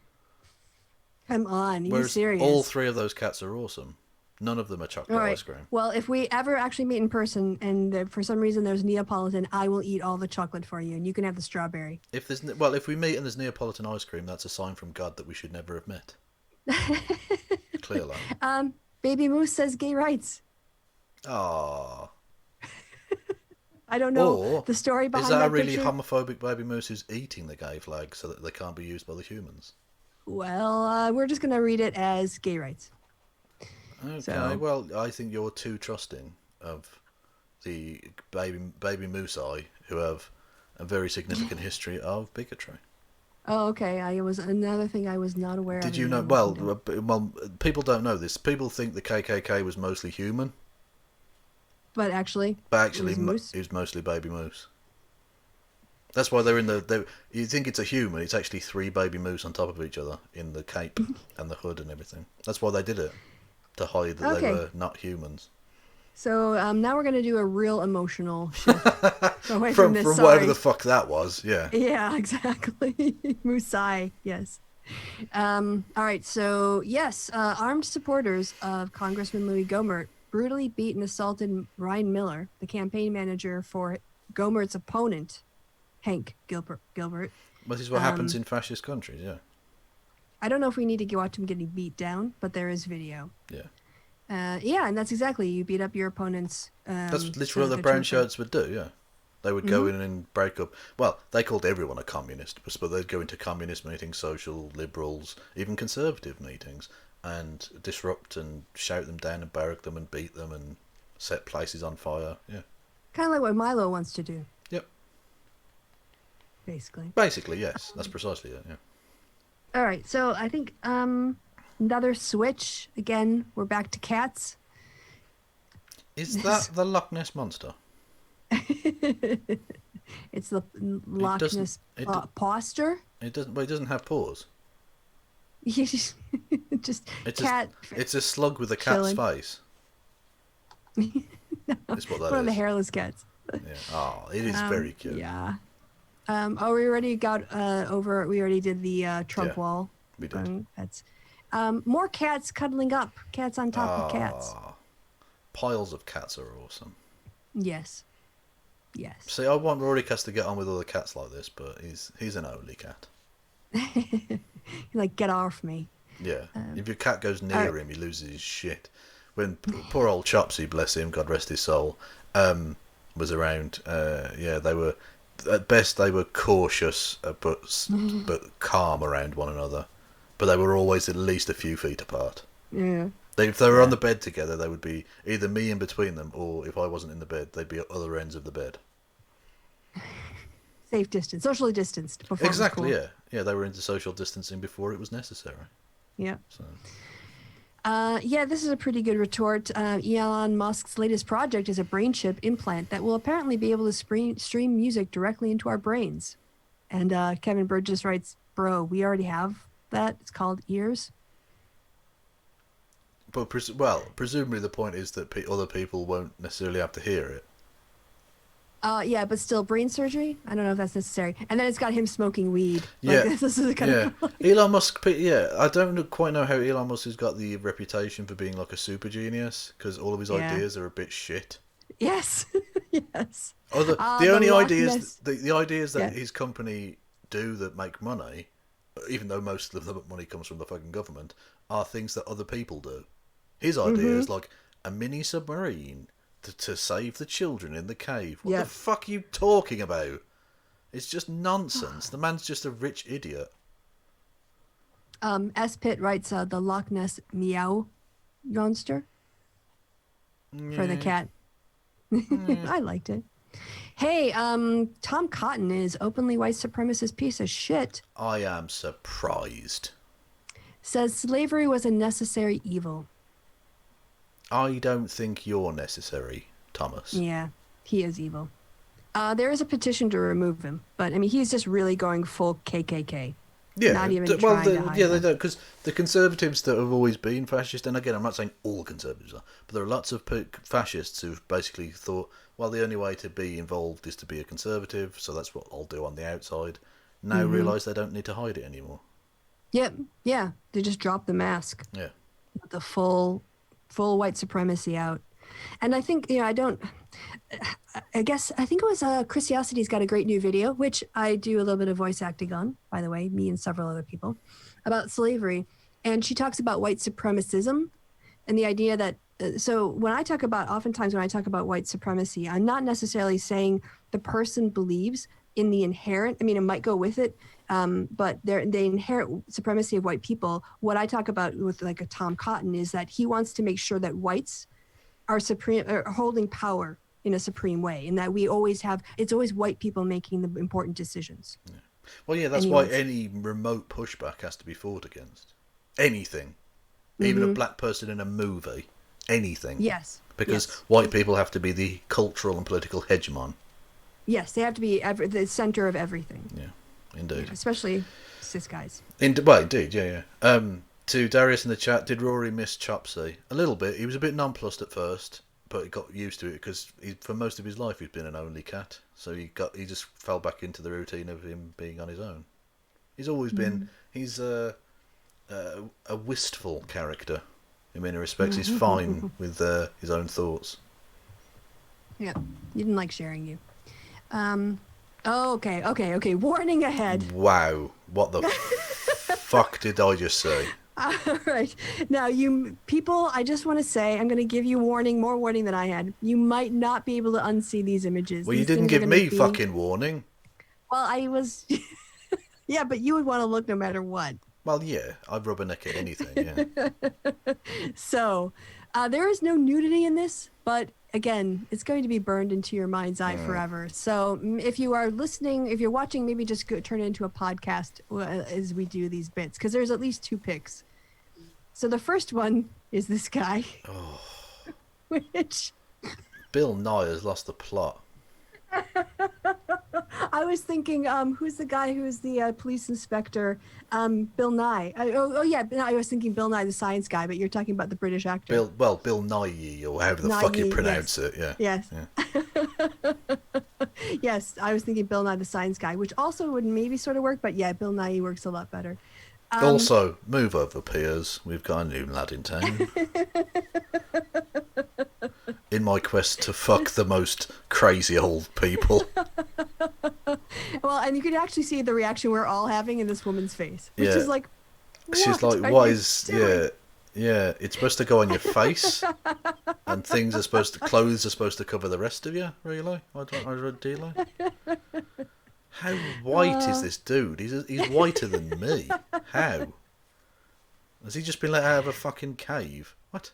Come on, you Whereas serious? all 3 of those cats are awesome. None of them are chocolate ice cream. Well, if we ever actually meet in person and for some reason there's Neapolitan, I will eat all the chocolate for you, and you can have the strawberry. If we meet and there's Neapolitan ice cream, that's a sign from God that we should never have met. Clearly. Baby Moose says gay rights. Aww. I don't know the story behind that. Is that a really picture? homophobic baby moose who's eating the gay flag so that they can't be used by the humans? Well, we're just going to read it as gay rights. Okay, well, I think you're too trusting of the baby moose-eye who have a very significant history of bigotry. Oh, okay. Another thing I was not aware of. Did you know? Well, people don't know this. People think the KKK was mostly human. But actually, it was mostly baby moose. That's why they're in you think it's a human, it's actually 3 baby moose on top of each other in the cape and the hood and everything. That's why they did it, to hide that they were not humans. So now we're going to do a real emotional shift away from this. Whatever the fuck that was, yeah. Yeah, exactly. Moose-eye, yes. All right, so yes, armed supporters of Congressman Louis Gohmert brutally beat and assaulted Ryan Miller, the campaign manager for Gomert's opponent, Hank Gilbert. This is what happens in fascist countries, yeah. I don't know if we need to watch him getting beat down, but there is video. Yeah. Yeah, and that's exactly, you beat up your opponents. That's literally what the brown shirts would do, yeah. They would go in and break up. Well, they called everyone a communist, but they'd go into communist meetings, social, liberals, even conservative meetings, and disrupt and shout them down and barrack them and beat them and set places on fire, yeah. Kind of like what Milo wants to do. Yep. Basically, yes. That's precisely it, yeah. All right, so I think another switch. Again, we're back to cats. Is that the Loch Ness Monster? It's the Loch Ness Poster. It doesn't have paws. just cat. It's a slug with a cat's face. That's what that is. One of the hairless cats. Yeah. Oh, it is very cute. Yeah. We already got over. We already did the trunk wall. We did. That's more cats cuddling up. Cats on top of cats. Piles of cats are awesome. Yes. See, I want Rory Cass to get on with other cats like this, but he's an only cat. You're like, get off me. Yeah. If your cat goes near him, he loses his shit. When poor old Chopsy, bless him, God rest his soul, was around, they were, at best they were cautious, but calm around one another. But they were always at least a few feet apart. Yeah. If they were on the bed together, they would be either me in between them, or if I wasn't in the bed, they'd be at other ends of the bed. Safe distance, socially distanced. Before exactly, yeah. Yeah, they were into social distancing before it was necessary. Yeah. So. This is a pretty good retort. Elon Musk's latest project is a brain chip implant that will apparently be able to stream music directly into our brains. And Kevin Burgess writes, bro, we already have that. It's called ears. But presumably the point is that other people won't necessarily have to hear it. Yeah, but still, brain surgery? I don't know if that's necessary. And then it's got him smoking weed. Yeah, like, this is kind of Elon Musk. Yeah, I don't quite know how Elon Musk has got the reputation for being like a super genius, because all of his ideas are a bit shit. Yes, yes. The only ideas, the ideas that his company do that make money, even though most of the money comes from the fucking government, are things that other people do. His idea is like a mini submarine to save the children in the cave. What the fuck are you talking about? It's just nonsense. The man's just a rich idiot. S. Pitt writes the Loch Ness meow monster for the cat. I liked it. Hey, Tom Cotton is openly white supremacist piece of shit. I am surprised. Says slavery was a necessary evil. I don't think you're necessary, Thomas. Yeah, he is evil. There is a petition to remove him, but I mean, he's just really going full KKK. Yeah, not even trying to hide they don't, because the conservatives that have always been fascist, and again, I'm not saying all conservatives are, but there are lots of fascists who've basically thought, well, the only way to be involved is to be a conservative, so that's what I'll do on the outside. Now realise they don't need to hide it anymore. Yep, yeah, they just drop the mask. Yeah, with the full white supremacy out. And I think, I think it was Kristi's got a great new video, which I do a little bit of voice acting on, by the way, me and several other people, about slavery. And she talks about white supremacism and the idea that, oftentimes when I talk about white supremacy, I'm not necessarily saying the person believes in the inherent, I mean, it might go with it, but the inherent supremacy of white people. What I talk about with like a Tom Cotton is that he wants to make sure that whites are holding power in a supreme way, and that it's always white people making the important decisions. Yeah. Well, yeah, that's why any remote pushback has to be fought against. Anything, even a black person in a movie, anything. Yes. Because white people have to be the cultural and political hegemon. Yes, they have to be the center of everything. Yeah. Indeed. Yeah, especially cis guys. Indeed, yeah. To Darius in the chat, did Rory miss Chopsy? A little bit. He was a bit nonplussed at first, but he got used to it because for most of his life he's been an only cat. So he just fell back into the routine of him being on his own. He's always been. He's a wistful character. in many respects. He's fine with his own thoughts. Yeah, you didn't like sharing you. Okay. Warning ahead. Wow, what the fuck did I just say? All right. Now, you people, I just want to say, I'm going to give you more warning than I had. You might not be able to unsee these images. Well, you These didn't things are give gonna me fucking warning. Well, I was... Yeah, but you would want to look no matter what. Well, yeah, I'd rubberneck at anything, yeah. So, there is no nudity in this, but again, it's going to be burned into your mind's eye forever. So, if you are listening, if you're watching, maybe just turn it into a podcast as we do these bits, because there's at least 2 pics. So the first one is this guy, which... Bill Nye has lost the plot. I was thinking, who's the guy who's the police inspector? Bill Nye. I was thinking Bill Nye, the science guy, but you're talking about the British actor. Bill Nye, or however the fuck you pronounce it, yeah. Yes. Yeah. Yes, I was thinking Bill Nye, the science guy, which also would maybe sort of work, but yeah, Bill Nye works a lot better. Also, move over, peers. We've got a new lad in town. In my quest to fuck the most crazy old people. Well, and you could actually see the reaction we're all having in this woman's face, which is like, she's like, what is doing? Yeah, it's supposed to go on your face, and clothes are supposed to cover the rest of you. Really? Do you like? How white is this dude? He's whiter than me. How? Has he just been let out of a fucking cave? What?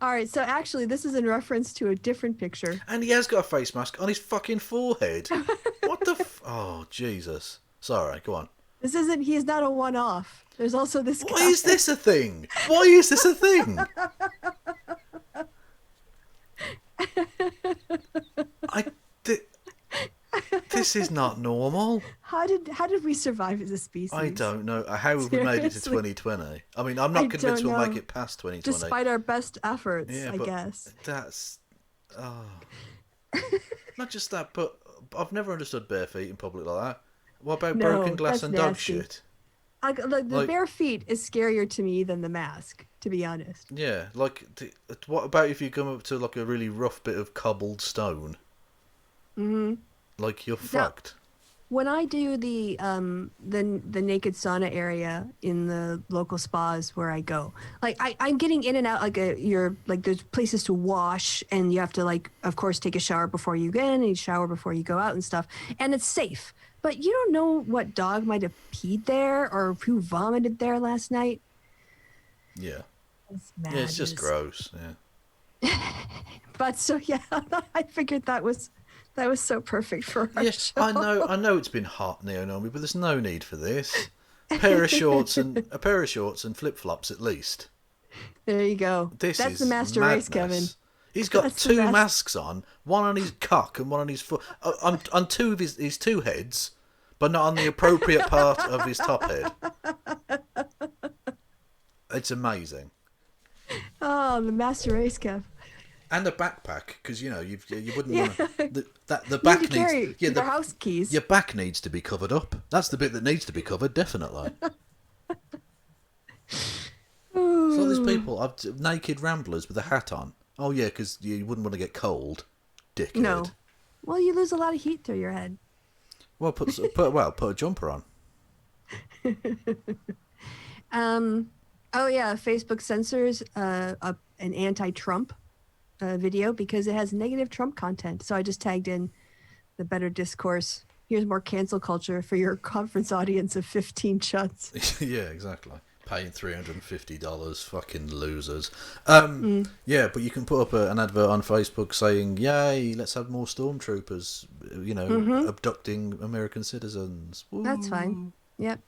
All right, so actually, this is in reference to a different picture. And he has got a face mask on his fucking forehead. What the Oh, Jesus. Sorry, go on. He's not a one-off. There's also this guy. Why is this a thing? Why is this a thing? This is not normal. How did we survive as a species? I don't know. How have we made it to 2020? I mean, I'm not convinced we'll make it past 2020. Despite our best efforts, yeah, I guess. That's... Not just that, but I've never understood bare feet in public like that. What about broken glass and dog shit? The bare feet is scarier to me than the mask, to be honest. Yeah, what about if you come up to like a really rough bit of cobbled stone? Mm-hmm. Like you're fucked. When I do the naked sauna area in the local spas where I go, like I'm getting in and out, there's places to wash, and you have to of course take a shower before you get in, and you shower before you go out and stuff, and it's safe. But you don't know what dog might have peed there or who vomited there last night. Yeah. Yeah, it's just gross. Yeah. But so yeah, I figured that was so perfect for our show. I know it's been hot, Naomi, but there's no need for this. A pair of shorts and flip-flops at least. There you go. That's the master race, Kevin. He's got 2 masks on, one on his cock and one on his foot, on 2 of his 2 heads, but not on the appropriate part of his top head. It's amazing. Oh, the master race, Kev. And a backpack, because you wouldn't want to. The back you needs your house keys. Your back needs to be covered up. That's the bit that needs to be covered, definitely. It's like these people, naked ramblers with a hat on. Oh yeah, because you wouldn't want to get cold, dickhead. No. Well, you lose a lot of heat through your head. Well, put a jumper on. Oh yeah, Facebook censors an anti-Trump video because it has negative Trump content. So I just tagged in the better discourse. Here's more cancel culture for your conference audience of 15 chuds. Yeah, exactly. Paying $350, fucking losers. Yeah, but you can put up an advert on Facebook saying, "Yay, let's have more stormtroopers," abducting American citizens. Woo. That's fine. Yep.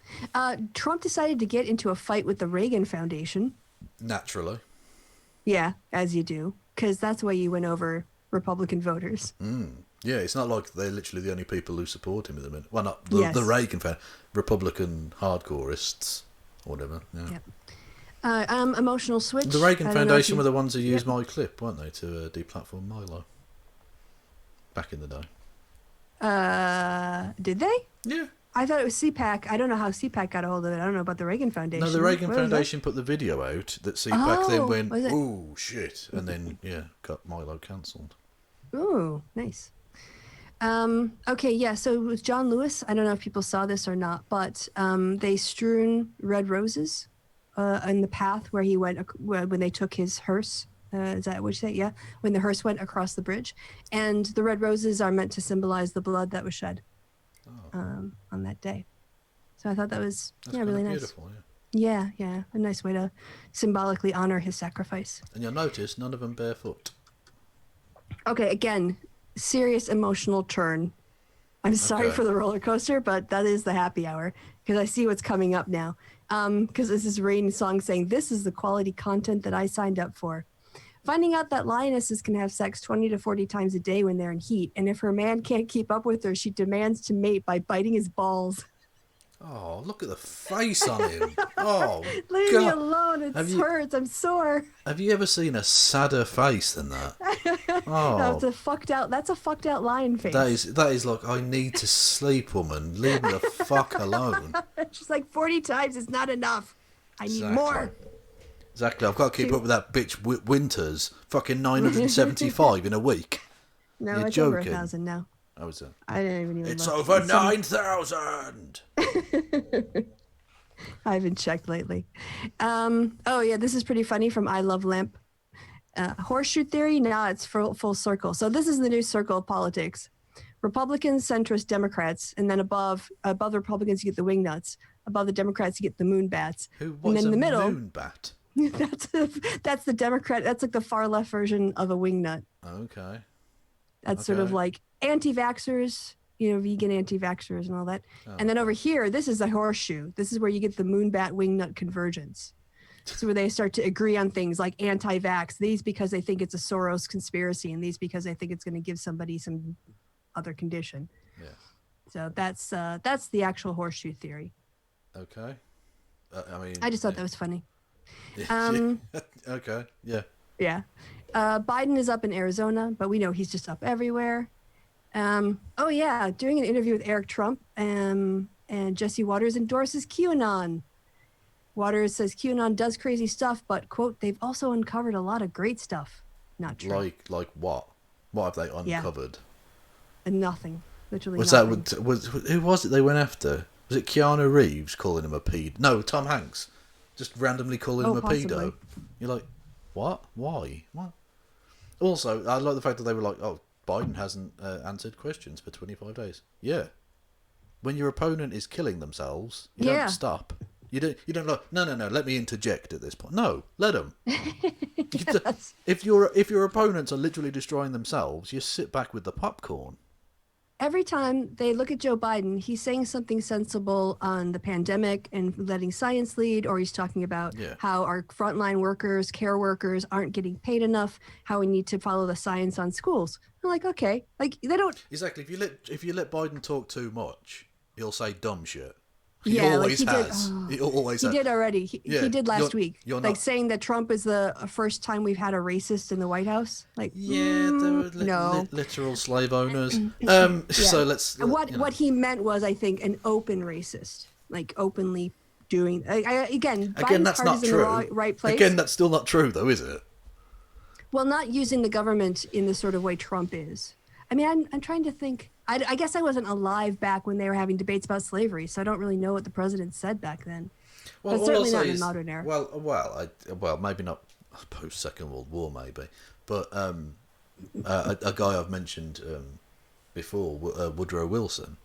Trump decided to get into a fight with the Reagan Foundation. Naturally. Yeah, as you do, because that's why you win over Republican voters. Yeah, it's not like they're literally the only people who support him at the minute. Well, not the Reagan fan, Republican hardcoreists. Whatever. Yeah. Yep. Emotional switch. The Reagan Foundation were the ones who used my clip, weren't they, to deplatform Milo? Back in the day. Did they? Yeah. I thought it was CPAC. I don't know how CPAC got a hold of it. I don't know about the Reagan Foundation. No, the Reagan What was that? Foundation put the video out that CPAC then went, was it? "Ooh, shit," and then got Milo cancelled. Ooh, nice. Okay, yeah. So it was John Lewis. I don't know if people saw this or not, but they strewn red roses in the path where he went when they took his hearse. Is that what you say? Yeah, when the hearse went across the bridge, and the red roses are meant to symbolize the blood that was shed on that day. So I thought that's really nice. Beautiful, yeah. Yeah, a nice way to symbolically honor his sacrifice. And you'll notice none of them barefoot. Okay, again, serious emotional turn. I'm sorry for the roller coaster, but that is the happy hour because I see what's coming up now. Because this is Rain song saying, "This is the quality content that I signed up for." Finding out that lionesses can have sex 20 to 40 times a day when they're in heat, and if her man can't keep up with her, she demands to mate by biting his balls. Oh, look at the face on him. Oh, Leave God. me alone. It hurts. I'm sore. Have you ever seen a sadder face than that? Oh, That's a fucked out lion face. that is like, I need to sleep, woman. Leave me the fuck alone. She's like, 40 times is not enough. I need more. Exactly. I've got to keep up with that bitch Winters. Fucking 975 in a week. No, You're it's joking. over 1,000 now. Oh, is it? I didn't even It's look. over 9,000. I haven't checked lately. Oh yeah, this is pretty funny from I Love Lamp. Horseshoe theory. Now it's full circle. So this is the new circle of politics. Republicans, centrist, Democrats, and then above the Republicans you get the wingnuts. Above the Democrats you get the moon bats. What's and then in the middle, moon bat? that's the Democrat. That's like the far left version of a wingnut. Okay. That's sort of like anti-vaxxers, vegan anti-vaxxers and all that. Oh. And then over here, this is the horseshoe. This is where you get the moonbat wingnut convergence. So where they start to agree on things like anti-vax, these because they think it's a Soros conspiracy, and these because they think it's going to give somebody some other condition. Yeah. So that's the actual horseshoe theory. Okay. I just thought that was funny. Okay. Yeah. Yeah. Biden is up in Arizona, but we know he's just up everywhere. Doing an interview with Eric Trump, and Jesse Waters endorses QAnon. Waters says QAnon does crazy stuff, but, quote, they've also uncovered a lot of great stuff. Not true. Like what? What have they uncovered? Nothing. Literally nothing. Nothing. Who was it they went after? Was it Keanu Reeves calling him a pedo? No, Tom Hanks. Just randomly calling him a pedo. You're like, what? Why? What? Also, I like the fact that they were like, oh, Biden hasn't answered questions for 25 days. Yeah. When your opponent is killing themselves, you don't stop. You don't like, no, let me interject at this point. No, let them. Yes. If your opponents are literally destroying themselves, you sit back with the popcorn. Every time they look at Joe Biden, he's saying something sensible on the pandemic and letting science lead, or he's talking about how our frontline workers, care workers aren't getting paid enough, how we need to follow the science on schools. I'm like, okay, like they don't. Exactly. If you let Biden talk too much, he'll say dumb shit. He always has. He always has. He did already. He did last week. You're like saying that Trump is the first time we've had a racist in the White House. Like, there were literal slave owners. So let's. What he meant was, I think, an open racist, like openly doing. Again, that's not true. In the right place. Again, that's still not true, though, is it? Well, not using the government in the sort of way Trump is. I mean, I'm trying to think. I guess I wasn't alive back when they were having debates about slavery, so I don't really know what the president said back then. Well, but certainly not in the modern era. Well, maybe not post Second World War, maybe, but a guy I've mentioned before, Woodrow Wilson,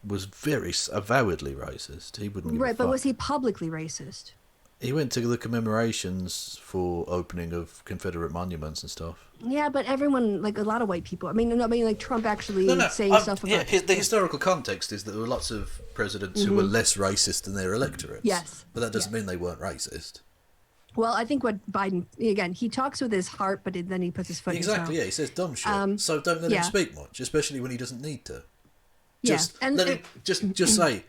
was very avowedly racist. He wouldn't give a fuck. But was he publicly racist? He went to the commemorations for opening of Confederate monuments and stuff. Yeah, but everyone, like a lot of white people. I mean, like Trump actually saying stuff about. Yeah, the historical context is that there were lots of presidents who were less racist than their electorates. Yes, but that doesn't mean they weren't racist. Well, I think what Biden, again, he talks with his heart, but then he puts his foot in his mouth. Yeah, he says dumb shit. So don't let him speak much, especially when he doesn't need to. Just let him. Just say,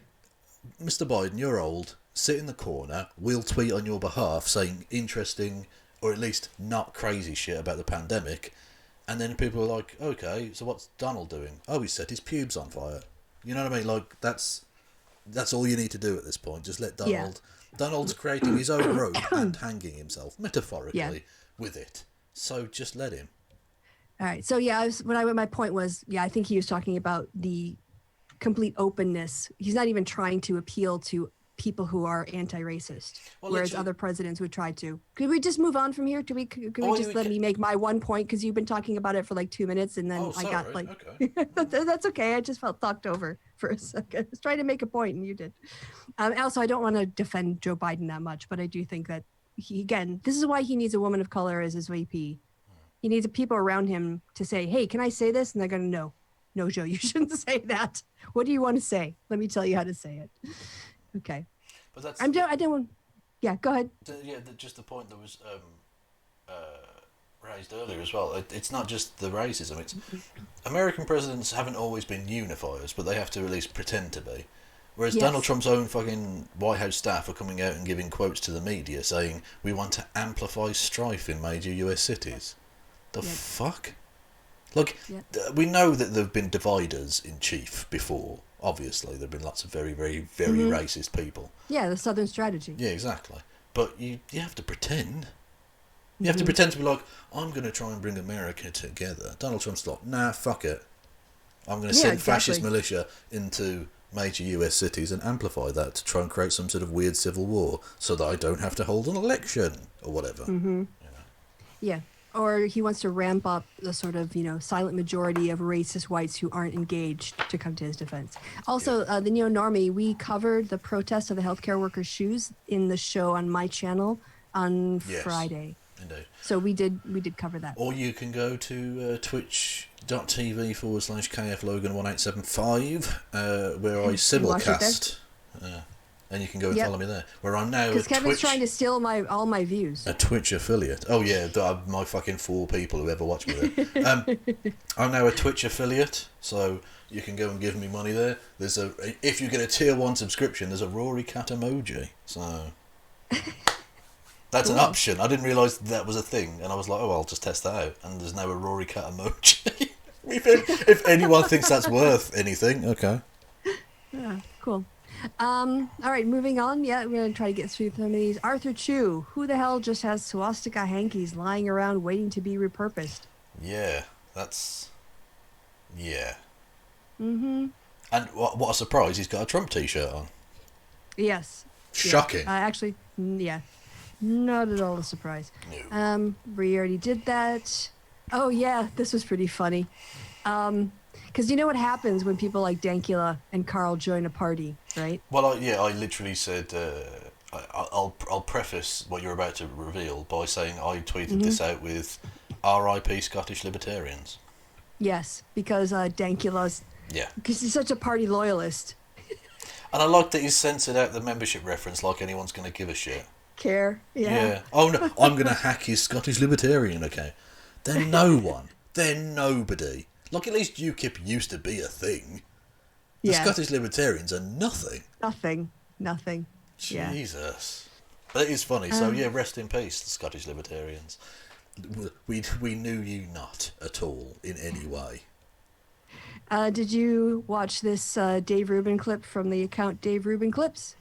Mr. Biden, you're old. Sit in the corner. We'll tweet on your behalf saying interesting or at least not crazy shit about the pandemic, and then people are like, okay, so what's Donald doing? Oh, he set his pubes on fire. You know what I mean? Like, that's That's all you need to do at this point. Just let Donald. Yeah. Donald's creating his own rope and hanging himself, metaphorically, Yeah. with it. So just let him. All right. So yeah, my point was, I think he was talking about the complete openness. He's not even trying to appeal to people who are anti-racist, whereas other presidents would try to. Could we just move on from here? Could we just let me make my one point? Because you've been talking about it for like 2 minutes, and then I got like, okay. That's okay. I just felt talked over for a second. I was trying to make a point, and you did. Also, I don't want to defend Joe Biden that much, but I do think that this is why he needs a woman of color as his VP. He needs people around him to say, "Hey, can I say this?" And they're going to no, Joe, you shouldn't say that. What do you want to say? Let me tell you how to say it. Okay. But that's. I didn't want. Yeah, go ahead. Just the point that was raised earlier as well. It's not just the racism. It's American presidents haven't always been unifiers, but they have to at least pretend to be. Whereas Donald Trump's own fucking White House staff are coming out and giving quotes to the media saying we want to amplify strife in major US cities. The fuck? Look, we know that there have been dividers in chief before. Obviously, there have been lots of very, very, very racist people. Yeah, the Southern strategy. Yeah, exactly. But you have to pretend. You have to pretend to be like, I'm going to try and bring America together. Donald Trump's like, nah, fuck it. I'm going to send fascist militia into major US cities and amplify that to try and create some sort of weird civil war so that I don't have to hold an election or whatever. You know? Yeah. Or he wants to ramp up the sort of, silent majority of racist whites who aren't engaged to come to his defense. Also, the neo-normie, we covered the protest of the healthcare workers' shoes in the show on my channel on Friday. Indeed. So we did cover that. Or you can go to twitch.tv/KFLogan1875 where I simulcast. And you can go and follow me there. Where I'm now because Kevin's trying to steal all my views. A Twitch affiliate. Oh yeah, my fucking 4 people who ever watch me there. I'm now a Twitch affiliate, so you can go and give me money there. If you get a tier 1 subscription, there's a Rory cat emoji. So that's an option. I didn't realise that was a thing, and I was like, oh, I'll just test that out. And there's now a Rory cat emoji. if anyone thinks that's worth anything, okay. Yeah, cool. All right, moving on. Yeah, we're going to try to get through some of these. Arthur Chu, who the hell just has swastika hankies lying around waiting to be repurposed? Yeah, that's... Yeah. And what a surprise, he's got a Trump t-shirt on. Yes. Shocking. Yeah. Actually, not at all a surprise. No. We already did that. Oh, yeah, this was pretty funny. Because you know what happens when people like Dankula and Carl join a party, right? Well, I literally said, I'll preface what you're about to reveal by saying I tweeted this out with R.I.P. Scottish Libertarians. Yes, because Dankula's... Yeah. Because he's such a party loyalist. And I like that he's censored out the membership reference like anyone's going to give a shit. Care, yeah. Oh, no, I'm going to hack his Scottish Libertarian account. They're no one. They're nobody. Like, at least UKIP used to be a thing. The Scottish Libertarians are nothing. Nothing. Jesus. But it is funny. So, rest in peace, the Scottish Libertarians. We knew you not at all in any way. Did you watch this Dave Rubin clip from the account Dave Rubin Clips?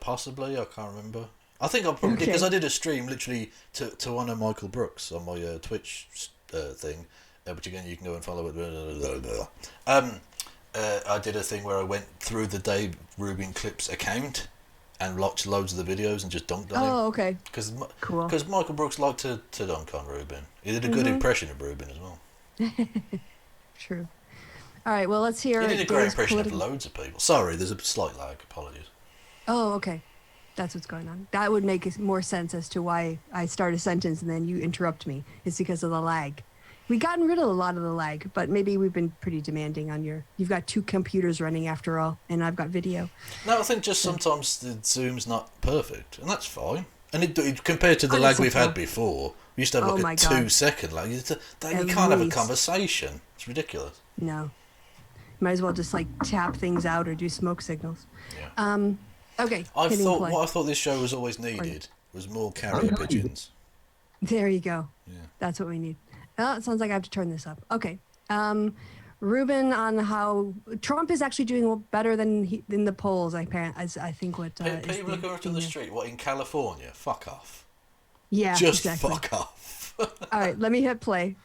Possibly. I can't remember. I think I'll probably... Because I did a stream literally to one of Michael Brooks on my Twitch thing. Which again you can go and follow it. I did a thing where I went through the Dave Rubin Clips account and watched loads of the videos and just dunked on him. Oh, okay. Because Michael Brooks liked to dunk on Rubin. He did a good impression of Rubin as well. True. All right, well, let's hear... He did a great impression of loads of people. Sorry, there's a slight lag. Apologies. Oh, okay. That's what's going on. That would make more sense as to why I start a sentence and then you interrupt me. It's because of the lag. We've gotten rid of a lot of the lag, but maybe we've been pretty demanding on you've got 2 computers running after all, and I've got video. No, I think just sometimes the Zoom's not perfect, and that's fine. And it compared to the lag we've had before, we used to have like a 2-second lag. You can't have a conversation. It's ridiculous. No. Might as well just like tap things out or do smoke signals. Yeah. Okay. What I thought this show was always needed was more carrier pigeons. There you go. Yeah. That's what we need. Oh, it sounds like I have to turn this up. Okay. Rubin on how Trump is actually doing better than in the polls. I think what people are going to the street. What, in California? Fuck off. Yeah, just exactly. fuck off. All right, let me hit play.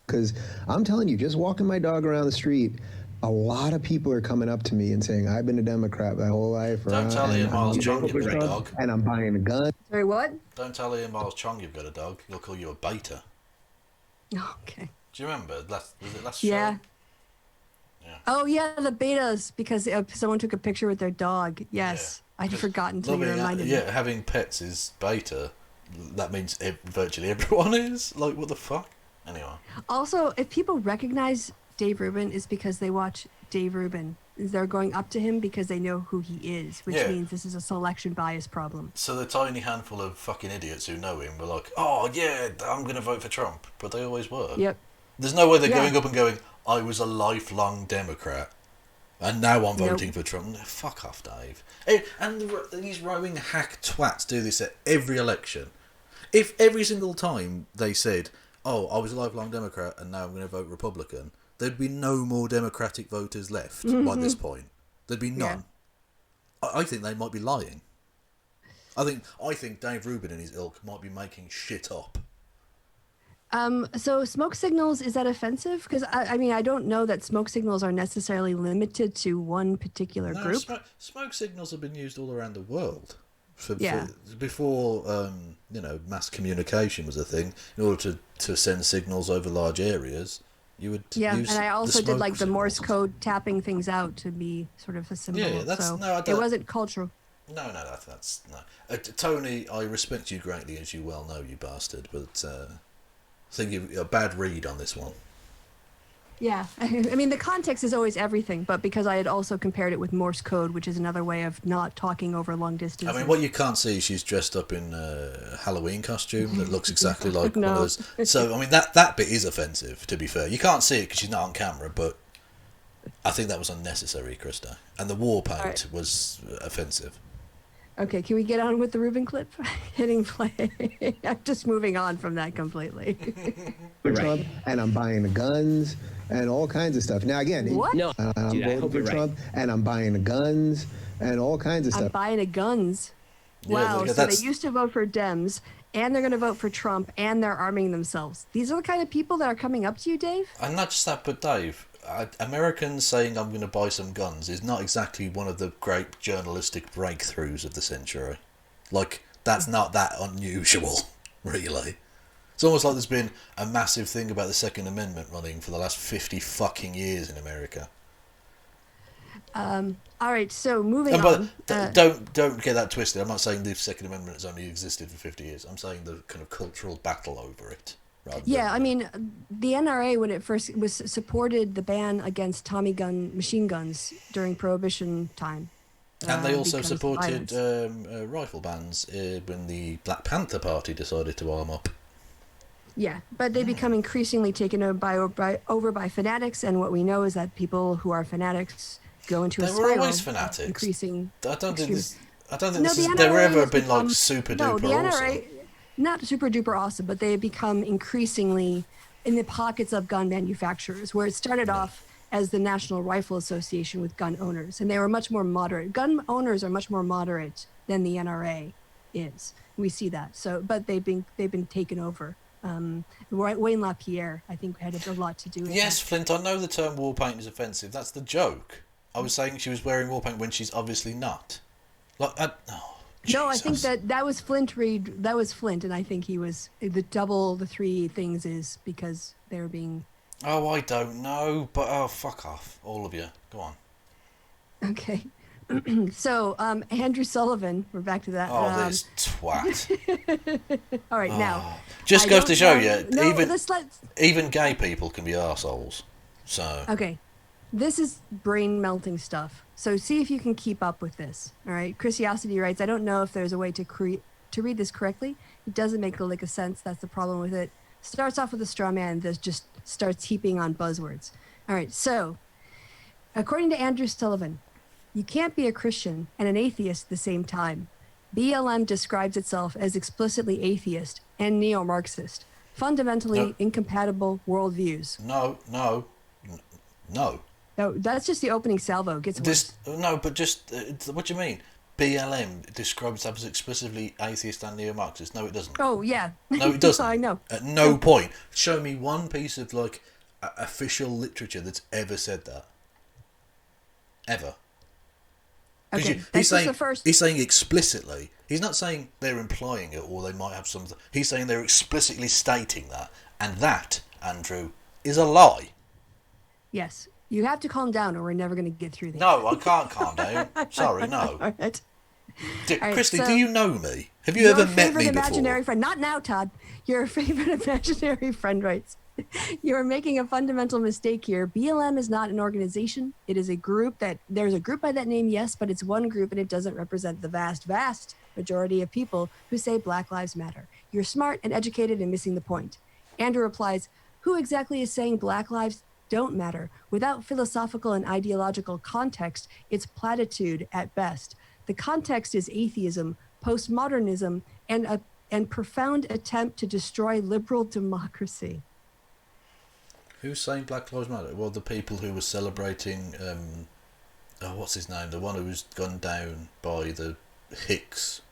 Because I'm telling you, just walking my dog around the street, a lot of people are coming up to me and saying, I've been a Democrat my whole life. Don't tell Ian Miles Cheong you've got a dog. And I'm buying a gun. Sorry, what? Don't tell Ian Miles Cheong you've got a dog. He'll call you a beta. Okay. Do you remember? Was it last Yeah. show? Yeah. Oh, yeah, the betas, because someone took a picture with their dog. Yes. Yeah. I'd forgotten until you reminded me. Yeah, having pets is beta. That means virtually everyone is. Like, what the fuck? Anyway. Also, if people recognize Dave Rubin, it's because they watch Dave Rubin. They're going up to him because they know who he is, which means this is a selection bias problem. So the tiny handful of fucking idiots who know him were like, oh, yeah, I'm going to vote for Trump. But they always were. Yep. There's no way they're going up and going, I was a lifelong Democrat, and now I'm voting for Trump. Fuck off, Dave. And these rowing hack twats do this at every election. If every single time they said, oh, I was a lifelong Democrat and now I'm going to vote Republican, there'd be no more Democratic voters left by this point. There'd be none. Yeah. I think they might be lying. I think Dave Rubin and his ilk might be making shit up. So smoke signals, is that offensive? Because I mean, I don't know that smoke signals are necessarily limited to one particular group. Smoke signals have been used all around the world. Before mass communication was a thing, in order to send signals over large areas, you would use and I also did like the Morse signals. code tapping things out to be sort of a symbol. Yeah, that's it wasn't cultural. No, that's no. Tony, I respect you greatly, as you well know, you bastard, but I think you're a bad read on this one. Yeah, I mean, the context is always everything, but because I had also compared it with Morse code, which is another way of not talking over long distances. I mean, what you can't see, she's dressed up in a Halloween costume that looks exactly like one of those. So, I mean, that bit is offensive, to be fair. You can't see it because she's not on camera, but I think that was unnecessary, Krista. And the war paint was offensive. Okay, can we get on with the Rubin clip? Hitting play. I'm just moving on from that completely. Trump, and I'm buying the guns and all kinds of stuff. Now, again, what? No, I'm voting for Trump, and I'm buying the guns and all kinds of stuff. I'm buying the guns. Yeah, wow, so they used to vote for Dems, and they're going to vote for Trump, and they're arming themselves. These are the kind of people that are coming up to you, Dave? And not just that, but Dave, Americans saying I'm going to buy some guns is not exactly one of the great journalistic breakthroughs of the century. Like, that's not that unusual, really. It's almost like there's been a massive thing about the Second Amendment running for the last 50 fucking years in America. All right, so moving on. Don't get that twisted. I'm not saying the Second Amendment has only existed for 50 years. I'm saying the kind of cultural battle over it. I mean, the NRA, when it first supported the ban against Tommy gun machine guns during Prohibition time. And they also supported rifle bans when the Black Panther Party decided to arm up. Yeah, but they become increasingly taken over by fanatics, and what we know is that people who are fanatics go into a spiral. They were always fanatics. Increasing. I don't think they've ever been like super duper awesome. Not super duper awesome, but they have become increasingly in the pockets of gun manufacturers, where it started off as the National Rifle Association with gun owners, and they were much more moderate. Gun owners are much more moderate than the NRA is. We see that. So, but they've been taken over. Wayne LaPierre, I think, had a lot to do with Yes, that. Flint, I know the term war paint is offensive. That's the joke. I was saying she was wearing war paint when she's obviously not. No, I think that was Flint Reed. That was Flint, and I think he was the three things is because they were being. Oh, I don't know, but fuck off, all of you. Go on. Okay. So, Andrew Sullivan, we're back to that. Oh, this twat. All right, now. Just goes to show you, no, even gay people can be arseholes. So. Okay. This is brain melting stuff. So see if you can keep up with this. All right. Christiosity writes, I don't know if there's a way to read this correctly. It doesn't make a lick of sense. That's the problem with it. Starts off with a straw man that just starts heaping on buzzwords. All right. So according to Andrew Sullivan, you can't be a Christian and an atheist at the same time. BLM describes itself as explicitly atheist and neo-Marxist, fundamentally incompatible worldviews. No. No. No, that's just the opening salvo. It gets worse. No, but just what do you mean? BLM describes itself as explicitly atheist and neo-Marxist. No, it doesn't. Oh yeah. No, it doesn't. I know. At no point. Show me one piece of like official literature that's ever said that. Ever. Okay, He's saying, the first. he's saying explicitly. He's not saying they're implying it or they might have something. He's saying they're explicitly stating that. And that, Andrew, is a lie. Yes. You have to calm down or we're never going to get through this. No, I can't calm down. Sorry, no. All right. Kristi, so do you know me? Have you ever met me Your favorite imaginary before? friend. Not now, Todd. Your favorite imaginary friend writes, you are making a fundamental mistake here. BLM is not an organization. It is a group there's a group by that name, yes, but it's one group and it doesn't represent the vast majority of people who say Black Lives Matter. You're smart and educated and missing the point. Andrew replies, who exactly is saying Black Lives don't matter? Without philosophical and ideological context, it's platitude at best. The context is atheism, postmodernism, and profound attempt to destroy liberal democracy. Who's saying Black Lives Matter? Well, the people who were celebrating, what's his name? The one who was gunned down by the Hicks.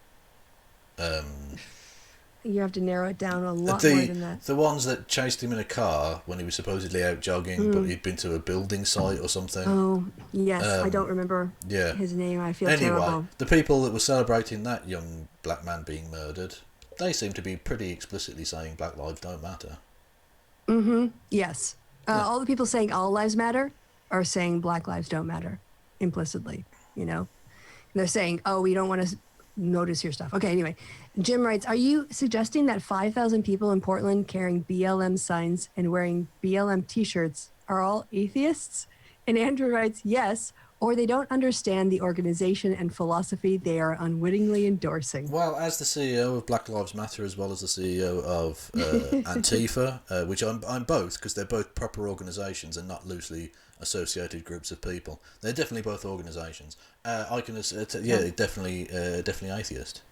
You have to narrow it down a lot more than that. The ones that chased him in a car when he was supposedly out jogging, but he'd been to a building site or something. Oh, yes. I don't remember his name. I feel terrible. The people that were celebrating that young black man being murdered, they seem to be pretty explicitly saying Black Lives don't matter. Mm-hmm. Yes. All the people saying all lives matter are saying Black lives don't matter implicitly, you know? And they're saying, oh, we don't want to notice your stuff. Okay, anyway. Jim writes, are you suggesting that 5,000 people in Portland carrying BLM signs and wearing BLM t-shirts are all atheists? And Andrew writes, yes, or they don't understand the organization and philosophy they are unwittingly endorsing. Well, as the CEO of Black Lives Matter, as well as the CEO of Antifa, which I'm both, because they're both proper organisations and not loosely associated groups of people. They're definitely both organisations. I can, definitely atheist.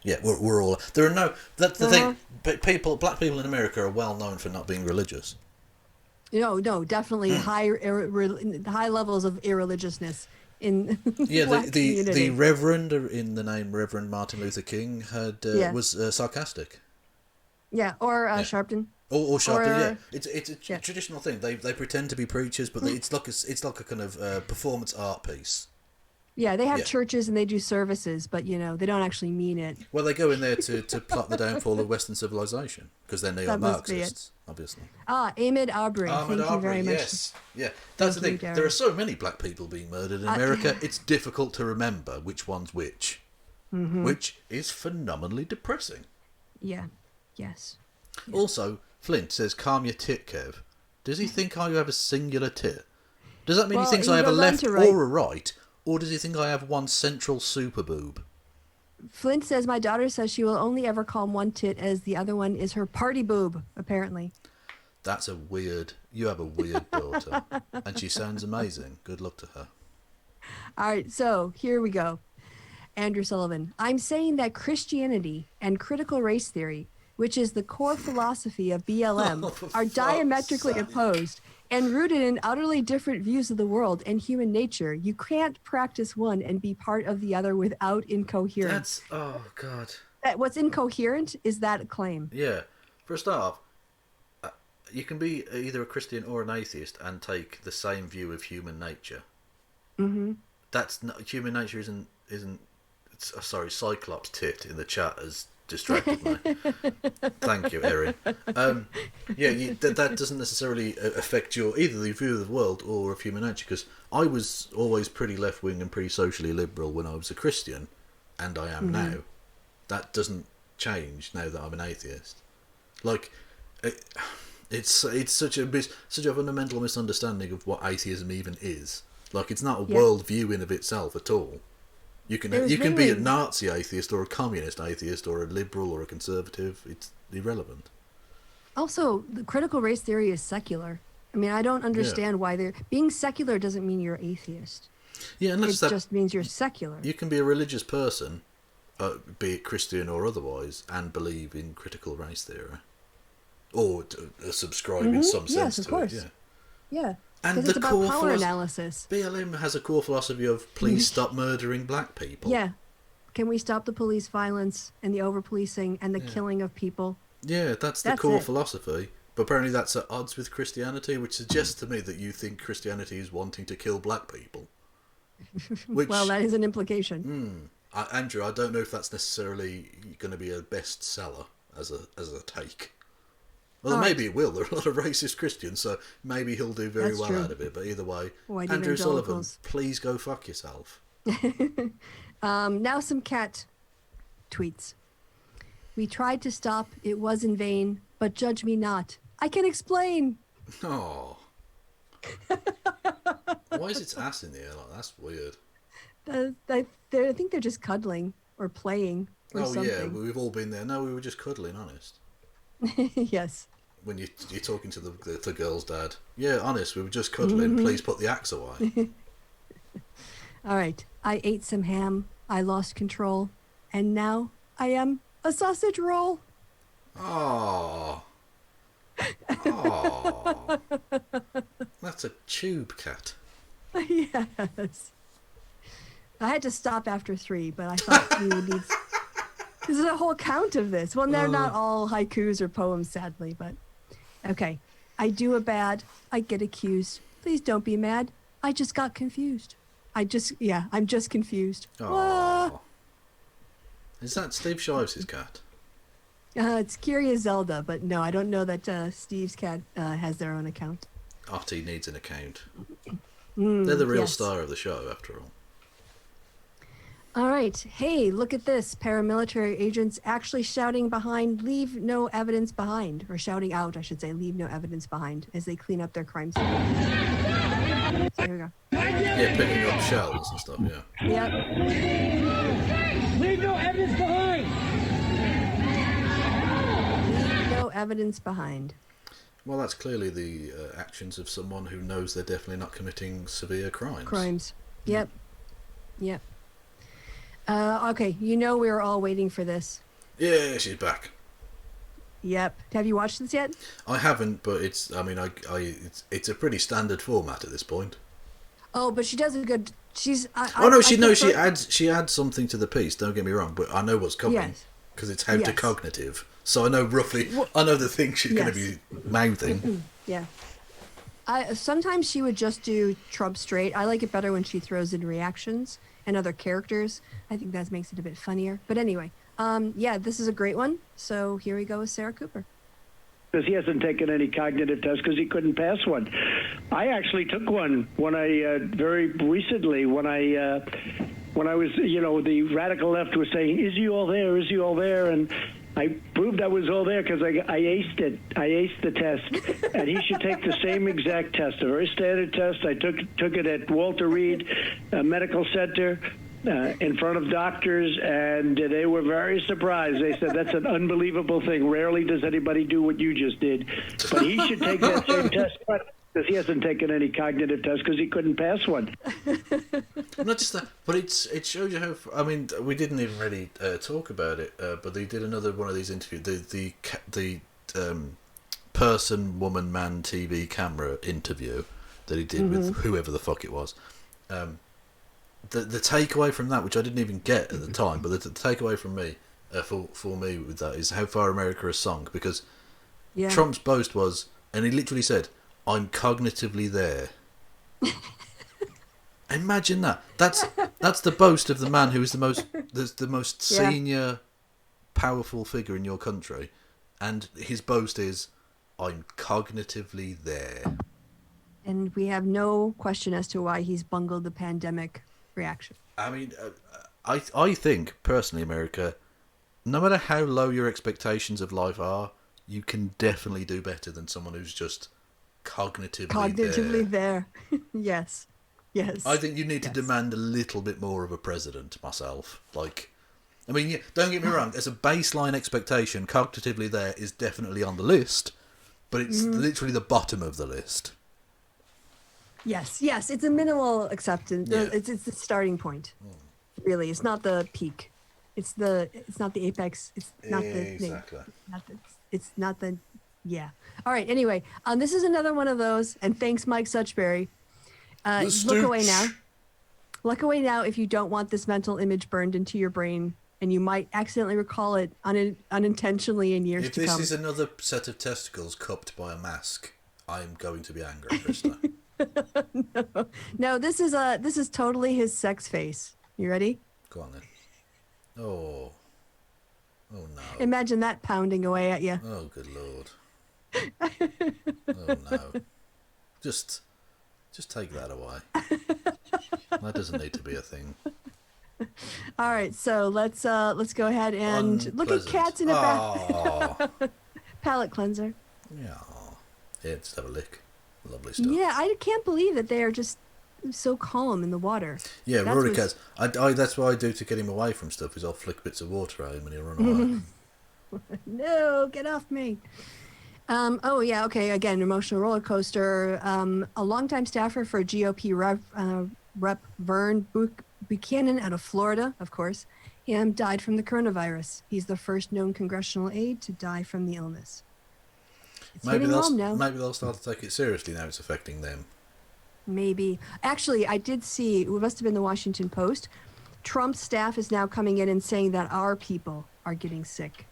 Yeah, we're all. There are no. That's the thing. But black people in America are well known for not being religious. No, definitely high levels of irreligiousness in Black community. The Reverend in the name Reverend Martin Luther King was sarcastic. Yeah, or Sharpton. Or Sharpton, It's a traditional thing. They pretend to be preachers, but it's like a kind of performance art piece. Yeah, they have churches and they do services, but they don't actually mean it. Well, they go in there to plot the downfall of Western civilization because they're neo-Marxists, obviously. Ahmed Aubrey. Thank you very much. Yes, yeah. That's the thing. There are so many black people being murdered in America. It's difficult to remember which one's which, which is phenomenally depressing. Yeah. Yes. Also, Flint says, "Calm your tit, Kev." Does he think I have a singular tit? Does that mean he thinks I have a left or a right? Or does he think I have one central super boob? Flint says, my daughter says she will only ever call one tit as the other one is her party boob, apparently. You have a weird daughter. And she sounds amazing. Good luck to her. All right, so here we go. Andrew Sullivan. I'm saying that Christianity and critical race theory, which is the core philosophy of BLM, are diametrically opposed and rooted in utterly different views of the world and human nature. You can't practice one and be part of the other without incoherence. Oh, God. What's incoherent is that claim. Yeah. For a start off, you can be either a Christian or an atheist and take the same view of human nature. Mm-hmm. That's not, human nature isn't. Sorry, Cyclops tit in the chat has distracted me. Thank you, Erin. That doesn't necessarily affect either the view of the world or of human nature, because I was always pretty left-wing and pretty socially liberal when I was a Christian, and I am now. That doesn't change now that I'm an atheist. Like, it's such a fundamental misunderstanding of what atheism even is. Like, it's not a worldview in of itself at all. You can be a Nazi atheist or a communist atheist or a liberal or a conservative. It's irrelevant. Also, the critical race theory is secular. I mean, I don't understand why being secular doesn't mean you're atheist. Yeah, and it just means you're secular. You can be a religious person, be it Christian or otherwise, and believe in critical race theory, or subscribe in some sense to it. Yeah. And Because the it's about core power analysis. BLM has a core philosophy of please stop murdering black people. Yeah. Can we stop the police violence and the over-policing and the killing of people? Yeah, that's the core philosophy. But apparently that's at odds with Christianity, which suggests to me that you think Christianity is wanting to kill black people. Which, well, that is an implication. Andrew, I don't know if that's necessarily going to be a bestseller as a take. Well, maybe it will. There are a lot of racist Christians, so maybe he'll do very well out of it. But either way, White Andrew Sullivan, evangelicals. please go fuck yourself. Now some cat tweets. We tried to stop. It was in vain. But judge me not. I can explain. Oh. Why is its ass in the air? Like, that's weird. I think they're just cuddling or playing or something. Yeah, we've all been there. No, we were just cuddling, honest. Yes. When you're talking to the girl's dad. Yeah, honest, we were just cuddling. Please put the axe away. All right. I ate some ham. I lost control. And now I am a sausage roll. Oh. Oh. That's a tube cat. Yes. I had to stop after 3, but I thought we would need... There's a whole count of this. Well, they're not all haikus or poems, sadly, but... Okay. I do a bad. I get accused. Please don't be mad. I just got confused. I'm just confused. Oh. Is that Steve Shives' cat? It's Curious Zelda, but no, I don't know that Steve's cat has their own account. Artie needs an account. They're the real yes. star of the show, after all. All right. Hey, look at this. Paramilitary agents actually shouting behind, leave no evidence behind. Or shouting out, I should say, leave no evidence behind as they clean up their crime scene. So here we go. Yeah, picking up shells and stuff, yeah. Yep. Leave no evidence behind! Leave no evidence behind. Well, that's clearly the actions of someone who knows they're definitely not committing severe crimes. Yep. Yep. Okay, we were all waiting for this. Yeah, she's back. Yep. Have you watched this yet? I haven't, but it's a pretty standard format at this point. Oh, but she does a good. She adds something to the piece. Don't get me wrong, but I know what's coming because it's how to cognitive. So I know roughly. I know the thing she's going to be mouthing. Yeah. Sometimes she would just do Trump straight. I like it better when she throws in reactions and other characters. I think that makes it a bit funnier. But anyway, this is a great one. So here we go with Sarah Cooper. Because he hasn't taken any cognitive tests because he couldn't pass one. I actually took one when I very recently when I was the radical left was saying, "Is he all there? Is he all there?" And I proved I was all there because I aced it. I aced the test, and he should take the same exact test, a very standard test. I took it at Walter Reed Medical Center. In front of doctors, and they were very surprised. They said, that's an unbelievable thing. Rarely does anybody do what you just did. But he should take that same test, because he hasn't taken any cognitive tests because he couldn't pass one. Not just that, but it shows you how... I mean, we didn't even really talk about it, but they did another one of these interviews. The person, woman, man, TV, camera interview that he did with whoever the fuck it was. The takeaway from that, which I didn't even get at the time, but the takeaway from me, for me with that, is how far America has sunk. Because Trump's boast was, and he literally said, "I'm cognitively there." Imagine that. That's the boast of the man who is the most senior, powerful figure in your country, and his boast is, "I'm cognitively there." And we have no question as to why he's bungled the pandemic reaction. I mean, I think, personally, America, no matter how low your expectations of life are, you can definitely do better than someone who's just cognitively there. Yes. I think you need to demand a little bit more of a president, myself. Like, I mean, don't get me wrong, as a baseline expectation, cognitively there is definitely on the list, but it's literally the bottom of the list. Yes, it's a minimal acceptance. Yeah. It's the starting point. Really, it's not the peak. It's not the apex. It's not the exactly. It's not the Yeah. All right. Anyway, this is another one of those. And thanks, Mike Suchberry. Look away now. Look away now if you don't want this mental image burned into your brain, and you might accidentally recall it unintentionally in years to come. If this is another set of testicles cupped by a mask, I'm going to be angry, Krista. No, this is totally his sex face. You ready? Go on then. Oh no. Imagine that pounding away at you. Oh, good lord. Oh no. Just take that away. That doesn't need to be a thing. All right, so let's go ahead and look at cats in a bath. Palate cleanser. Yeah. Yeah, just have a lick. Lovely stuff. Yeah, I can't believe that they are just so calm in the water. Yeah, Rory cats. I that's what I do to get him away from stuff. Is I'll flick bits of water at him and he'll run away. No, get off me. Oh yeah, okay. Again, emotional roller coaster. A longtime staffer for GOP Rep Vern Buchanan out of Florida, of course, died from the coronavirus. He's the first known congressional aide to die from the illness. It's hitting home now. Maybe they'll start to take it seriously now it's affecting them. Maybe. Actually, I did see, it must have been the Washington Post, Trump's staff is now coming in and saying that our people are getting sick.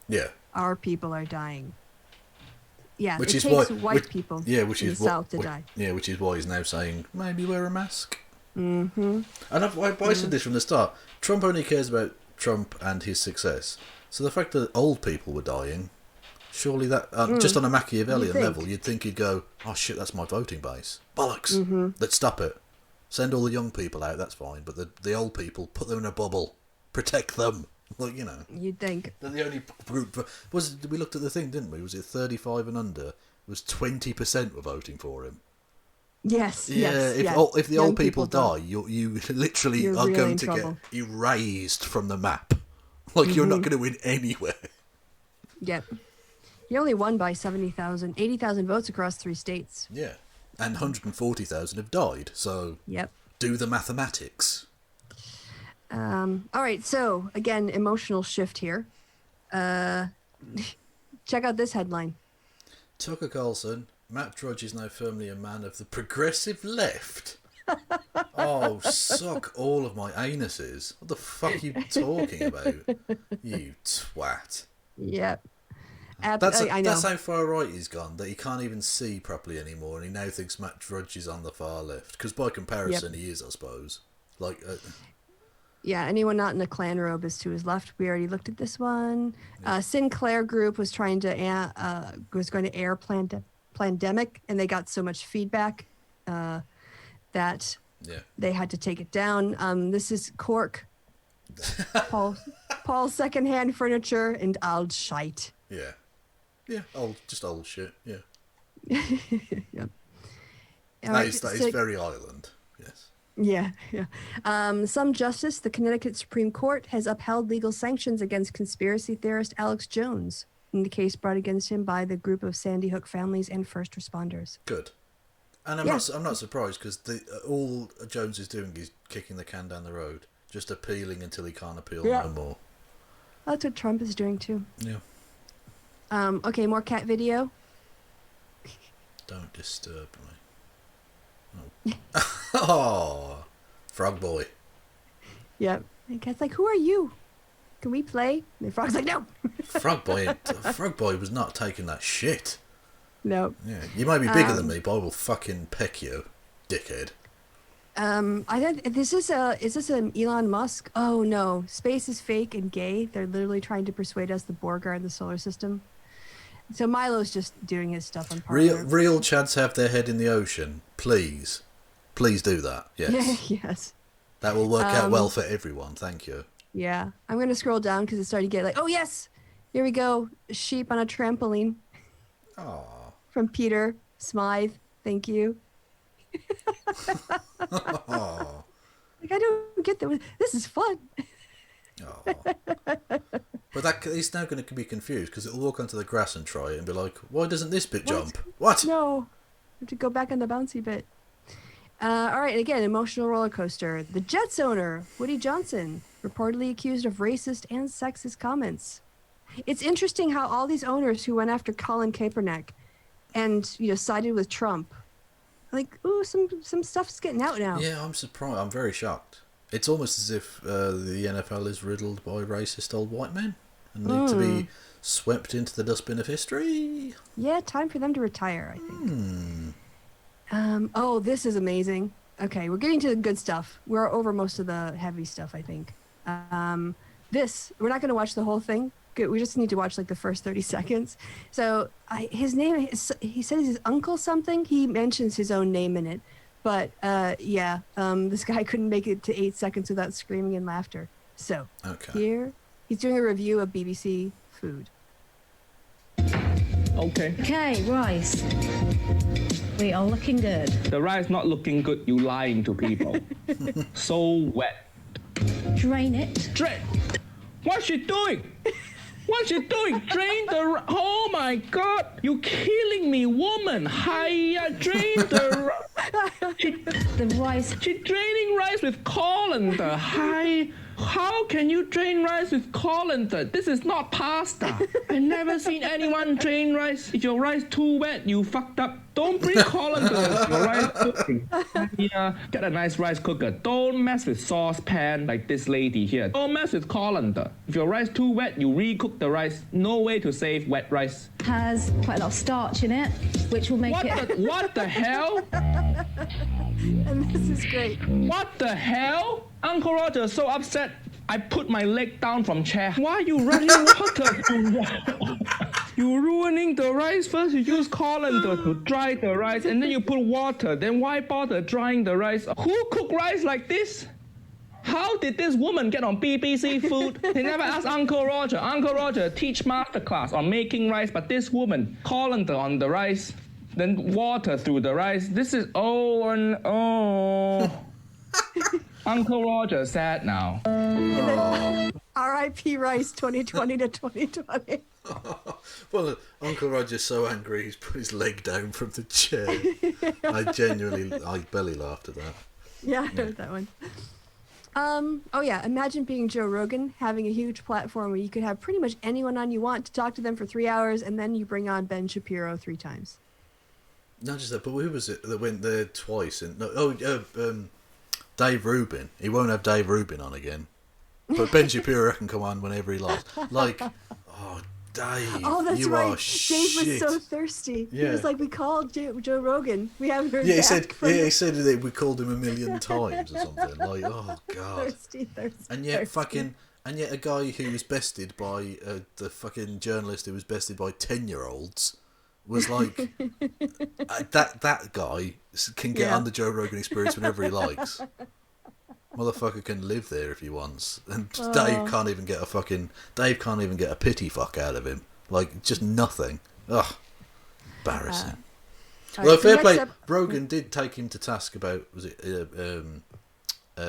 Yeah. Our people are dying. Yeah, which it is takes why, white people in the South to die. Yeah, which is why he's now saying, maybe wear a mask. Mm-hmm. And I said this from the start. Trump only cares about Trump and his success. So the fact that old people were dying, surely that, just on a Machiavellian level, you'd think he'd go, oh shit, that's my voting base. Bollocks. Mm-hmm. Let's stop it. Send all the young people out, that's fine. But the old people, put them in a bubble. Protect them. Like, you know. You'd think. They're the only group. We looked at the thing, didn't we? Was it 35 and under? It was 20% were voting for him. Yes. Yeah. Yes, if the old people die, you literally you're are really going in to trouble. get erased from the map. Like you're not going to win anywhere. Yep. You only won by 80,000 votes across 3 states. Yeah. And 140,000 have died. So. Yep. Do the mathematics. All right, so again, emotional shift here. Check out this headline. Tucker Carlson, Matt Drudge is now firmly a man of the progressive left. Oh, suck all of my anuses. What the fuck are you talking about? You twat. Yep. That's I know. That's how far right he's gone, that he can't even see properly anymore, and he now thinks Matt Drudge is on the far left. Because by comparison, he is, I suppose. Like... Yeah, anyone not in a Klan robe is to his left. We already looked at this one. Sinclair Group was trying to going to air Plandemic, and they got so much feedback that they had to take it down. This is Cork, Paul's secondhand furniture and old shite. Yeah, just old shit. Yeah. Yep. That is very Ireland. Yes. Yeah. Some justice, the Connecticut Supreme Court has upheld legal sanctions against conspiracy theorist Alex Jones in the case brought against him by the group of Sandy Hook families and first responders. Good. And I'm not surprised because all Jones is doing is kicking the can down the road, just appealing until he can't appeal no more. That's what Trump is doing too. Yeah. Okay, more cat video. Don't disturb me. Oh, Frog Boy. Yep. And cat's like, who are you? Can we play? And the frog's like, no. Frog Boy was not taking that shit. No. Yeah, you might be bigger than me, but I will fucking peck you, dickhead. I don't. Is this an Elon Musk? Oh no, space is fake and gay. They're literally trying to persuade us the Borg are in the solar system. So Milo's just doing his stuff on Parliament. Real Chads have their head in the ocean. Please do that. Yes. Yes. That will work out well for everyone. Thank you. Yeah, I'm gonna scroll down because it's starting to get like, oh yes, here we go, sheep on a trampoline. Aww. From Peter Smythe. Thank you. Aww. Like I don't get that. This is fun. But he's now going to be confused because it'll walk onto the grass and try it and be like, why doesn't this bit jump? What? No. I have to go back on the bouncy bit. All right, again, emotional roller coaster. The Jets owner, Woody Johnson, reportedly accused of racist and sexist comments. It's interesting how all these owners who went after Colin Kaepernick and sided with Trump, like, ooh, some stuff's getting out now. Yeah, I'm surprised. I'm very shocked. It's almost as if the NFL is riddled by racist old white men and need to be swept into the dustbin of history. Yeah, time for them to retire, I think. Oh, this is amazing. Okay, we're getting to the good stuff. We're over most of the heavy stuff, I think. We're not going to watch the whole thing. We just need to watch like the first 30 seconds. So his name, he says his uncle something. He mentions his own name in it. But this guy couldn't make it to 8 seconds without screaming and laughter. So here, he's doing a review of BBC food. Okay, rice. We are looking good. The rice not looking good, you lying to people. So wet. Drain it. Drain. What's she doing? What's she doing? Drain the... Oh my God! You killing me, woman! Hiya, drain the... The rice. She draining rice with colander. Hi. How can you drain rice with colander? This is not pasta. I never seen anyone drain rice. If your rice too wet, you fucked up. Don't bring colander with your rice cooking. Yeah, get a nice rice cooker. Don't mess with saucepan like this lady here. Don't mess with colander. If your rice too wet, you recook the rice. No way to save wet rice. Has quite a lot of starch in it, which will make What the hell? And this is great. What the hell? Uncle Roger is so upset. I put my leg down from chair. Why are you running water? You're ruining the rice. First you use colander to dry the rice, and then you put water. Then why bother drying the rice? Who cook rice like this? How did this woman get on BBC Food? They never asked Uncle Roger. Uncle Roger teach masterclass on making rice, but this woman, colander on the rice, then water through the rice. This is Uncle Roger sad now. R.I.P. Rice 2020 to 2020. Well, Uncle Roger's so angry he's put his leg down from the chair. I belly laughed at that. Yeah, I heard that one. Imagine being Joe Rogan, having a huge platform where you could have pretty much anyone on you want to talk to them for 3 hours, and then you bring on Ben Shapiro 3 times. Not just that, but who was it that went there twice? Dave Rubin. He won't have Dave Rubin on again. But Ben Shapiro can come on whenever he likes. Like, oh, Dave. Oh, that's you right. Are Dave was so thirsty. Yeah. He was like, we called Joe Rogan. We haven't heard he back from he said that we called him 1,000,000 times or something. Like, oh, God. Thirsty. And yet a guy who was bested by the fucking journalist who was bested by 10-year-olds was like, that guy can get on the Joe Rogan Experience whenever he likes. Motherfucker can live there if he wants, and Dave can't even get a pity fuck out of him. Like, just nothing. Ugh, embarrassing. Well, fair play. Rogan did take him to task about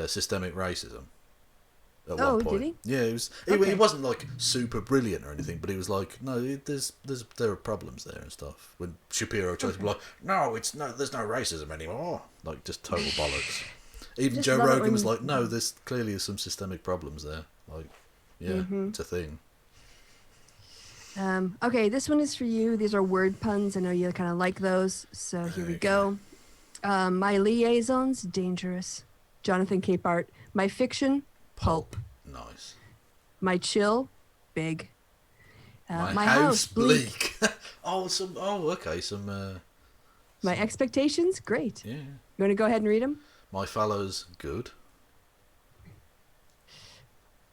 systemic racism. At one point. Did he? Yeah, he wasn't like super brilliant or anything, but he was like, no, there are problems there and stuff. When Shapiro tries to be like, there's no racism anymore. Like, just total bollocks. Even Joe Rogan was like, no, there's clearly some systemic problems there. Like, yeah, it's a thing. Okay, this one is for you. These are word puns. I know you kind of like those. So here we go. My liaisons, dangerous. Jonathan Capehart. My fiction, pulp. Nice. My chill, big. My house, bleak. My expectations, great. Yeah. You want to go ahead and read them? My fellows, good.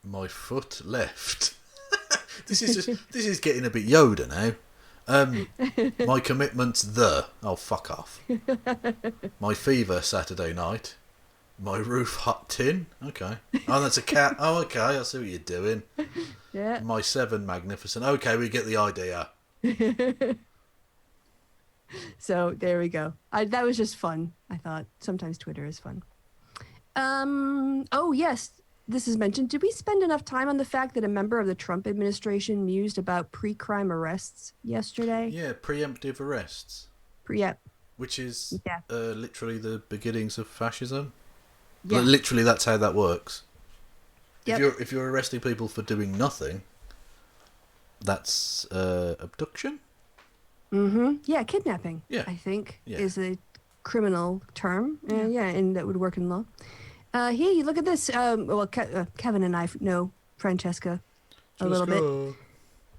My foot left. This is getting a bit Yoda now. My commitment's oh, fuck off. My fever Saturday night. My roof hot tin. Okay. Oh, that's a cat. Oh, okay. I see what you're doing. Yeah. My 7 magnificent. Okay, we get the idea. So there we go. That was just fun. I thought sometimes Twitter is fun. Oh yes, this is mentioned. Did we spend enough time on the fact that a member of the Trump administration mused about pre-crime arrests yesterday? Yeah, preemptive arrests. Yep. Which is literally the beginnings of fascism. Yeah. Literally, that's how that works. Yep. If you're arresting people for doing nothing, That's abduction. Yeah, kidnapping. Yeah. I think Yeah. is a criminal term. Yeah, and that would work in law. Here, you look at this. Well, Kevin and I know Francesca a little bit.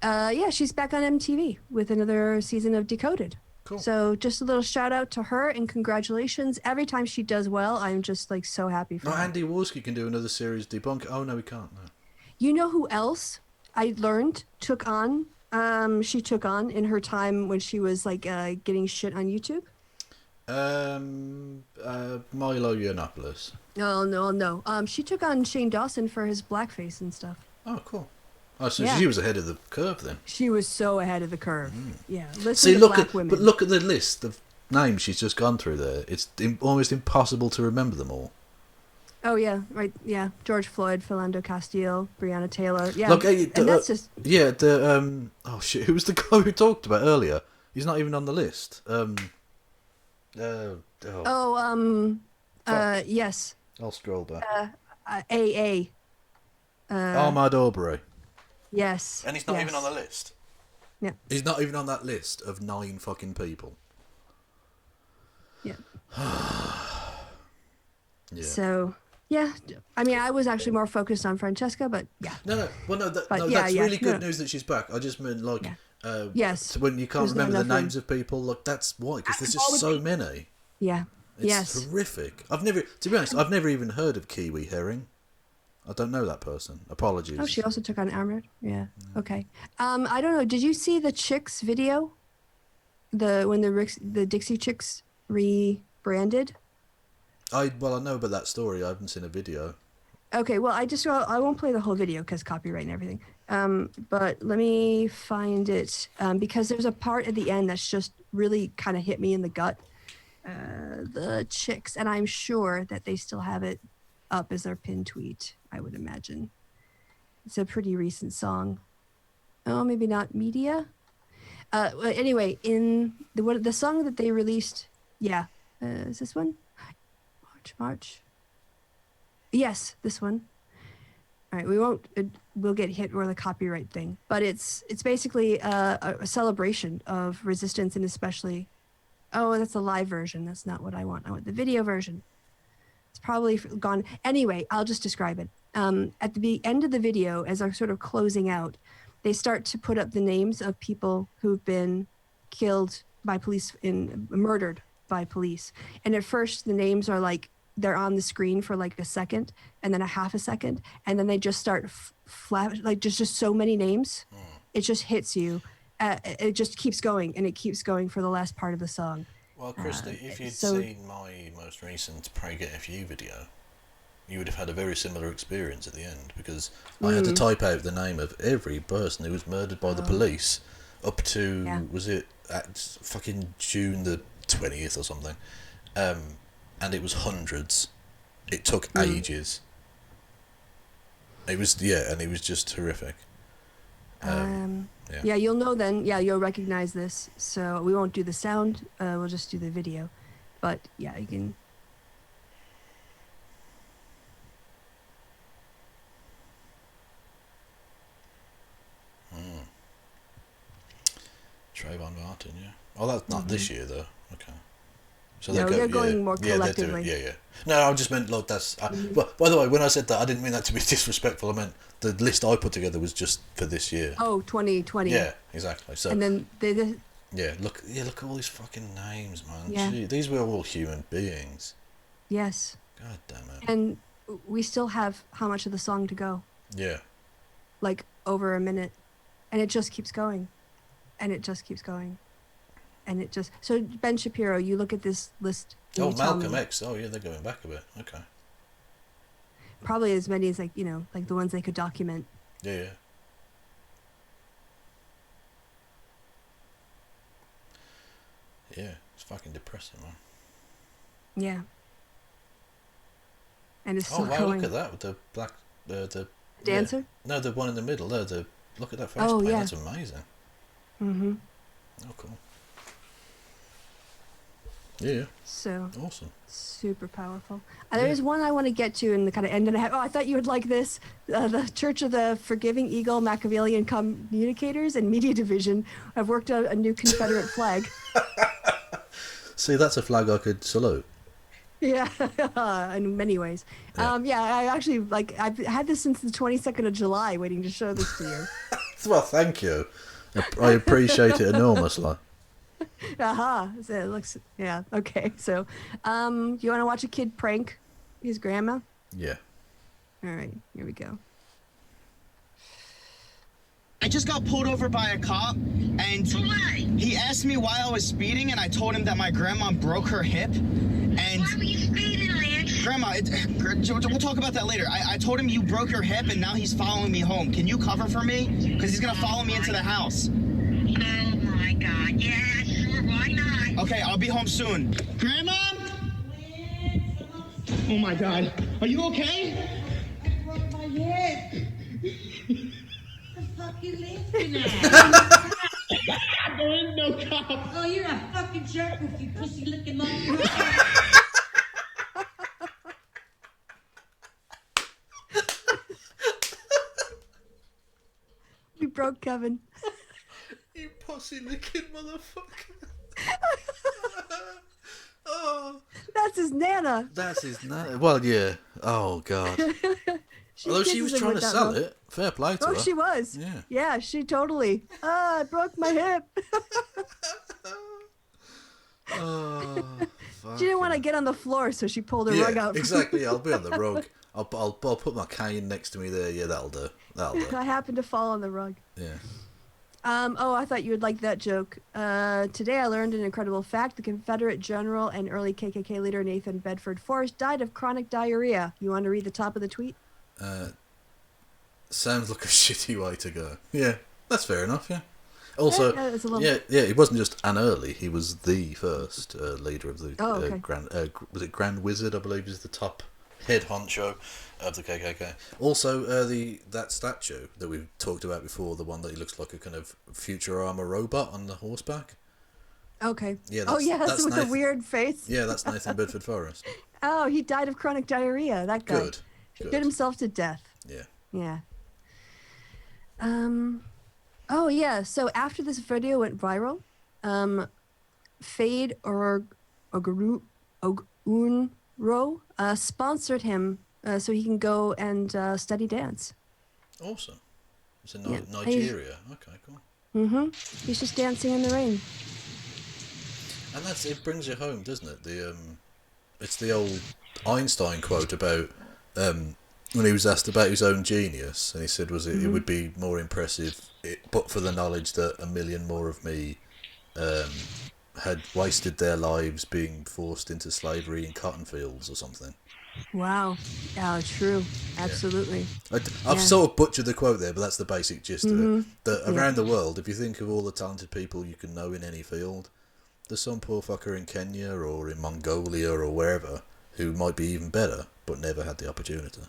Yeah, she's back on MTV with another season of Decoded. Cool. So just a little shout out to her and congratulations. Every time she does well, I'm just like so happy for her. Andy Warski can do another series debunk. Oh no, he can't. No. You know who else I learned took on? She took on in her time when she was like getting shit on YouTube. Milo Yiannopoulos. No. She took on Shane Dawson for his blackface and stuff. Oh, cool. Oh, so Yeah. she was ahead of the curve then. She was so ahead of the curve. Yeah. Listen See, to look black at women. but look at the list of names she's just gone through there. It's almost impossible to remember them all. Oh yeah, right. Yeah, George Floyd, Philando Castile, Breonna Taylor. Yeah, Look, and that's just oh shit, who was the guy we talked about earlier? He's not even on the list. yes. I'll scroll back. AA. Ahmad Aubrey. Yes. And he's not even on the list. Yeah. He's not even on that list of 9 fucking people. Yeah. Yeah. So, yeah. I mean, I was actually more focused on Francesca, but yeah. No. Well, no, But that's yeah, really good no. news that she's back. I just meant like, Yes. so when you can't There's not remember the enough names of people, look, that's why, because there's All just would so be- many. Yeah. It's yes. horrific. To be honest, I've never even heard of Kiwi Herring. I don't know that person. Apologies. Oh, she also took on Armored. Yeah. Okay. I don't know. Did you see the Chicks video? When the Dixie Chicks rebranded? I know about that story. I haven't seen a video. Okay. Well, I won't play the whole video because copyright and everything. But let me find it because there's a part at the end that's just really kind of hit me in the gut. The Chicks, and I'm sure that they still have it up as their pinned tweet. I would imagine it's a pretty recent song. Oh, maybe not media. Anyway, in the song that they released, is this one? March. Yes, this one. All right, we won't. We'll get hit or the copyright thing, but it's basically a celebration of resistance and especially. Oh, that's a live version. That's not what I want. I want the video version. It's probably gone. Anyway, I'll just describe it. At the end of the video, as they're sort of closing out, they start to put up the names of people who've been killed by police, murdered by police. And at first, the names are like, they're on the screen for like a second and then a half a second. And then they just start flash, like just so many names. It just hits you. It just keeps going and it keeps going for the last part of the song. Well, Kristi, if you'd seen my most recent Pray Get FU video, you would have had a very similar experience at the end because I had to type out the name of every person who was murdered by the police up to, was it at fucking June the 20th or something? And it was hundreds. It took ages. It was, and it was just horrific. Yeah, you'll know then. Yeah, you'll recognize this. So we won't do the sound. We'll just do the video. But yeah, you can. Trayvon Martin, yeah. Oh, that's not this year though. Okay. So they're going more collectively. Yeah. No, I just meant, look, that's... But by the way, when I said that, I didn't mean that to be disrespectful. I meant the list I put together was just for this year. Oh, 2020. Yeah, exactly. So, and then look at all these fucking names, man. Yeah. Gee, these were all human beings. Yes. God damn it. And we still have how much of the song to go? Yeah. Like over a minute. And it just keeps going. And it just keeps going. And it just... So, Ben Shapiro, you look at this list... Oh, Malcolm X. Oh, yeah, they're going back a bit. Okay. Probably as many as, like, you know, like the ones they could document. Yeah. Yeah, it's fucking depressing, man. Yeah. And it's still wow, going. Look at that with the black... the dancer? Yeah. No, the one in the middle there. Look at that face paint. Yeah. That's amazing. Mm-hmm. Oh, cool. Yeah. So Awesome. super powerful. There's one I want to get to in the kind of end and a half. Oh, I thought you would like this. The Church of the Forgiving Eagle Machiavellian Communicators and Media Division have worked out a new Confederate flag. See, that's a flag I could salute. Yeah, in many ways. Yeah. I actually I've had this since the 22nd of July, waiting to show this to you. Well, thank you. I appreciate it enormously. So it looks, yeah, okay. So, do you want to watch a kid prank his grandma? Yeah. All right, here we go. I just got pulled over by a cop, and he asked me why I was speeding, and I told him that my grandma broke her hip. And why were you speeding, Lance? Grandma, we'll talk about that later. I told him you broke your hip, and now he's following me home. Can you cover for me? Because he's gonna follow me into the house. Oh my God, yeah, sure, why not? Okay, I'll be home soon. Grandma? Oh my God, are you okay? I broke my hip. The fuck you laughing at? There ain't no cop. Oh, you're a fucking jerk with you pussy-looking motherfucker. We broke Kevin. You pussy-licking motherfucker. Oh. That's his Nana. That's his Nana. Well, yeah. Oh, God. Although she was trying to sell it. Fair play to her. Oh, she was. Yeah. Yeah, she totally. I broke my hip. Oh, she didn't want to get on the floor, so she pulled her rug out. Exactly. I'll be on the rug. I'll put my cane next to me there. Yeah, that'll do. I happened to fall on the rug. Yeah. I thought you would like that joke. Today I learned an incredible fact. The Confederate general and early KKK leader Nathan Bedford Forrest died of chronic diarrhea. You want to read the top of the tweet? Sounds like a shitty way to go. Yeah, that's fair enough, yeah. Also, he wasn't just an early, he was the first leader of the Grand Wizard, I believe, is the top head honcho of the KKK. Also, that statue that we've talked about before, the one that he looks like a kind of Futurama robot on the horseback. Okay. Yeah. That's with Nathan, the weird face. Yeah, that's Nathan Bedford Forrest. Oh, he died of chronic diarrhea. That guy. Good. Did himself to death. Yeah. Yeah. Oh yeah. So after this video went viral, Fade or Ogunro sponsored him so he can go and study dance. Awesome. It's in Nigeria. Okay, cool. He's just dancing in the rain. And it brings you home, doesn't it? It's the old Einstein quote about when he was asked about his own genius, and he said, it would be more impressive, but for the knowledge that a million more of me had wasted their lives being forced into slavery in cotton fields or something. Wow. Yeah, true. Absolutely. Yeah. I've sort of butchered the quote there, but that's the basic gist of it. That around the world, if you think of all the talented people you can know in any field, there's some poor fucker in Kenya or in Mongolia or wherever who might be even better, but never had the opportunity.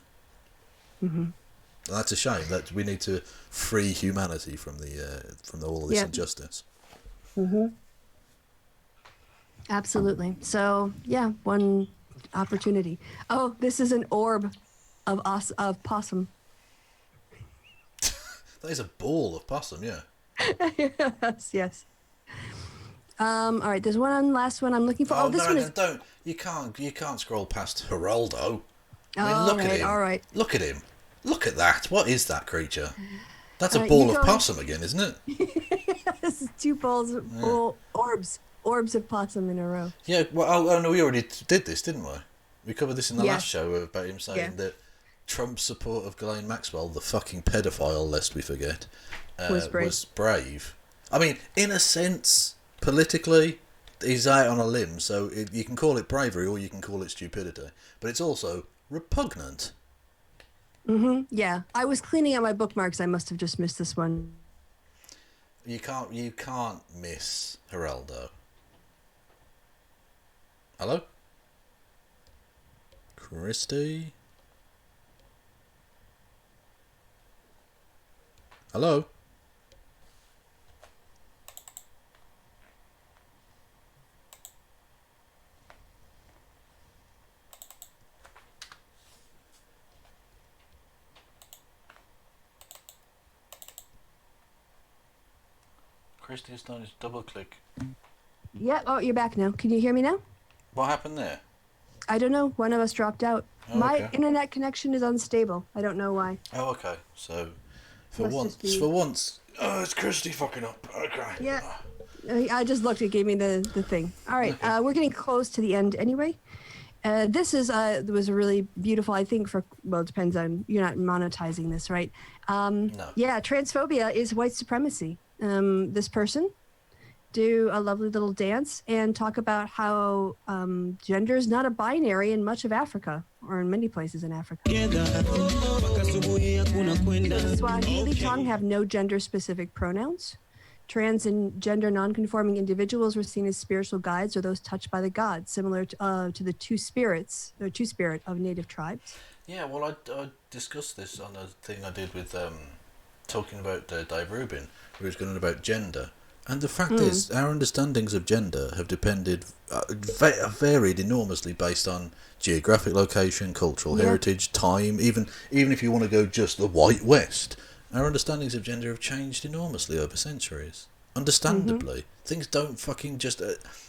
And that's a shame. That we need to free humanity from all of this injustice. Absolutely. So yeah, one opportunity. Oh, this is an orb of possum. That is a ball of possum, yeah. Yes. All right, there's one last one I'm looking for. This one is... don't. You can't scroll past Geraldo. I mean, look at him. All right. Look at him. Look at that. What is that creature? That's a ball of possum again, isn't it? This is two balls of orbs of possum in a row. Yeah. Well, no, we already did this, didn't we? We covered this in the last show about him saying that Trump's support of Ghislaine Maxwell, the fucking pedophile, lest we forget, was brave. I mean, in a sense, politically, he's out on a limb, so you can call it bravery or you can call it stupidity, but it's also repugnant. Yeah, I was cleaning out my bookmarks. I must have just missed this one. You can't miss Geraldo. Hello? Kristi? Hello? Kristi has done is double click. Yeah. Oh, you're back now. Can you hear me now? What happened there? I don't know. One of us dropped out. Oh, My okay. internet connection is unstable. I don't know why. Oh, okay. So, for Must once, just be- it's Kristi fucking up. Okay. Yeah. I just looked. It gave me the thing. All right. We're getting close to the end anyway. This is was a really beautiful. I think it depends on you're not monetizing this, right? No. Yeah. Transphobia is white supremacy. This person do a lovely little dance and talk about how gender is not a binary in much of Africa or in many places in Africa. Swahili tongue have no gender-specific pronouns. Trans and gender non-conforming individuals were seen as spiritual guides or those touched by the gods, similar to the two-spirit of native tribes. Yeah, well, I discussed this on a thing I did with talking about Dave Rubin, where he was going on about gender. And the fact is, our understandings of gender have varied enormously based on geographic location, cultural heritage, time. Even if you want to go just the White West, our understandings of gender have changed enormously over centuries. Understandably, things don't fucking just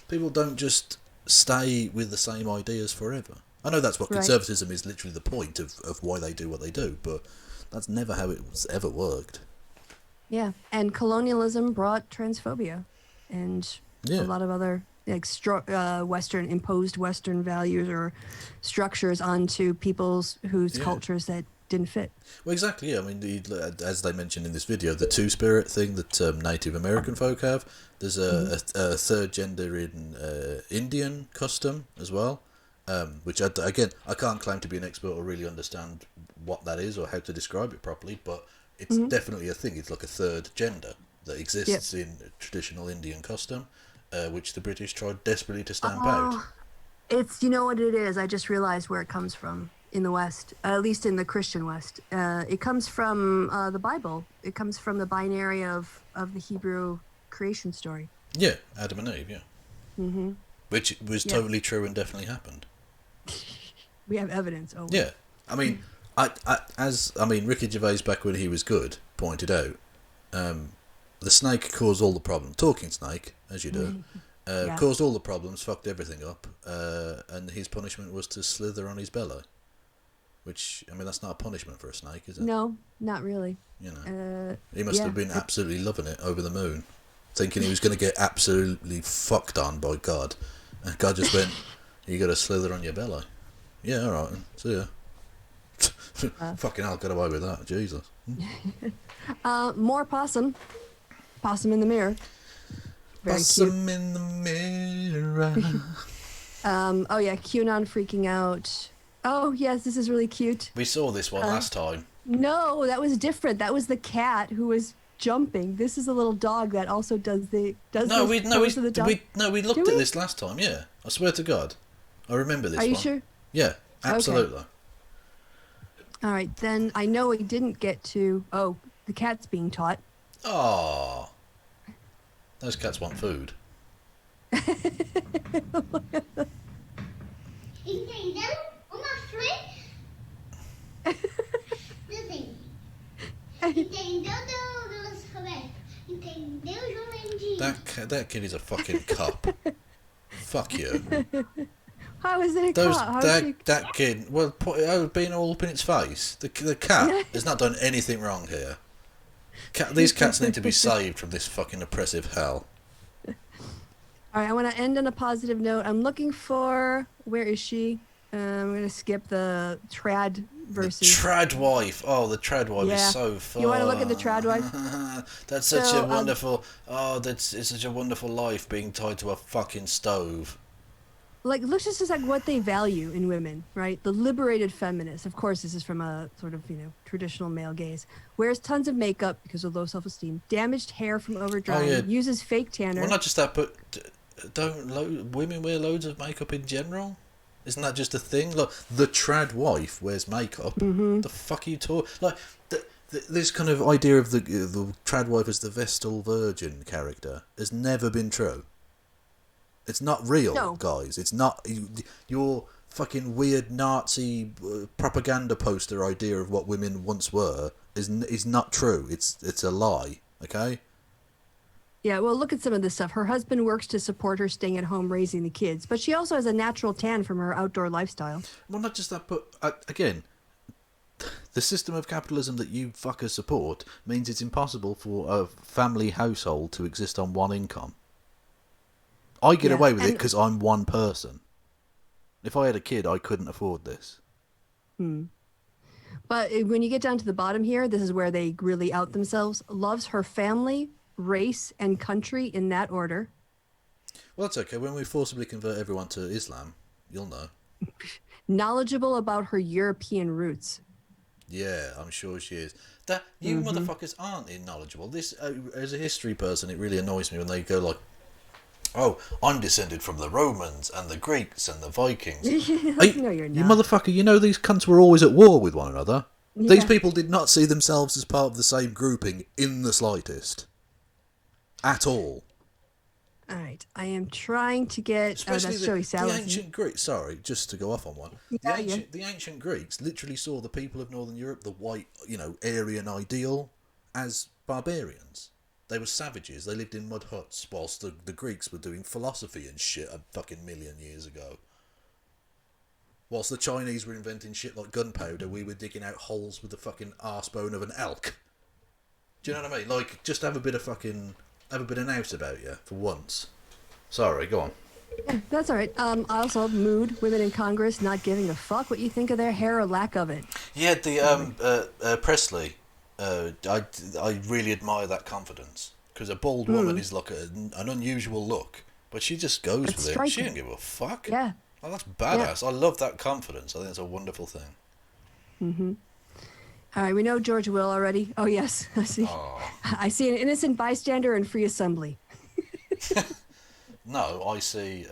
people don't just stay with the same ideas forever. I know that's what conservatism is, literally the point of why they do what they do, but that's never how it's ever worked. Yeah, and colonialism brought transphobia, and a lot of other imposed Western values or structures onto peoples whose cultures that didn't fit. Well, exactly. Yeah, I mean, as they mentioned in this video, the two-spirit thing that Native American folk have. There's a third gender in Indian custom as well, which I can't claim to be an expert or really understand what that is or how to describe it properly, but it's definitely a thing. It's like a third gender that exists in traditional Indian custom, which the British tried desperately to stamp out. It's, you know what it is? I just realized where it comes from in the West, at least in the Christian West. It comes from the Bible. It comes from the binary of the Hebrew creation story. Yeah, Adam and Eve, yeah. Which was totally true and definitely happened. We have evidence. Oh. Yeah, I mean... Ricky Gervais, back when he was good, pointed out, the snake caused all the problems. Talking snake, as you do, caused all the problems, fucked everything up, and his punishment was to slither on his belly. Which, I mean, that's not a punishment for a snake, is it? No, not really. You know, he must have been absolutely loving it, over the moon, thinking he was going to get absolutely fucked on by God, and God just went, "You got to slither on your belly." Yeah, all right, see ya. Fucking hell, got away with that, Jesus. More possum. Possum in the mirror. Very possum cute. in the mirror. QAnon freaking out. Oh, yes, this is really cute. We saw this one last time. No, that was different. That was the cat who was jumping. This is a little dog that also does the pose of the dog. We looked at this last time, yeah. I swear to God. I remember this one. Are you sure? Yeah, absolutely. Okay. All right, then I know we didn't get to... Oh, the cat's being taught. Oh, those cats want food. That kid is a fucking cup. Fuck you. How is it a cat? That kid, well, being all up in its face. The cat has not done anything wrong here. These cats need to be saved from this fucking oppressive hell. All right, I want to end on a positive note. I'm looking for... Where is she? I'm going to skip the trad versus... The trad wife. Oh, the trad wife is so fun. You want to look at the trad wife? That's such a wonderful... it's such a wonderful life being tied to a fucking stove. Like, looks just like what they value in women, right? The liberated feminist. Of course, this is from a sort of, traditional male gaze. Wears tons of makeup because of low self-esteem. Damaged hair from overdrying. Uses fake tanner. Well, not just that, but don't women wear loads of makeup in general? Isn't that just a thing? Like, the trad wife wears makeup. The fuck are you talking? Like, this kind of idea of the trad wife as the Vestal Virgin character has never been true. It's not real, guys. It's not your fucking weird Nazi propaganda poster idea of what women once were is not true. It's a lie. Okay. Yeah, well, look at some of this stuff. Her husband works to support her staying at home raising the kids, but she also has a natural tan from her outdoor lifestyle. Well, not just that, but again, the system of capitalism that you fuckers support means it's impossible for a family household to exist on one income. I get away with it because I'm one person. If I had a kid, I couldn't afford this. But when you get down to the bottom here, this is where they really out themselves. Loves her family, race, and country in that order. Well, that's okay. When we forcibly convert everyone to Islam, you'll know. Knowledgeable about her European roots. Yeah, I'm sure she is. That you motherfuckers aren't knowledgeable. This, as a history person, it really annoys me when they go like, "Oh, I'm descended from the Romans and the Greeks and the Vikings." No, you're not. You motherfucker, you know these cunts were always at war with one another. Yeah. These people did not see themselves as part of the same grouping in the slightest. At all. All right, I am trying to get... Especially that's Joey Salad. The ancient Greeks, sorry, just to go off on one. The ancient Greeks literally saw the people of Northern Europe, the white, Aryan ideal, as barbarians. They were savages. They lived in mud huts, whilst the Greeks were doing philosophy and shit a fucking million years ago. Whilst the Chinese were inventing shit like gunpowder, we were digging out holes with the fucking arsebone of an elk. Do you know what I mean? Like, just have a bit of nous about you, for once. Sorry, go on. Yeah, that's all right. Also, mood, women in Congress not giving a fuck what you think of their hair or lack of it. Yeah, the Presley... I really admire that confidence, because a bald woman is like an unusual look, but she just goes with it. She don't give a fuck. Yeah. Oh, that's badass. Yeah. I love that confidence. I think it's a wonderful thing. All right, we know George Will already. Oh yes, I see. I see an innocent bystander in free assembly. No, I see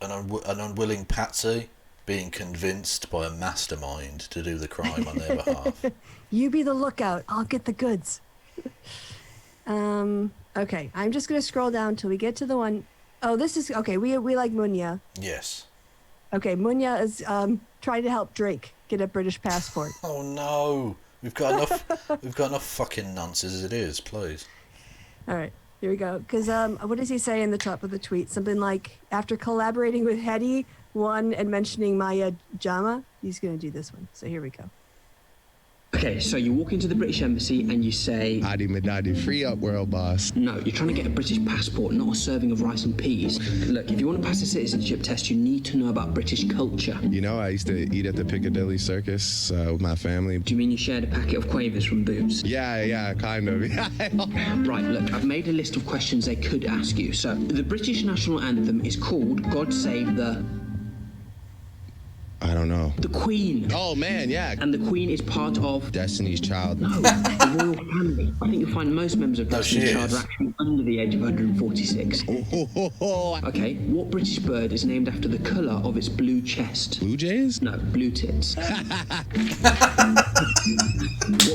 an unwilling patsy being convinced by a mastermind to do the crime on their behalf. You be the lookout. I'll get the goods. Okay, I'm just going to scroll down till we get to the one. Oh, this is... Okay, we like Munya. Yes. Okay, Munya is trying to help Drake get a British passport. Oh, no. We've got enough fucking nonsense as it is, please. All right, here we go. Because what does he say in the top of the tweet? Something like, after collaborating with Hedy, and mentioning Maya Jama, he's going to do this one. So here we go. Okay, so you walk into the British Embassy and you say... Adi Medadi, free up, world boss. No, you're trying to get a British passport, not a serving of rice and peas. Look, if you want to pass a citizenship test, you need to know about British culture. You know, I used to eat at the Piccadilly Circus with my family. Do you mean you shared a packet of quavers from Boots? Yeah, kind of. Right, look, I've made a list of questions they could ask you. So, the British national anthem is called God Save the... I don't know. The Queen. Oh, man, yeah. And the Queen is part of... Destiny's Child. No, the royal family. I think you'll find most members of Destiny's Child are actually under the age of 146. Okay, what British bird is named after the colour of its blue chest? Blue Jays? No, blue tits. What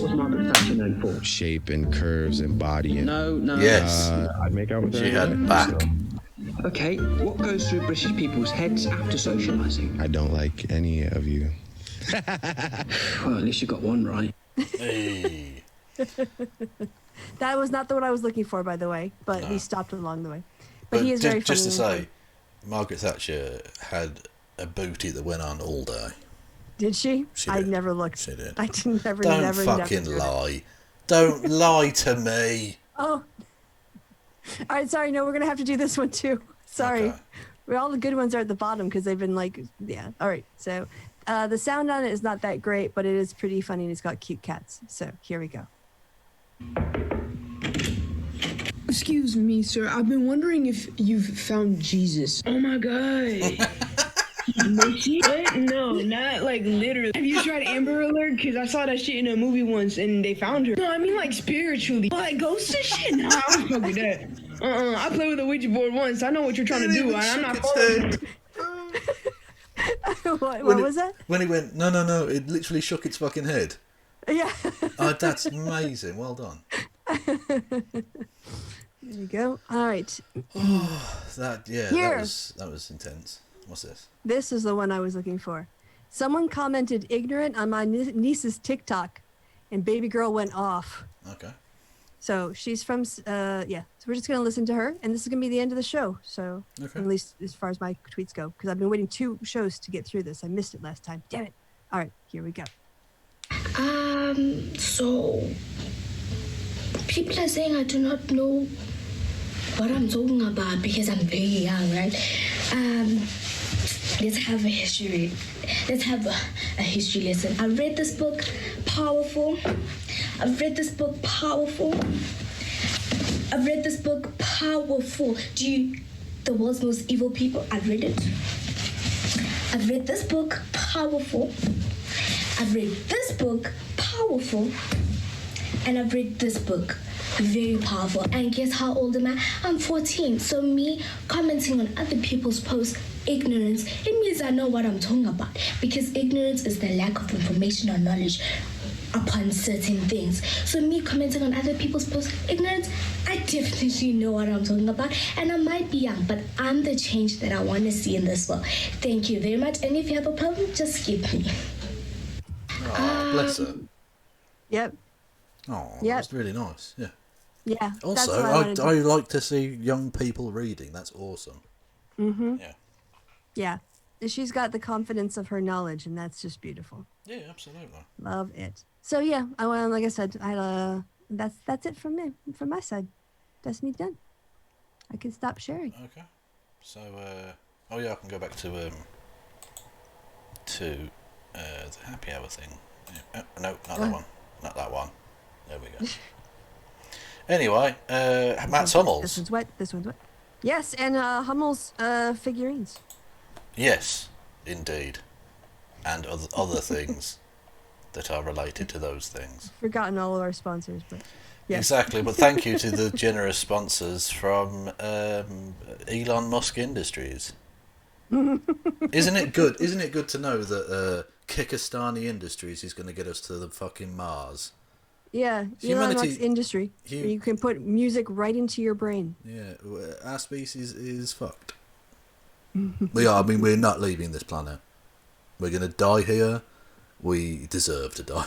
was Margaret Thatcher known for? Shape and curves and body. And, No. Yes. I'd make out with her. She had back. Okay, what goes through British people's heads after socialising? I don't like any of you. Well, at least you got one right. Hey. That was not the one I was looking for, by the way, but he stopped along the way. But he is very funny. Just to say, Margaret Thatcher had a booty that went on all day. Did she? I never looked. She did. I didn't never. Don't fucking lie. Don't lie to me. Oh. All right, sorry. No, we're gonna have to do this one too. Sorry. Okay. All the good ones are at the bottom because they've been like, yeah. All right. So, the sound on it is not that great, but it is pretty funny and it's got cute cats. So here we go. Excuse me, sir. I've been wondering if you've found Jesus. Oh my god. What? No, not like literally. Have you tried Amber Alert? Because I saw that shit in a movie once and they found her. No, I mean like spiritually. Like ghosts and shit? Nah, I don't fuck with that. I played with a Ouija board once. I know what you're trying to do. I'm not following. What was that? When he went, no, it literally shook its fucking head. Yeah. Oh, that's amazing. Well done. There you go. All right. That was intense. What's this? This is the one I was looking for. Someone commented ignorant on my niece's TikTok, and baby girl went off. Okay. So she's from, yeah. So we're just going to listen to her, and this is going to be the end of the show. So Okay. at least as far as my tweets go, because I've been waiting 2 shows to get through this. I missed it last time. Damn it. All right, here we go. So people are saying I do not know what I'm talking about because I'm very young, right? Let's have a history. Let's have a history lesson. I read this book, powerful. I've read this book, powerful. I've read this book, powerful. The world's most evil people? I've read it. I've read this book, powerful. I've read this book, powerful. And I've read this book, very powerful. And guess how old am I? I'm 14. So me commenting on other people's posts, ignorance, it means I know what I'm talking about. Because ignorance is the lack of information or knowledge upon certain things. So me commenting on other people's posts, ignorance, I definitely know what I'm talking about. And I might be young, but I'm the change that I want to see in this world. Thank you very much. And if you have a problem, just skip me. Oh, bless her. Yep. Oh, Yep. that's really nice. Yeah. Yeah. Also, I like to see young people reading. That's awesome. Mm-hmm. Yeah. Yeah. She's got the confidence of her knowledge, and that's just beautiful. Yeah, absolutely. Love it. So yeah, like I said, that's it from me, from my side. That's me done. I can stop sharing. Okay. So, oh yeah, I can go back to the happy hour thing. Yeah. Oh, no, not that one. Not that one. There we go. Anyway, Matt's Hummels. This one's wet. This one's wet. Yes, and Hummel's figurines. Yes, indeed. And other things that are related to those things. Forgotten all of our sponsors, but yes. Exactly, but thank you to the generous sponsors from Elon Musk Industries. Isn't it good? Isn't it good to know that Kikistani Industries is going to get us to the fucking Mars? Yeah, Elon Musk's industry. You can put music right into your brain. Yeah, our species is fucked. We're not leaving this planet. We're going to die here. We deserve to die.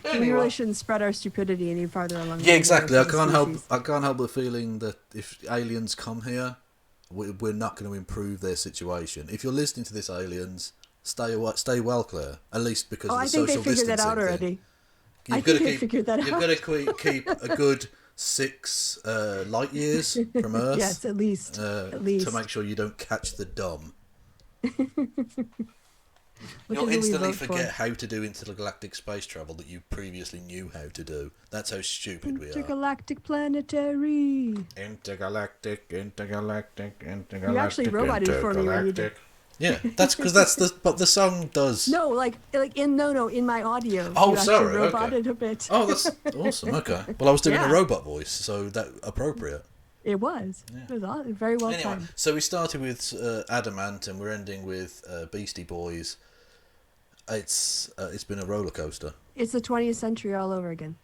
We really shouldn't spread our stupidity any farther along. Yeah, exactly. I can't help the feeling that if aliens come here, we're not going to improve their situation. If you're listening to this, aliens, stay well clear. At least because of the social distancing. I think they figured that out already. You've got to keep a good 6 light years from Earth. Yes, at least. To make sure you don't catch the dumb. You'll instantly forget how to do intergalactic space travel that you previously knew how to do. That's how stupid we are. Intergalactic planetary. Intergalactic. You actually roboted for me when you did. Yeah, that's because what the song does. No, in my audio. Oh, you sorry. Roboted a bit. Oh, that's awesome. Okay. Well, I was doing a robot voice, so that appropriate. It was. Yeah. It was very well timed. So we started with Adamant, and we're ending with Beastie Boys. It's been a roller coaster. It's the 20th century all over again.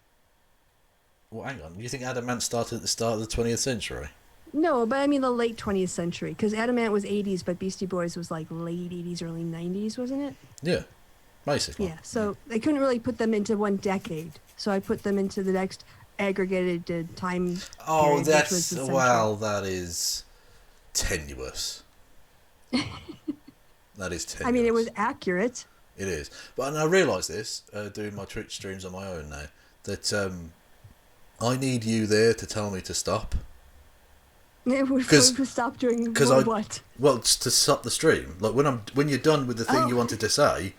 Well, hang on. You think Adamant started at the start of the 20th century? No, but I mean the late 20th century, because Adamant was 80s, but Beastie Boys was like late 80s, early 90s, wasn't it? Yeah, basically. Yeah, so they couldn't really put them into one decade, so I put them into the next aggregated time. Oh, that is tenuous. That is tenuous. I mean, it was accurate. It is, but I realise this doing my Twitch streams on my own now that I need you there to tell me to stop. Because stop doing what? Well, it's to stop the stream. Like when you're done with the thing you wanted to say,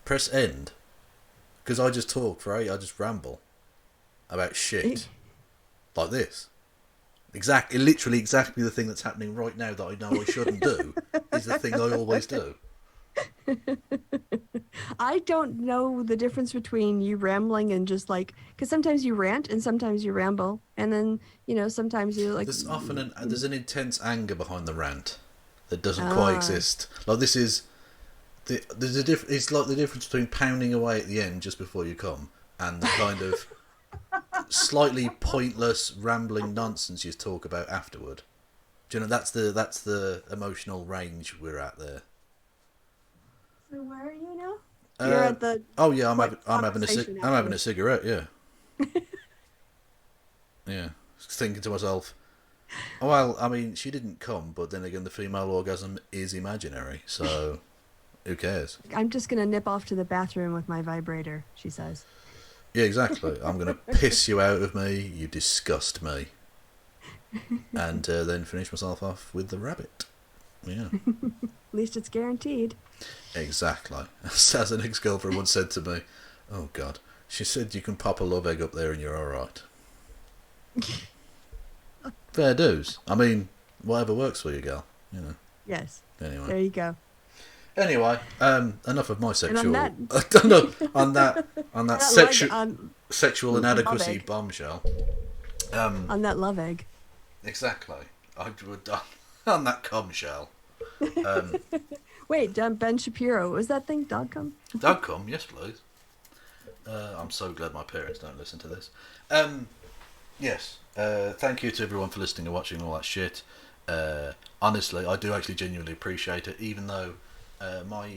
press end. Because I just talk I just ramble about shit like this. Literally exactly the thing that's happening right now that I know I shouldn't do is the thing I always do. I don't know the difference between you rambling and just because sometimes you rant and sometimes you ramble, and then sometimes you There's often there's an intense anger behind the rant that doesn't quite exist. Like this is it's like the difference between pounding away at the end just before you come and the kind of slightly pointless rambling nonsense you talk about afterward. Do you know that's the emotional range we're at there. So where are you now? You're at the. Oh yeah, I'm having conversation I'm having a afterwards. cigarette. Yeah. Yeah. Thinking to myself, well, I mean, she didn't come, but then again, the female orgasm is imaginary, so who cares? I'm just gonna nip off to the bathroom with my vibrator. She says. Yeah, exactly. I'm gonna piss you out of me. You disgust me. And then finish myself off with the rabbit. Yeah. At least it's guaranteed. Exactly. As an ex-girlfriend once said to me, oh God, she said you can pop a love egg up there and you're alright. Fair dues. I mean, whatever works for you, girl. You know. Yes. Anyway. There you go. Anyway, enough of my sexual. On that sexual inadequacy bombshell. On that love egg. Exactly. I would on that cum shell. Wait, Ben Shapiro, was that thing dog cum? Dog cum, yes please. I'm so glad my parents don't listen to this. Yes. Thank you to everyone for listening and watching all that shit. Honestly, I do actually genuinely appreciate it, even though my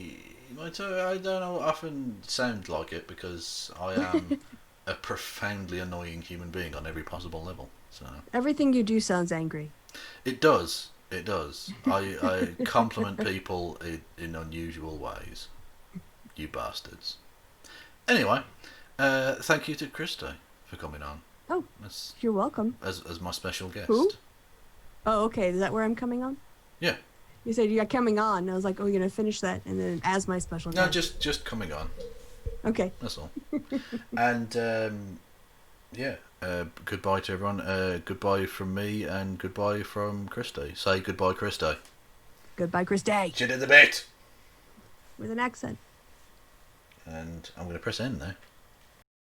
I don't know, often sound like it because I am a profoundly annoying human being on every possible level. So everything you do sounds angry. It does. It does. I compliment people in unusual ways. You bastards. Anyway, thank you to Kristi for coming on. Oh, you're welcome. As my special guest. Who? Oh, okay. Is that where I'm coming on? Yeah. You said you're coming on. I was like, oh, you're going to finish that. And then as my special guest. No, just coming on. Okay. That's all. And, yeah. Goodbye to everyone. Goodbye from me and goodbye from Kristi. Say goodbye, Kristi. Goodbye, Kristi. She did the bit. With an accent. And I'm going to press end now.